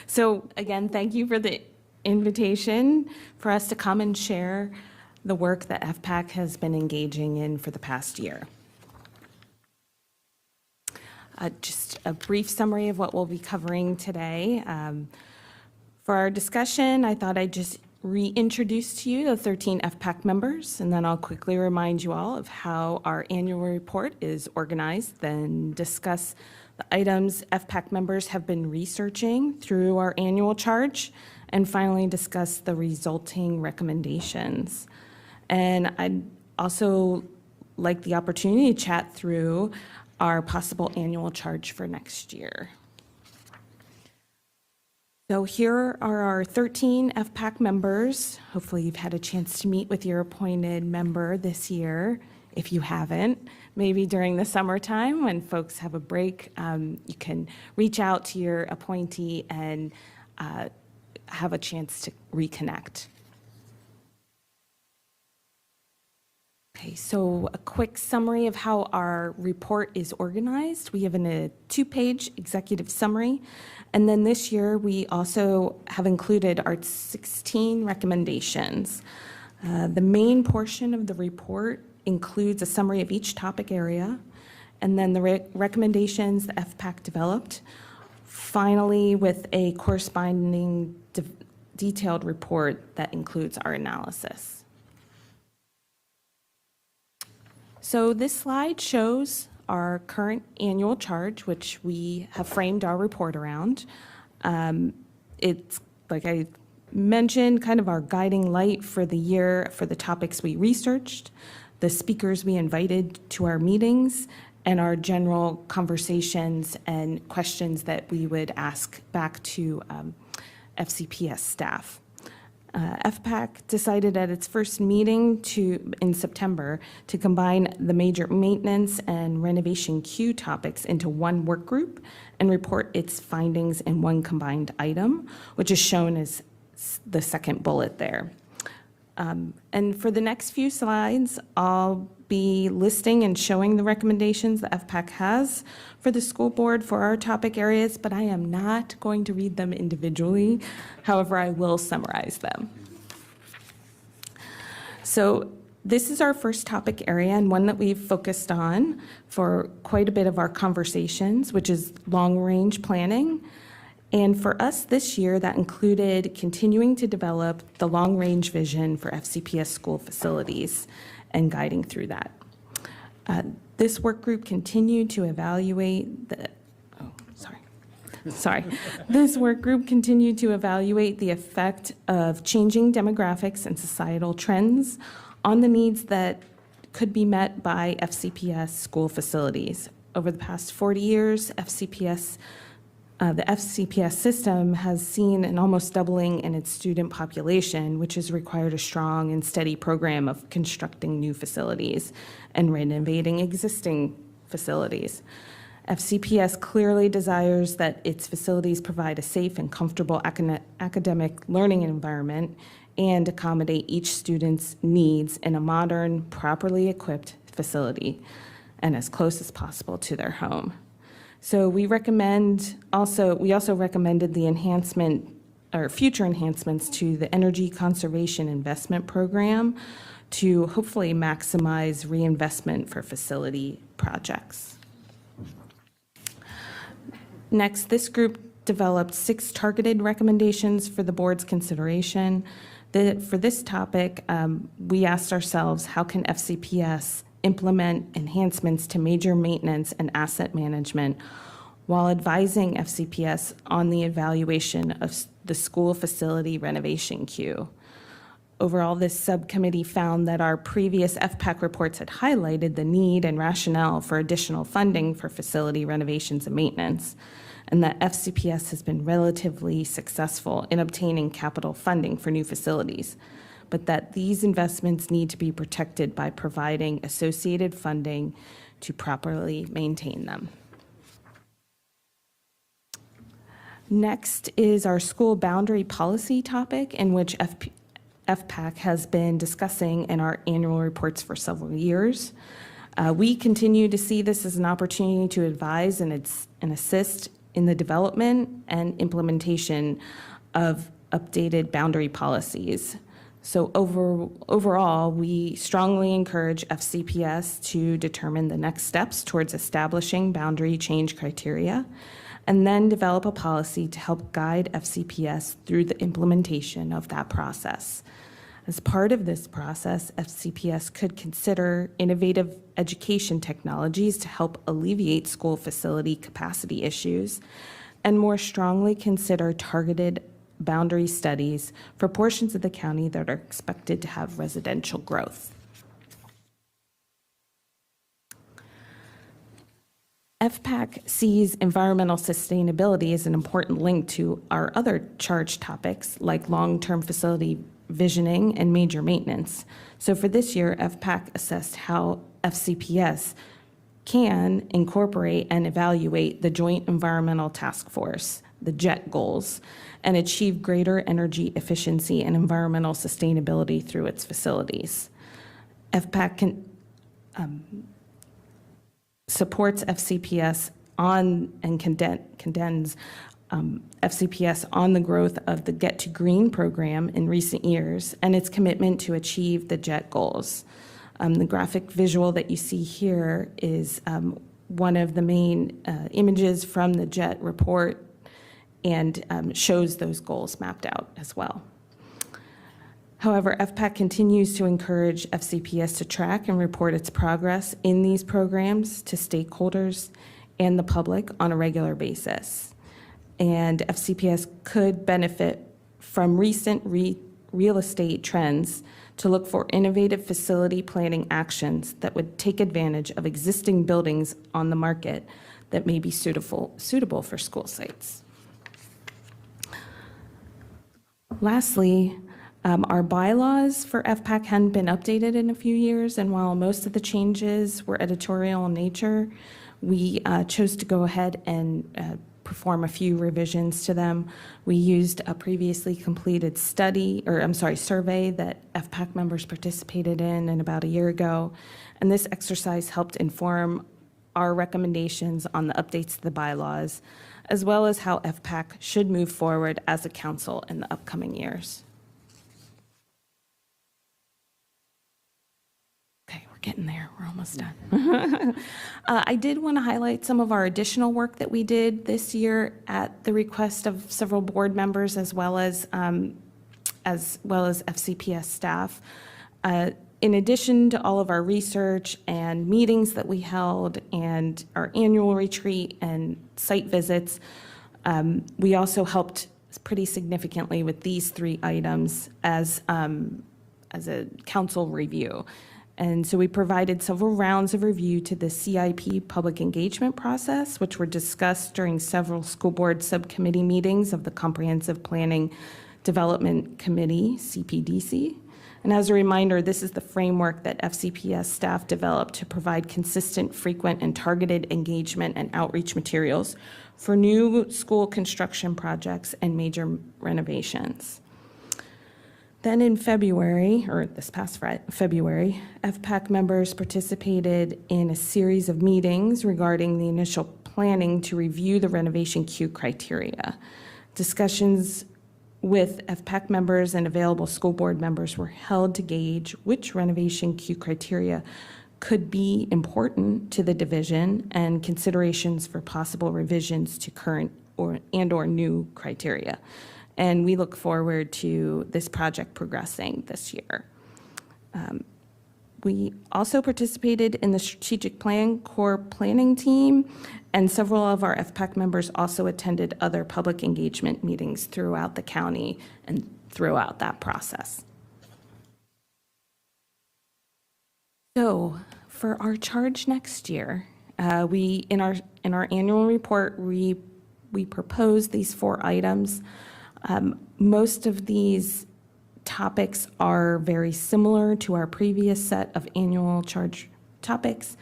So again, thank you for the invitation for us to come and share the work that FPAC has been engaging in for the past year. Just a brief summary of what we'll be covering today. For our discussion, I thought I'd just reintroduce to you the 13 FPAC members, and then I'll quickly remind you all of how our annual report is organized, then discuss the items FPAC members have been researching through our annual charge, and finally discuss the resulting recommendations. And I'd also like the opportunity to chat through our possible annual charge for next year. So here are our 13 FPAC members. Hopefully you've had a chance to meet with your appointed member this year. If you haven't, maybe during the summertime when folks have a break, you can reach out to your appointee and have a chance to reconnect. Okay, so a quick summary of how our report is organized. We have a 2-page executive summary, and then this year we also have included our 16 recommendations. The main portion of the report includes a summary of each topic area, and then the recommendations the FPAC developed, finally with a corresponding detailed report that includes our analysis. So this slide shows our current annual charge, which we have framed our report around. It's, like I mentioned kind of our guiding light for the year for the topics we researched, the speakers we invited to our meetings, and our general conversations and questions that we would ask back to FCPS staff. FPAC decided at its first meeting in September to combine the major maintenance and renovation queue topics into one work group and report its findings in one combined item, which is shown as the second bullet there. And for the next few slides, I'll be listing and showing the recommendations that FPAC has for the school board for our topic areas, but I am not going to read them individually. However, I will summarize them. So this is our first topic area and one that we've focused on for quite a bit of our conversations, which is long-range planning. And for us this year, that included continuing to develop the long-range vision for FCPS school facilities and guiding through that. This work group continued to evaluate This work group continued to evaluate the effect of changing demographics and societal trends on the needs that could be met by FCPS school facilities. Over the past 40 years, the FCPS system has seen an almost doubling in its student population, which has required a strong and steady program of constructing new facilities and renovating existing facilities. FCPS clearly desires that its facilities provide a safe and comfortable academic learning environment and accommodate each student's needs in a modern, properly equipped facility and as close as possible to their home. So we also recommended the enhancement or future enhancements to the Energy Conservation Investment Program to hopefully maximize reinvestment for facility projects. Next, this group developed 6 targeted recommendations for the board's consideration. For this topic, we asked ourselves, how can FCPS implement enhancements to major maintenance and asset management while advising FCPS on the evaluation of the school facility renovation queue? Overall, this subcommittee found that our previous FPAC reports had highlighted the need and rationale for additional funding for facility renovations and maintenance, and that FCPS has been relatively successful in obtaining capital funding for new facilities, but that these investments need to be protected by providing associated funding to properly maintain them. Next is our school boundary policy topic, in which FPAC has been discussing in our annual reports for several years. We continue to see this as an opportunity to advise and assist in the development and implementation of updated boundary policies. So overall, we strongly encourage FCPS to determine the next steps towards establishing boundary change criteria, and then develop a policy to help guide FCPS through the implementation of that process. As part of this process, FCPS could consider innovative education technologies to help alleviate school facility capacity issues, and more strongly consider targeted boundary studies for portions of the county that are expected to have residential growth. FPAC sees environmental sustainability as an important link to our other charged topics like long-term facility visioning and major maintenance. So for this year, FPAC assessed how FCPS can incorporate and evaluate the Joint Environmental Task Force, the JET goals, and achieve greater energy efficiency and environmental sustainability through its facilities. FPAC supports FCPS on and condemns FCPS on the growth of the Get to Green program in recent years and its commitment to achieve the JET goals. The graphic visual that you see here is one of the main images from the JET report and shows those goals mapped out as well. However, FPAC continues to encourage FCPS to track and report its progress in these programs to stakeholders and the public on a regular basis. And FCPS could benefit from recent real estate trends to look for innovative facility planning actions that would take advantage of existing buildings on the market that may be suitable for school sites. Lastly, our bylaws for FPAC hadn't been updated in a few years, and while most of the changes were editorial in nature, we chose to go ahead and perform a few revisions to them. We used a previously completed survey that FPAC members participated in about a year ago, and this exercise helped inform our recommendations on the updates to the bylaws, as well as how FPAC should move forward as a council in the upcoming years. Okay, we're getting there. We're almost done. I did want to highlight some of our additional work that we did this year at the request of several board members, as well as FCPS staff. In addition to all of our research and meetings that we held and our annual retreat and site visits, we also helped pretty significantly with these 3 items as a council review. And so we provided several rounds of review to the CIP public engagement process, which were discussed during several school board subcommittee meetings of the Comprehensive Planning Development Committee, CPDC. And as a reminder, this is the framework that FCPS staff developed to provide consistent, frequent, and targeted engagement and outreach materials for new school construction projects and major renovations. Then in February, or this past February, FPAC members participated in a series of meetings regarding the initial planning to review the renovation queue criteria. Discussions with FPAC members and available school board members were held to gauge which renovation queue criteria could be important to the division and considerations for possible revisions to current or new criteria. And we look forward to this project progressing this year. We also participated in the strategic plan core planning team, and several of our FPAC members also attended other public engagement meetings throughout the county and throughout that process. So for our charge next year, in our annual report, we proposed these 4 items. Most of these topics are very similar to our previous set of annual charge topics,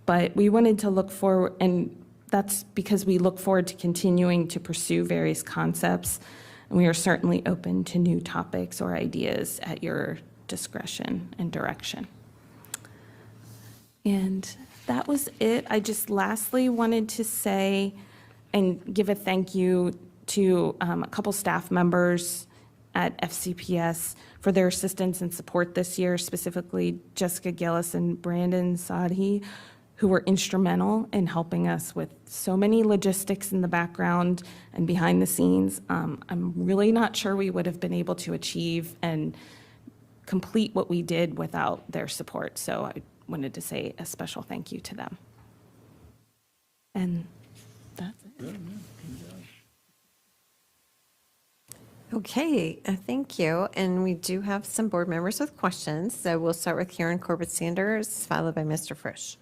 but we wanted to look forward, and that's because we look forward to continuing to pursue various concepts, and we are certainly open to new topics or ideas at your discretion and direction. And that was it. I just lastly wanted to say and give a thank you to a couple staff members at FCPS for their assistance and support this year, specifically Jessica Gillis and Brandon Sadhi, who were instrumental in helping us with so many logistics in the background and behind the scenes. I'm really not sure we would have been able to achieve and complete what we did without their support. So I wanted to say a special thank you to them. And that's it. Okay, thank you. And we do have some board members with questions. So we'll start with Karen Corbett-Sanders, followed by Mr. Frisch.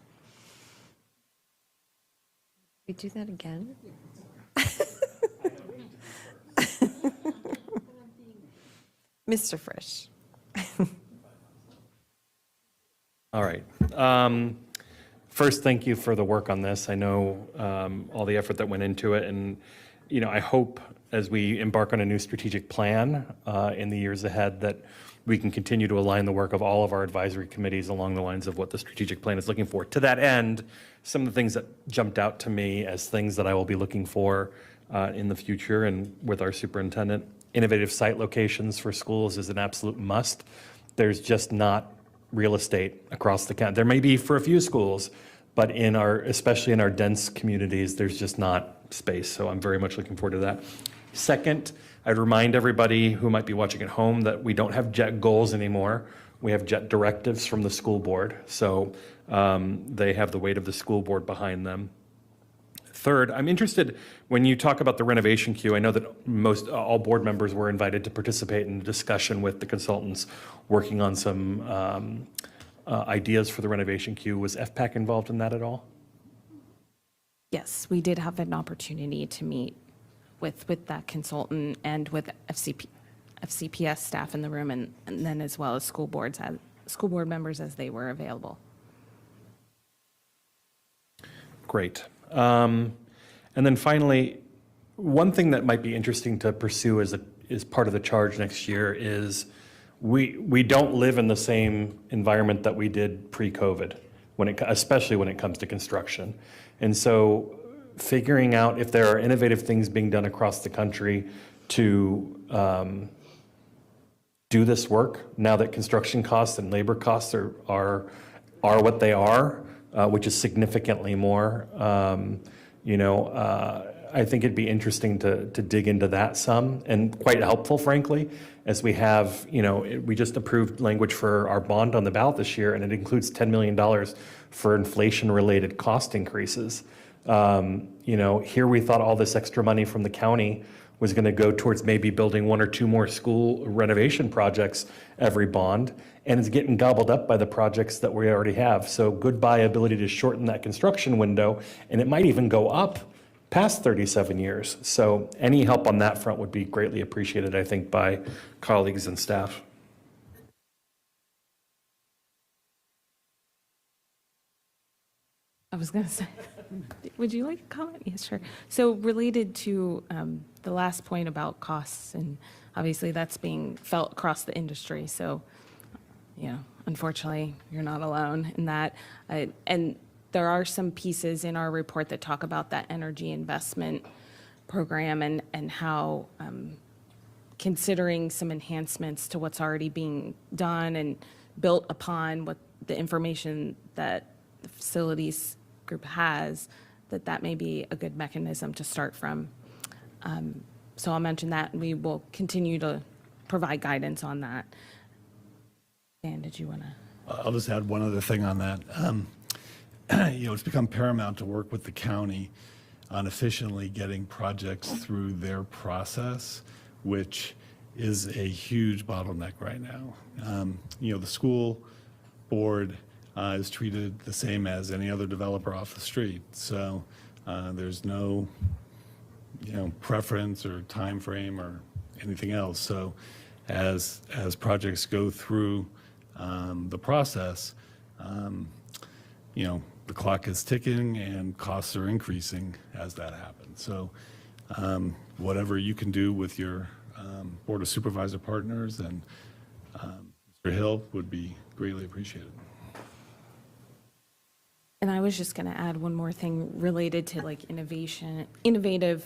We do that again? Mr. Frisch. All right. First, thank you for the work on this. I know all the effort that went into it, and I hope as we embark on a new strategic plan in the years ahead that we can continue to align the work of all of our advisory committees along the lines of what the strategic plan is looking for. To that end, some of the things that jumped out to me as things that I will be looking for in the future and with our superintendent, innovative site locations for schools is an absolute must. There's just not real estate across the county. There may be for a few schools, but especially in our dense communities, there's just not space. So I'm very much looking forward to that. Second, I'd remind everybody who might be watching at home that we don't have JET goals anymore. We have JET directives from the school board. So they have the weight of the school board behind them. Third, I'm interested when you talk about the renovation queue. I know that all board members were invited to participate in a discussion with the consultants working on some ideas for the renovation queue. Was FPAC involved in that at all? Yes, we did have an opportunity to meet with that consultant and with FCPS staff in the room, and then as well as school board members as they were available. Great. And then finally, one thing that might be interesting to pursue as part of the charge next year is we don't live in the same environment that we did pre-COVID, especially when it comes to construction. And so figuring out if there are innovative things being done across the country to do this work now that construction costs and labor costs are what they are, which is significantly more. I think it'd be interesting to dig into that some, and quite helpful, frankly, as we have, we just approved language for our bond on the ballot this year, and it includes $10 million for inflation-related cost increases. Here we thought all this extra money from the county was going to go towards maybe building one or two more school renovation projects every bond, and it's getting gobbled up by the projects that we already have. So goodbye ability to shorten that construction window, and it might even go up past 37 years. So any help on that front would be greatly appreciated, I think, by colleagues and staff. I was going to say, would you like a comment? Yes, sure. So related to the last point about costs, and obviously that's being felt across the industry. So, unfortunately, you're not alone in that. And there are some pieces in our report that talk about that energy investment program and how considering some enhancements to what's already being done and built upon what the information that the facilities group has, that may be a good mechanism to start from. So I'll mention that, and we will continue to provide guidance on that. Dan, did you want to? I'll just add one other thing on that. It's become paramount to work with the county on efficiently getting projects through their process, which is a huge bottleneck right now. The school board is treated the same as any other developer off the street. So there's no, preference or time frame or anything else. So as projects go through the process, the clock is ticking and costs are increasing as that happens. So whatever you can do with your Board of Supervisor partners and Mr. Hill would be greatly appreciated. And I was just going to add one more thing related to innovative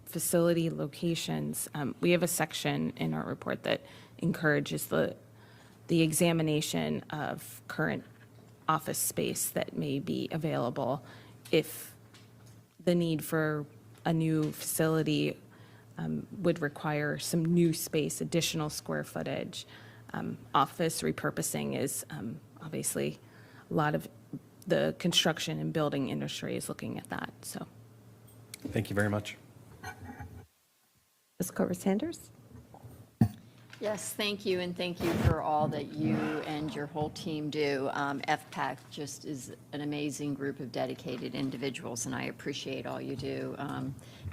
facility locations. We have a section in our report that encourages the examination of current office space that may be available if the need for a new facility would require some new space, additional square footage. Office repurposing is obviously a lot of the construction and building industry is looking at that. So, thank you very much. Ms. Corver-Sanders? Yes, thank you, and thank you for all that you and your whole team do. FPAC just is an amazing group of dedicated individuals, and I appreciate all you do.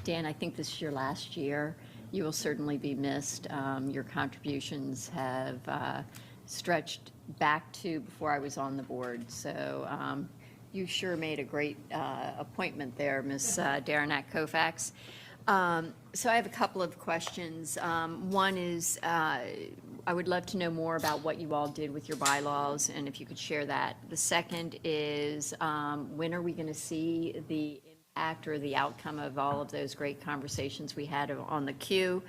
Dan, I think this is your last year. You will certainly be missed. Your contributions have stretched back to before I was on the board, so you sure made a great appointment there, Ms. Daranack Koufax. So I have a couple of questions. One is, I would love to know more about what you all did with your bylaws, and if you could share that. The second is, when are we going to see the impact or the outcome of all of those great conversations we had on the queue?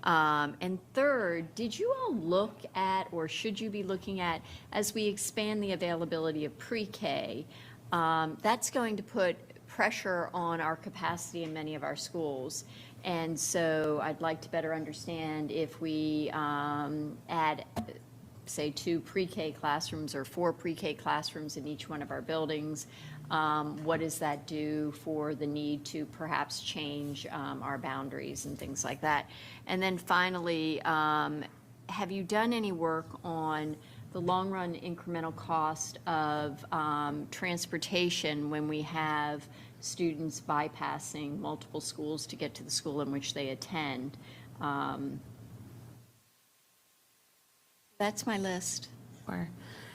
And third, did you all look at, or should you be looking at, as we expand the availability of pre-K, that's going to put pressure on our capacity in many of our schools. And so I'd like to better understand if we add, say, 2 pre-K classrooms or 4 pre-K classrooms in each one of our buildings, What does that do for the need to perhaps change our boundaries and things like that? And then finally, have you done any work on the long-run incremental cost of transportation when we have students bypassing multiple schools to get to the school in which they attend? That's my list. Sure.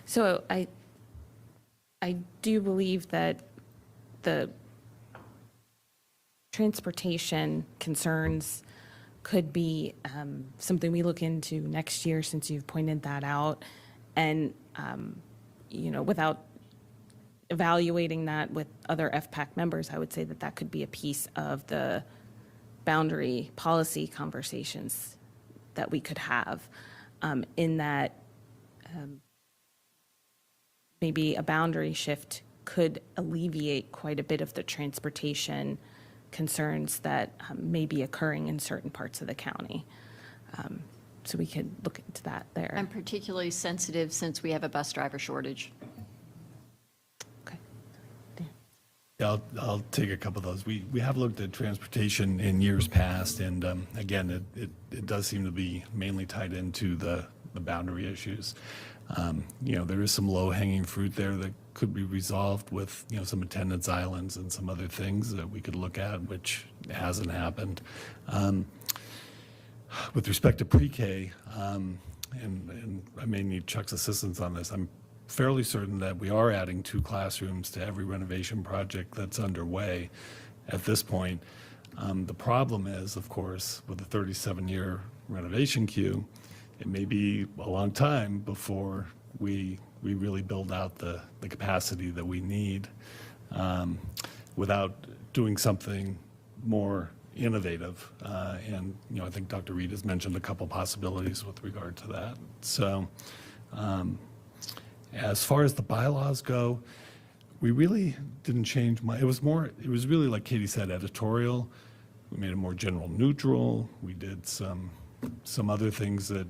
So I do believe that the transportation concerns could be something we look into next year, since you've pointed that out. And, without evaluating that with other FPAC members, I would say that that could be a piece of the boundary policy conversations that we could have, in that maybe a boundary shift could alleviate quite a bit of the transportation concerns that may be occurring in certain parts of the county. So we could look into that there. I'm particularly sensitive since we have a bus driver shortage. Yeah, I'll take a couple of those. We have looked at transportation in years past, and again, it does seem to be mainly tied into the boundary issues. There is some low-hanging fruit there that could be resolved with, some attendance islands and some other things that we could look at, which hasn't happened. With respect to pre-K, and I may need Chuck's assistance on this, I'm fairly certain that we are adding 2 classrooms to every renovation project that's underway at this point. The problem is, of course, with the 37-year renovation queue, it may be a long time before we really build out the capacity that we need without doing something more innovative. And, I think Dr. Reed has mentioned a couple possibilities with regard to that. So as far as the bylaws go, we really didn't change it was really, like Katie said, editorial. We made it more general neutral. We did some other things that,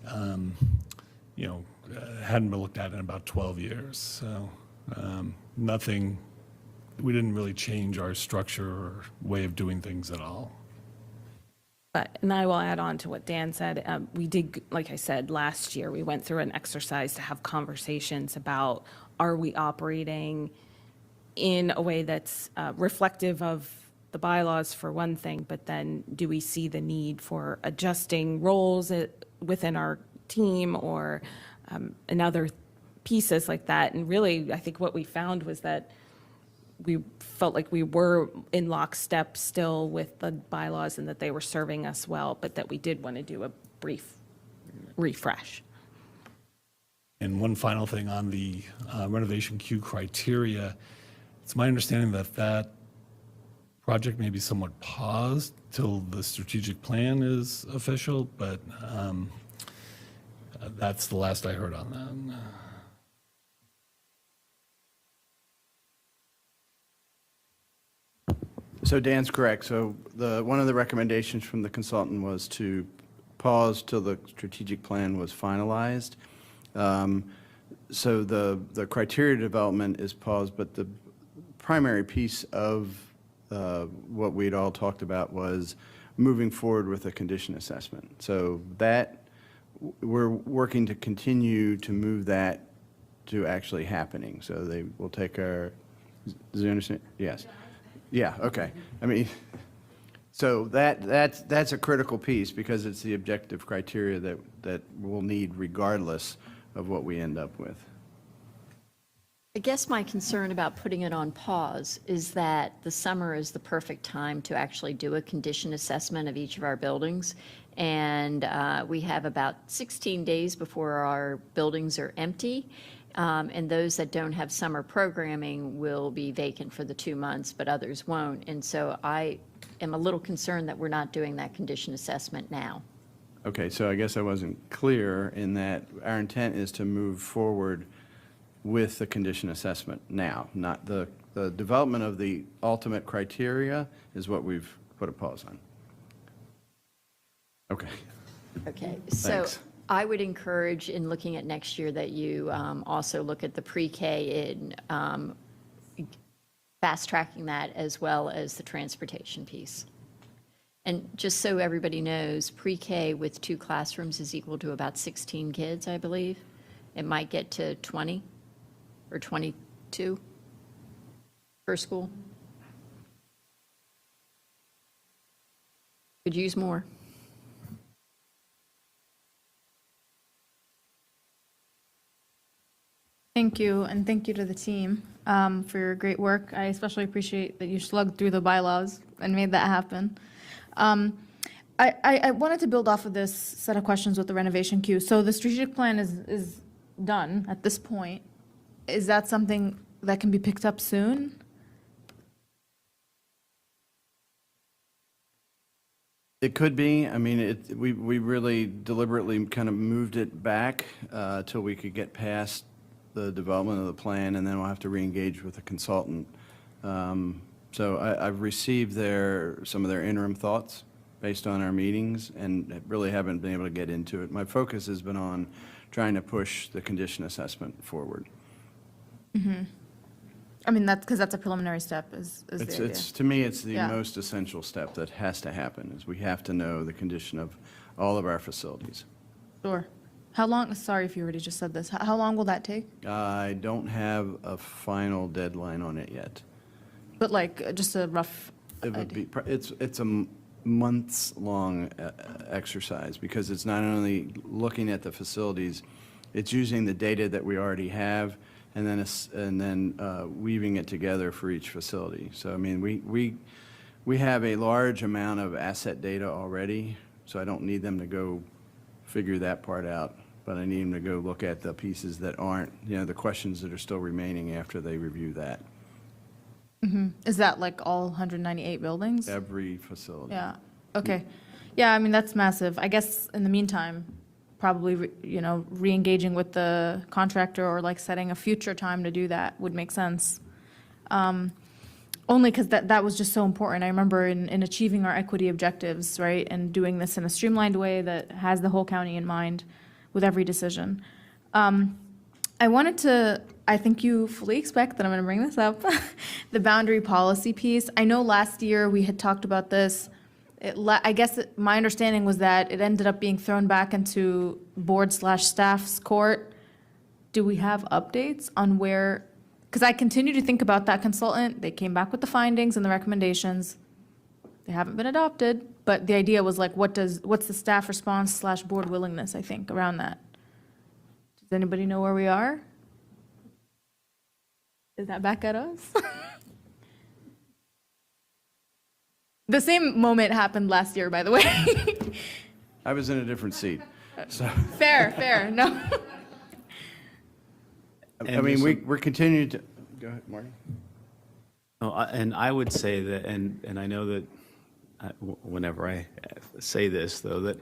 hadn't been looked at in about 12 years. So nothing, we didn't really change our structure or way of doing things at all. And I will add on to what Dan said. We did, like I said, last year, we went through an exercise to have conversations about, are we operating in a way that's reflective of the bylaws for one thing, but then do we see the need for adjusting roles within our team or in other pieces like that? And really, I think what we found was that we felt like we were in lockstep still with the bylaws and that they were serving us well, but that we did want to do a brief refresh. And one final thing on the renovation queue criteria, it's my understanding that that project may be somewhat paused till the strategic plan is official, but that's the last I heard on that. So Dan's correct. So one of the recommendations from the consultant was to pause till the strategic plan was finalized. So the criteria development is paused, but the primary piece of what we'd all talked about was moving forward with a condition assessment. So that, we're working to continue to move that to actually happening. So they will take our, does he understand? Yes. Yeah, okay. I mean, so that's a critical piece because it's the objective criteria that we'll need regardless of what we end up with. I guess my concern about putting it on pause is that the summer is the perfect time to actually do a condition assessment of each of our buildings. And we have about 16 days before our buildings are empty. And those that don't have summer programming will be vacant for the 2 months, but others won't. And so I am a little concerned that we're not doing that condition assessment now. Okay, so I guess I wasn't clear in that our intent is to move forward with the condition assessment now, not the development of the ultimate criteria is what we've put a pause on. Okay. Okay, so Thanks. I would encourage in looking at next year that you also look at the pre-K and fast-tracking that as well as the transportation piece. And just so everybody knows, pre-K with 2 classrooms is equal to about 16 kids, I believe. It might get to 20 or 22 per school. Could use more. Thank you, and thank you to the team for your great work. I especially appreciate that you slugged through the bylaws and made that happen. I wanted to build off of this set of questions with the renovation queue. So the strategic plan is done at this point. Is that something that can be picked up soon? It could be. I mean, we really deliberately kind of moved it back till we could get past the development of the plan, and then we'll have to reengage with a consultant. So I've received some of their interim thoughts based on our meetings, and really haven't been able to get into it. My focus has been on trying to push the condition assessment forward. Mm-hmm. I mean, that's because that's a preliminary step, is the idea. To me, it's the Yeah. most essential step that has to happen, is we have to know the condition of all of our facilities. Sure. How long, sorry if you already just said this, how long will that take? I don't have a final deadline on it yet. But like, just a rough It would idea. be, it's a months-long exercise, because it's not only looking at the facilities, it's using the data that we already have, and then weaving it together for each facility. So, I mean, we have a large amount of asset data already, so I don't need them to go figure that part out, but I need them to go look at the pieces that aren't, the questions that are still remaining after they review that. Mm-hmm. Is that like all 198 buildings? Every facility. Yeah, okay. Yeah, I mean, that's massive. I guess in the meantime, probably, re-engaging with the contractor or like setting a future time to do that would make sense. Only because that was just so important. I remember in achieving our equity objectives, right, and doing this in a streamlined way that has the whole county in mind with every decision. I think you fully expect that I'm going to bring this up, the boundary policy piece. I know last year we had talked about this. I guess my understanding was that it ended up being thrown back into board/staff's court. Do we have updates on where? Because I continue to think about that consultant. They came back with the findings and the recommendations. They haven't been adopted, but the idea was like, what's the staff response/board willingness, I think, around that? Does anybody know where we are? Is that back at us? The same moment happened last year, by the way. I was in a different seat, so. Fair, no. I mean, we're continuing to, go ahead, Marty. And I would say that, and I know that whenever I say this, though, that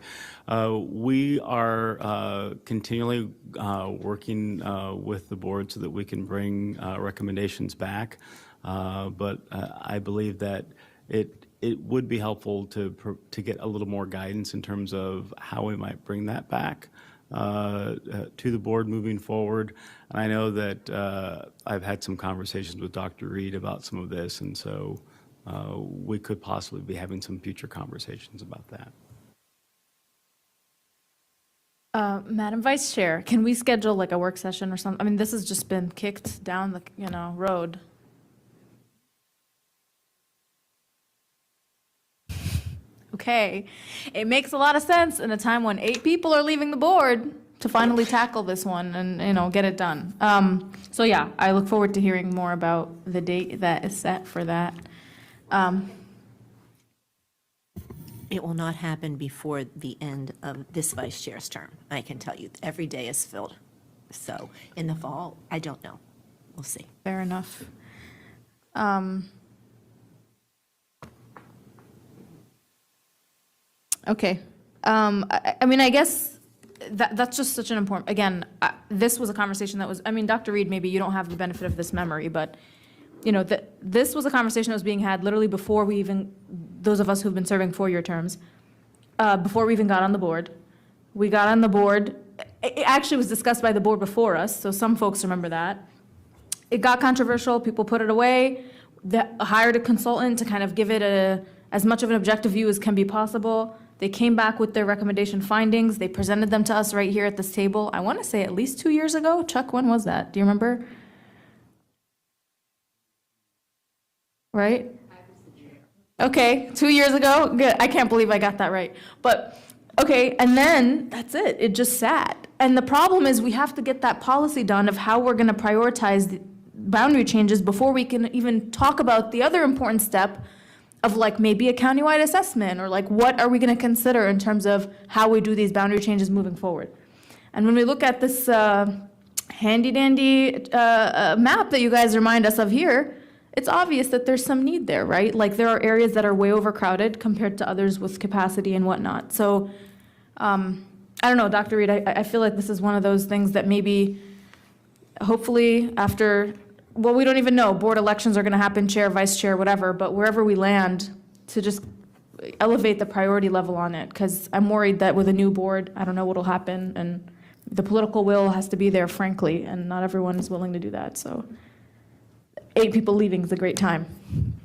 we are continually working with the board so that we can bring recommendations back. But I believe that it would be helpful to get a little more guidance in terms of how we might bring that back to the board moving forward. And I know that I've had some conversations with Dr. Reed about some of this, and so we could possibly be having some future conversations about that. Madam Vice Chair, can we schedule like a work session or something? I mean, this has just been kicked down the, road. Okay, it makes a lot of sense in a time when 8 people are leaving the board to finally tackle this one and, get it done. So yeah, I look forward to hearing more about the date that is set for that. It will not happen before the end of this vice chair's term. I can tell you, every day is filled. So in the fall, I don't know. We'll see. Fair enough. Okay. I mean, I guess that's just such an important, again, this was a conversation that was, I mean, Dr. Reed, maybe you don't have the benefit of this memory, but, this was a conversation that was being had literally before we even, those of us who've been serving 4-year terms, before we even got on the board. We got on the board, it actually was discussed by the board before us, so some folks remember that. It got controversial, people put it away. hired a consultant to kind of give it as much of an objective view as can be possible. They came back with their recommendation findings. They presented them to us right here at this table. I want to say at least 2 years ago. Chuck, when was that? Do you remember? Right? Okay, 2 years ago. Good. I can't believe I got that right. But okay, and then that's it. It just sat. And the problem is we have to get that policy done of how we're going to prioritize the boundary changes before we can even talk about the other important step of like maybe a countywide assessment, or like what are we going to consider in terms of how we do these boundary changes moving forward. And when we look at this handy dandy map that you guys remind us of here, it's obvious that there's some need there, right? Like there are areas that are way overcrowded compared to others with capacity and whatnot. So I don't know, Dr. Reed, I feel like this is one of those things that maybe hopefully after, well, we don't even know, board elections are going to happen, chair, vice chair, whatever, but wherever we land, to just elevate the priority level on it, because I'm worried that with a new board, I don't know what'll happen, and the political will has to be there, frankly, and not everyone is willing to do that. So 8 people leaving is a great time.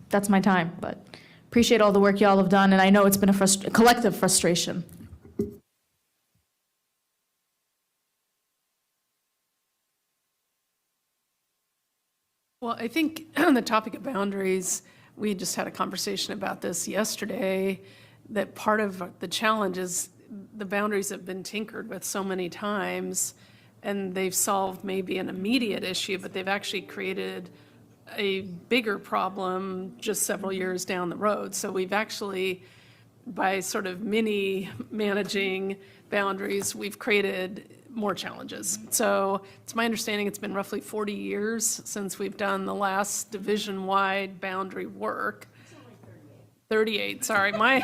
That's my time, but appreciate all the work y'all have done, and I know it's been a collective frustration. Well, I think on the topic of boundaries, we just had a conversation about this yesterday, that part of the challenge is the boundaries have been tinkered with so many times, and they've solved maybe an immediate issue, but they've actually created a bigger problem just several years down the road. So we've actually, by sort of mini managing boundaries, we've created more challenges. So it's my understanding it's been roughly 40 years since we've done the last division-wide boundary work. 38, sorry, my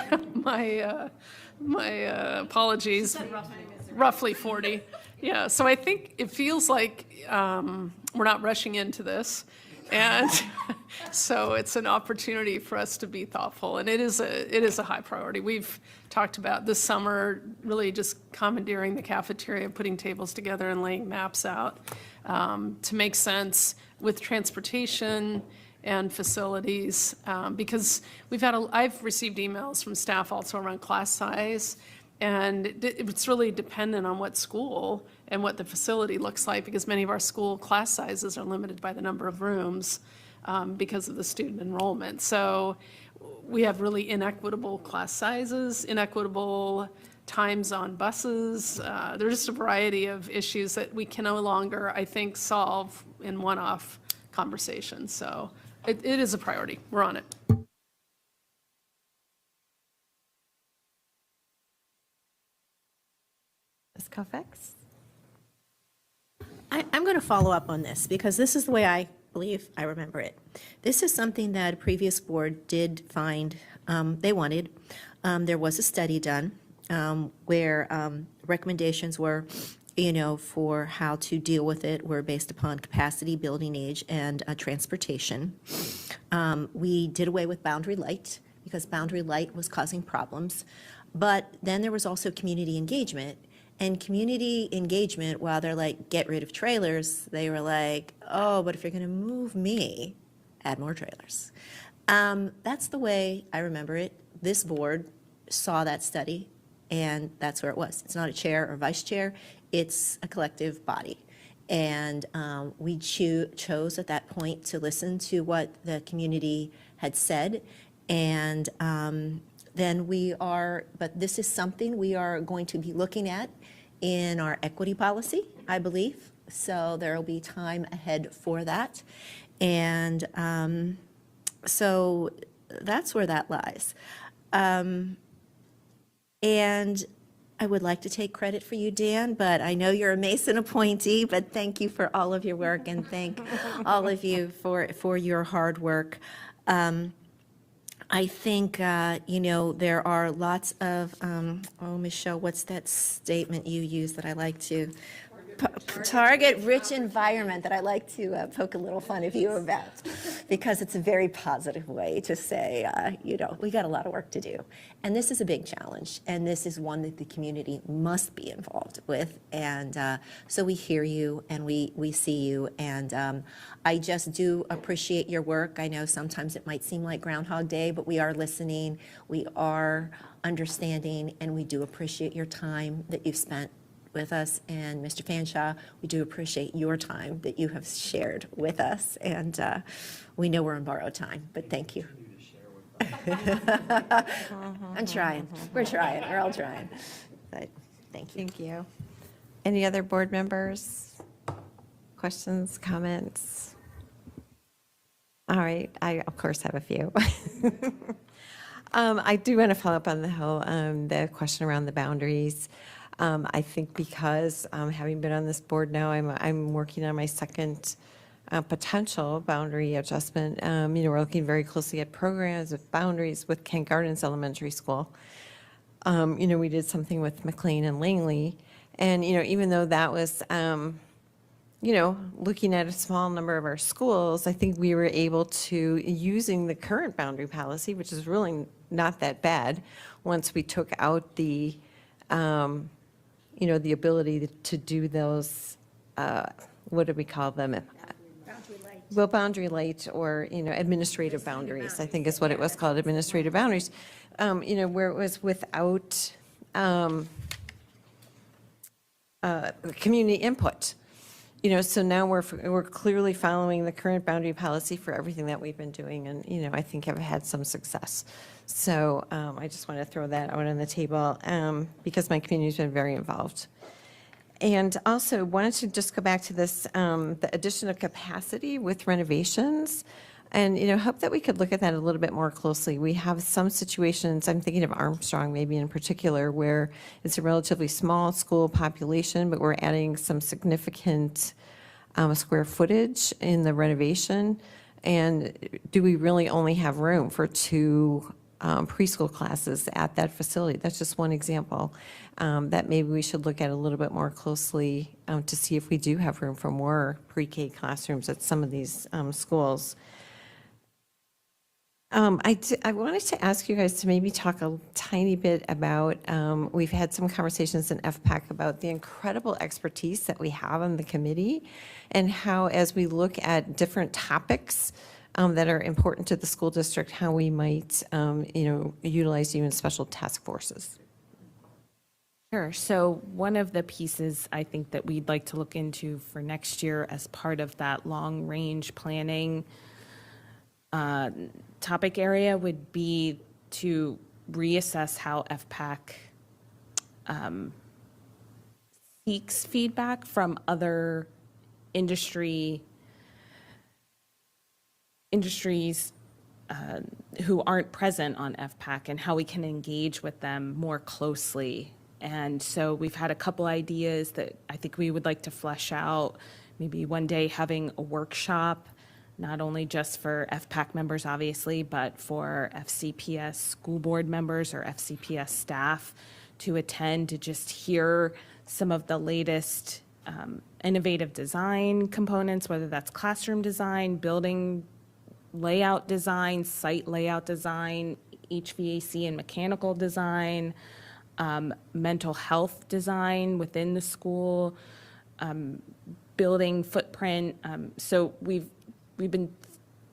apologies. Roughly 40. Yeah, so I think it feels like we're not rushing into this. And so it's an opportunity for us to be thoughtful, and it is a high priority. We've talked about this summer really just commandeering the cafeteria, putting tables together and laying maps out to make sense with transportation and facilities, because I've received emails from staff also around class size, and it's really dependent on what school and what the facility looks like, because many of our school class sizes are limited by the number of rooms because of the student enrollment. So we have really inequitable class sizes, inequitable times on buses. There's just a variety of issues that we can no longer, I think, solve in one-off conversations. So it is a priority. We're on it. Ms. Fairfax? I'm going to follow up on this because this is the way I believe I remember it. This is something that a previous board did find they wanted. There was a study done where recommendations were, for how to deal with it were based upon capacity, building age, and transportation. We did away with Boundary Light because Boundary Light was causing problems. But then there was also community engagement. And community engagement, while they're like, get rid of trailers, they were like, oh, but if you're going to move me, add more trailers. That's the way I remember it. This board saw that study, and that's where it was. It's not a chair or vice chair. It's a collective body. And we chose at that point to listen to what the community had said. And then but this is something we are going to be looking at in our equity policy, I believe. So there will be time ahead for that. And so that's where that lies. And I would like to take credit for you, Dan, but I know you're a Mason appointee, but thank you for all of your work, and thank all of you for your hard work. I think, there are lots of, Michelle, what's that statement you use that I like to? target-rich environment that I like to poke a little fun of you about, because it's a very positive way to say, we got a lot of work to do. And this is a big challenge, and this is one that the community must be involved with. And so we hear you, and we see you, and I just do appreciate your work. I know sometimes it might seem like Groundhog Day, but we are listening, we are understanding, and we do appreciate your time that you've spent with us. And Mr. Fanshawe, we do appreciate your time that you have shared with us. And we know we're on borrowed time, but thank you. I'm trying. We're trying. We're all trying. But thank you. Thank you. Any other board members? Questions, comments? All right, I, of course, have a few. I do want to follow up on the question around the boundaries. I think because having been on this board now, I'm working on my second potential boundary adjustment. We're looking very closely at programs with boundaries with Kent Gardens Elementary School. We did something with McLean and Langley, and even though that was looking at a small number of our schools, I think we were able to, using the current boundary policy, which is really not that bad, once we took out the the ability to do those, what do we call them? Well, boundary light, or, administrative boundaries, I think is what it was called, administrative boundaries, where it was without community input. So now we're clearly following the current boundary policy for everything that we've been doing, and, I think have had some success. So I just want to throw that out on the table because my community's been very involved. And also wanted to just go back to this, the addition of capacity with renovations, and, hope that we could look at that a little bit more closely. We have some situations, I'm thinking of Armstrong maybe in particular, where it's a relatively small school population, but we're adding some significant square footage in the renovation. And do we really only have room for 2 preschool classes at that facility? That's just one example that maybe we should look at a little bit more closely to see if we do have room for more pre-K classrooms at some of these schools. I wanted to ask you guys to maybe talk a tiny bit about, we've had some conversations in FPAC about the incredible expertise that we have on the committee, and how, as we look at different topics that are important to the school district, how we might, utilize you in special task forces. Sure. So one of the pieces I think that we'd like to look into for next year as part of that long-range planning topic area would be to reassess how FPAC seeks feedback from other industries who aren't present on FPAC, and how we can engage with them more closely. And so we've had a couple ideas that I think we would like to flesh out, maybe one day having a workshop, not only just for FPAC members, obviously, but for FCPS school board members or FCPS staff to attend, to just hear some of the latest innovative design components, whether that's classroom design, building layout design, site layout design, HVAC and mechanical design, mental health design within the school, building footprint. So we've been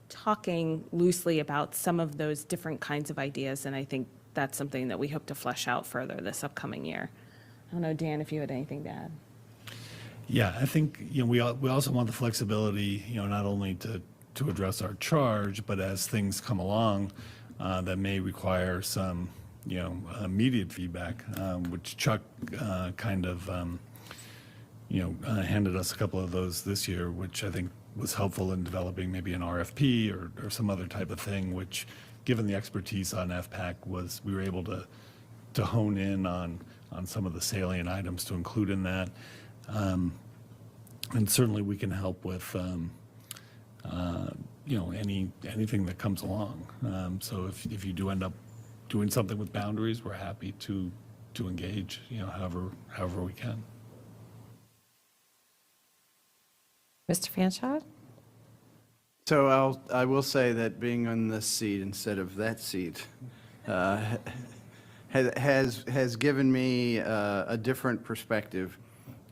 talking loosely about some of those different kinds of ideas, and I think that's something that we hope to flesh out further this upcoming year. I don't know, Dan, if you had anything to add. Yeah, I think, we also want the flexibility, not only to address our charge, but as things come along that may require some, immediate feedback, which Chuck kind of, handed us a couple of those this year, which I think was helpful in developing maybe an RFP or some other type of thing, which, given the expertise on FPAC, we were able to hone in on some of the salient items to include in that. And certainly we can help with, anything that comes along. So if you do end up doing something with boundaries, we're happy to engage, however we can. Mr. Fanshawe? So I will say that being on this seat instead of that seat has given me a different perspective.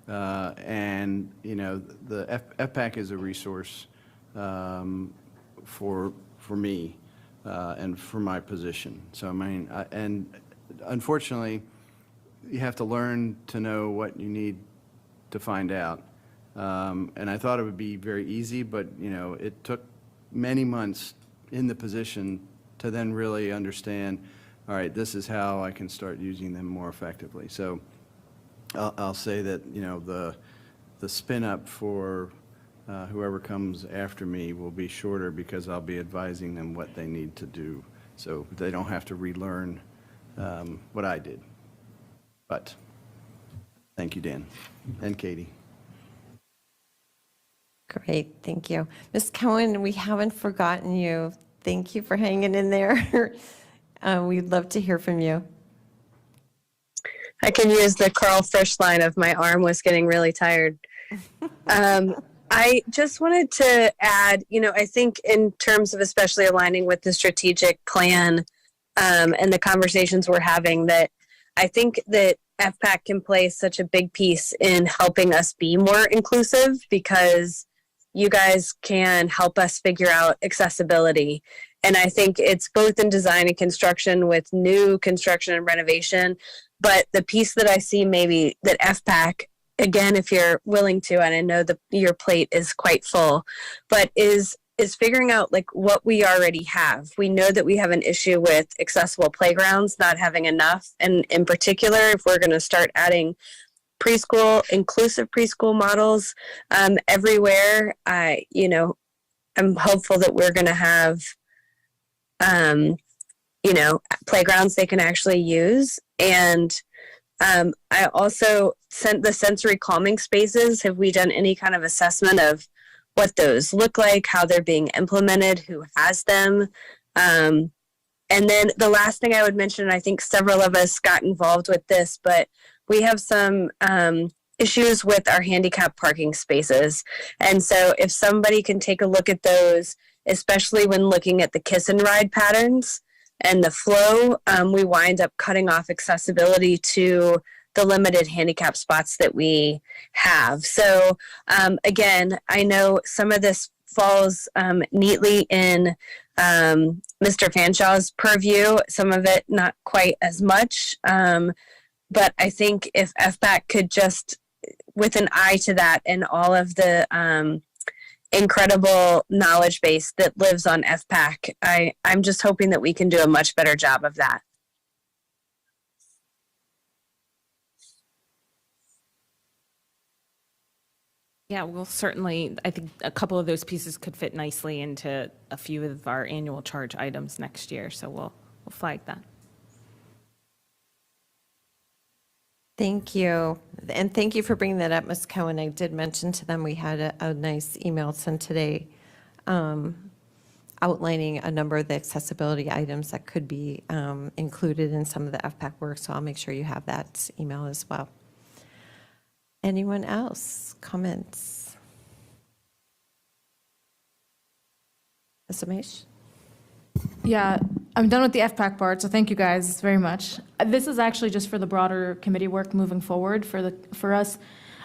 And, you know, the FPAC is a resource for me and for my position. So, I mean, and unfortunately, you have to learn to know what you need to find out. And I thought it would be very easy, but, you know, it took many months in the position to then really understand, all right, this is how I can start using them more effectively. So I'll say that, you know, the spin up for whoever comes after me will be shorter because I'll be advising them what they need to do, so they don't have to relearn what I did. But thank you, Dan and Katie. Great, thank you. Ms. Cohen, we haven't forgotten you. Thank you for hanging in there. We'd love to hear from you. I can use the Carl Frisch line of my arm was getting really tired. I just wanted to add, you know, I think in terms of especially aligning with the strategic plan and the conversations we're having, that I think that FPAC can play such a big piece in helping us be more inclusive, because you guys can help us figure out accessibility. And I think it's both in design and construction with new construction and renovation. But the piece that I see maybe that FPAC, again, if you're willing to, and I know your plate is quite full, but is figuring out like what we already have. We know that we have an issue with accessible playgrounds, not having enough. And in particular, if we're going to start adding preschool, inclusive preschool models everywhere, you know, I'm hopeful that we're going to have, you know, playgrounds they can actually use. And I also sent the sensory calming spaces. Have we done any kind of assessment of what those look like, how they're being implemented, who has them? And then the last thing I would mention, and I think several of us got involved with this, but we have some issues with our handicap parking spaces. And so if somebody can take a look at those, especially when looking at the kiss and ride patterns and the flow, we wind up cutting off accessibility to the limited handicap spots that we have. So again, I know some of this falls neatly in Mr. Fanshaw's purview, some of it not quite as much. But I think if FPAC could just, with an eye to that and all of the incredible knowledge base that lives on FPAC, I'm just hoping that we can do a much better job of that. Yeah, well, certainly, I think a couple of those pieces could fit nicely into a few of our annual charge items next year, so we'll flag that. Thank you. And thank you for bringing that up, Ms. Cohen. I did mention to them we had a nice email sent today outlining a number of the accessibility items that could be included in some of the FPAC work, so I'll make sure you have that email as well. Anyone else? Comments? Ms. Amish? Yeah, I'm done with the FPAC part, so thank you guys very much. This is actually just for the broader committee work moving forward for us.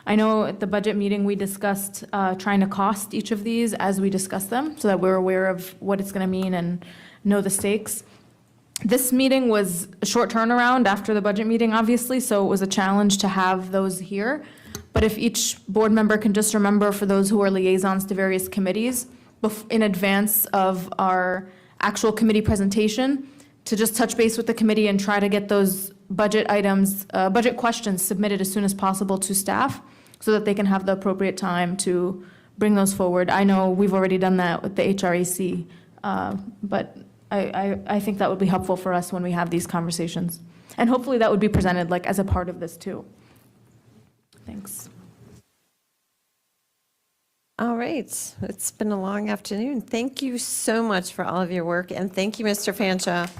I know at the budget meeting, we discussed trying to cost each of these as we discuss them so that we're aware of what it's going to mean and know the stakes. This meeting was a short turnaround after the budget meeting, obviously, so it was a challenge to have those here. But if each board member can just remember, for those who are liaisons to various committees, in advance of our actual committee presentation, to just touch base with the committee and try to get those budget items, budget questions submitted as soon as possible to staff so that they can have the appropriate time to bring those forward. I know we've already done that with the HRAC, but I think that would be helpful for us when we have these conversations. And hopefully that would be presented like as a part of this too. Thanks. All right, it's been a long afternoon. Thank you so much for all of your work, and thank you, Mr. Fanshawe.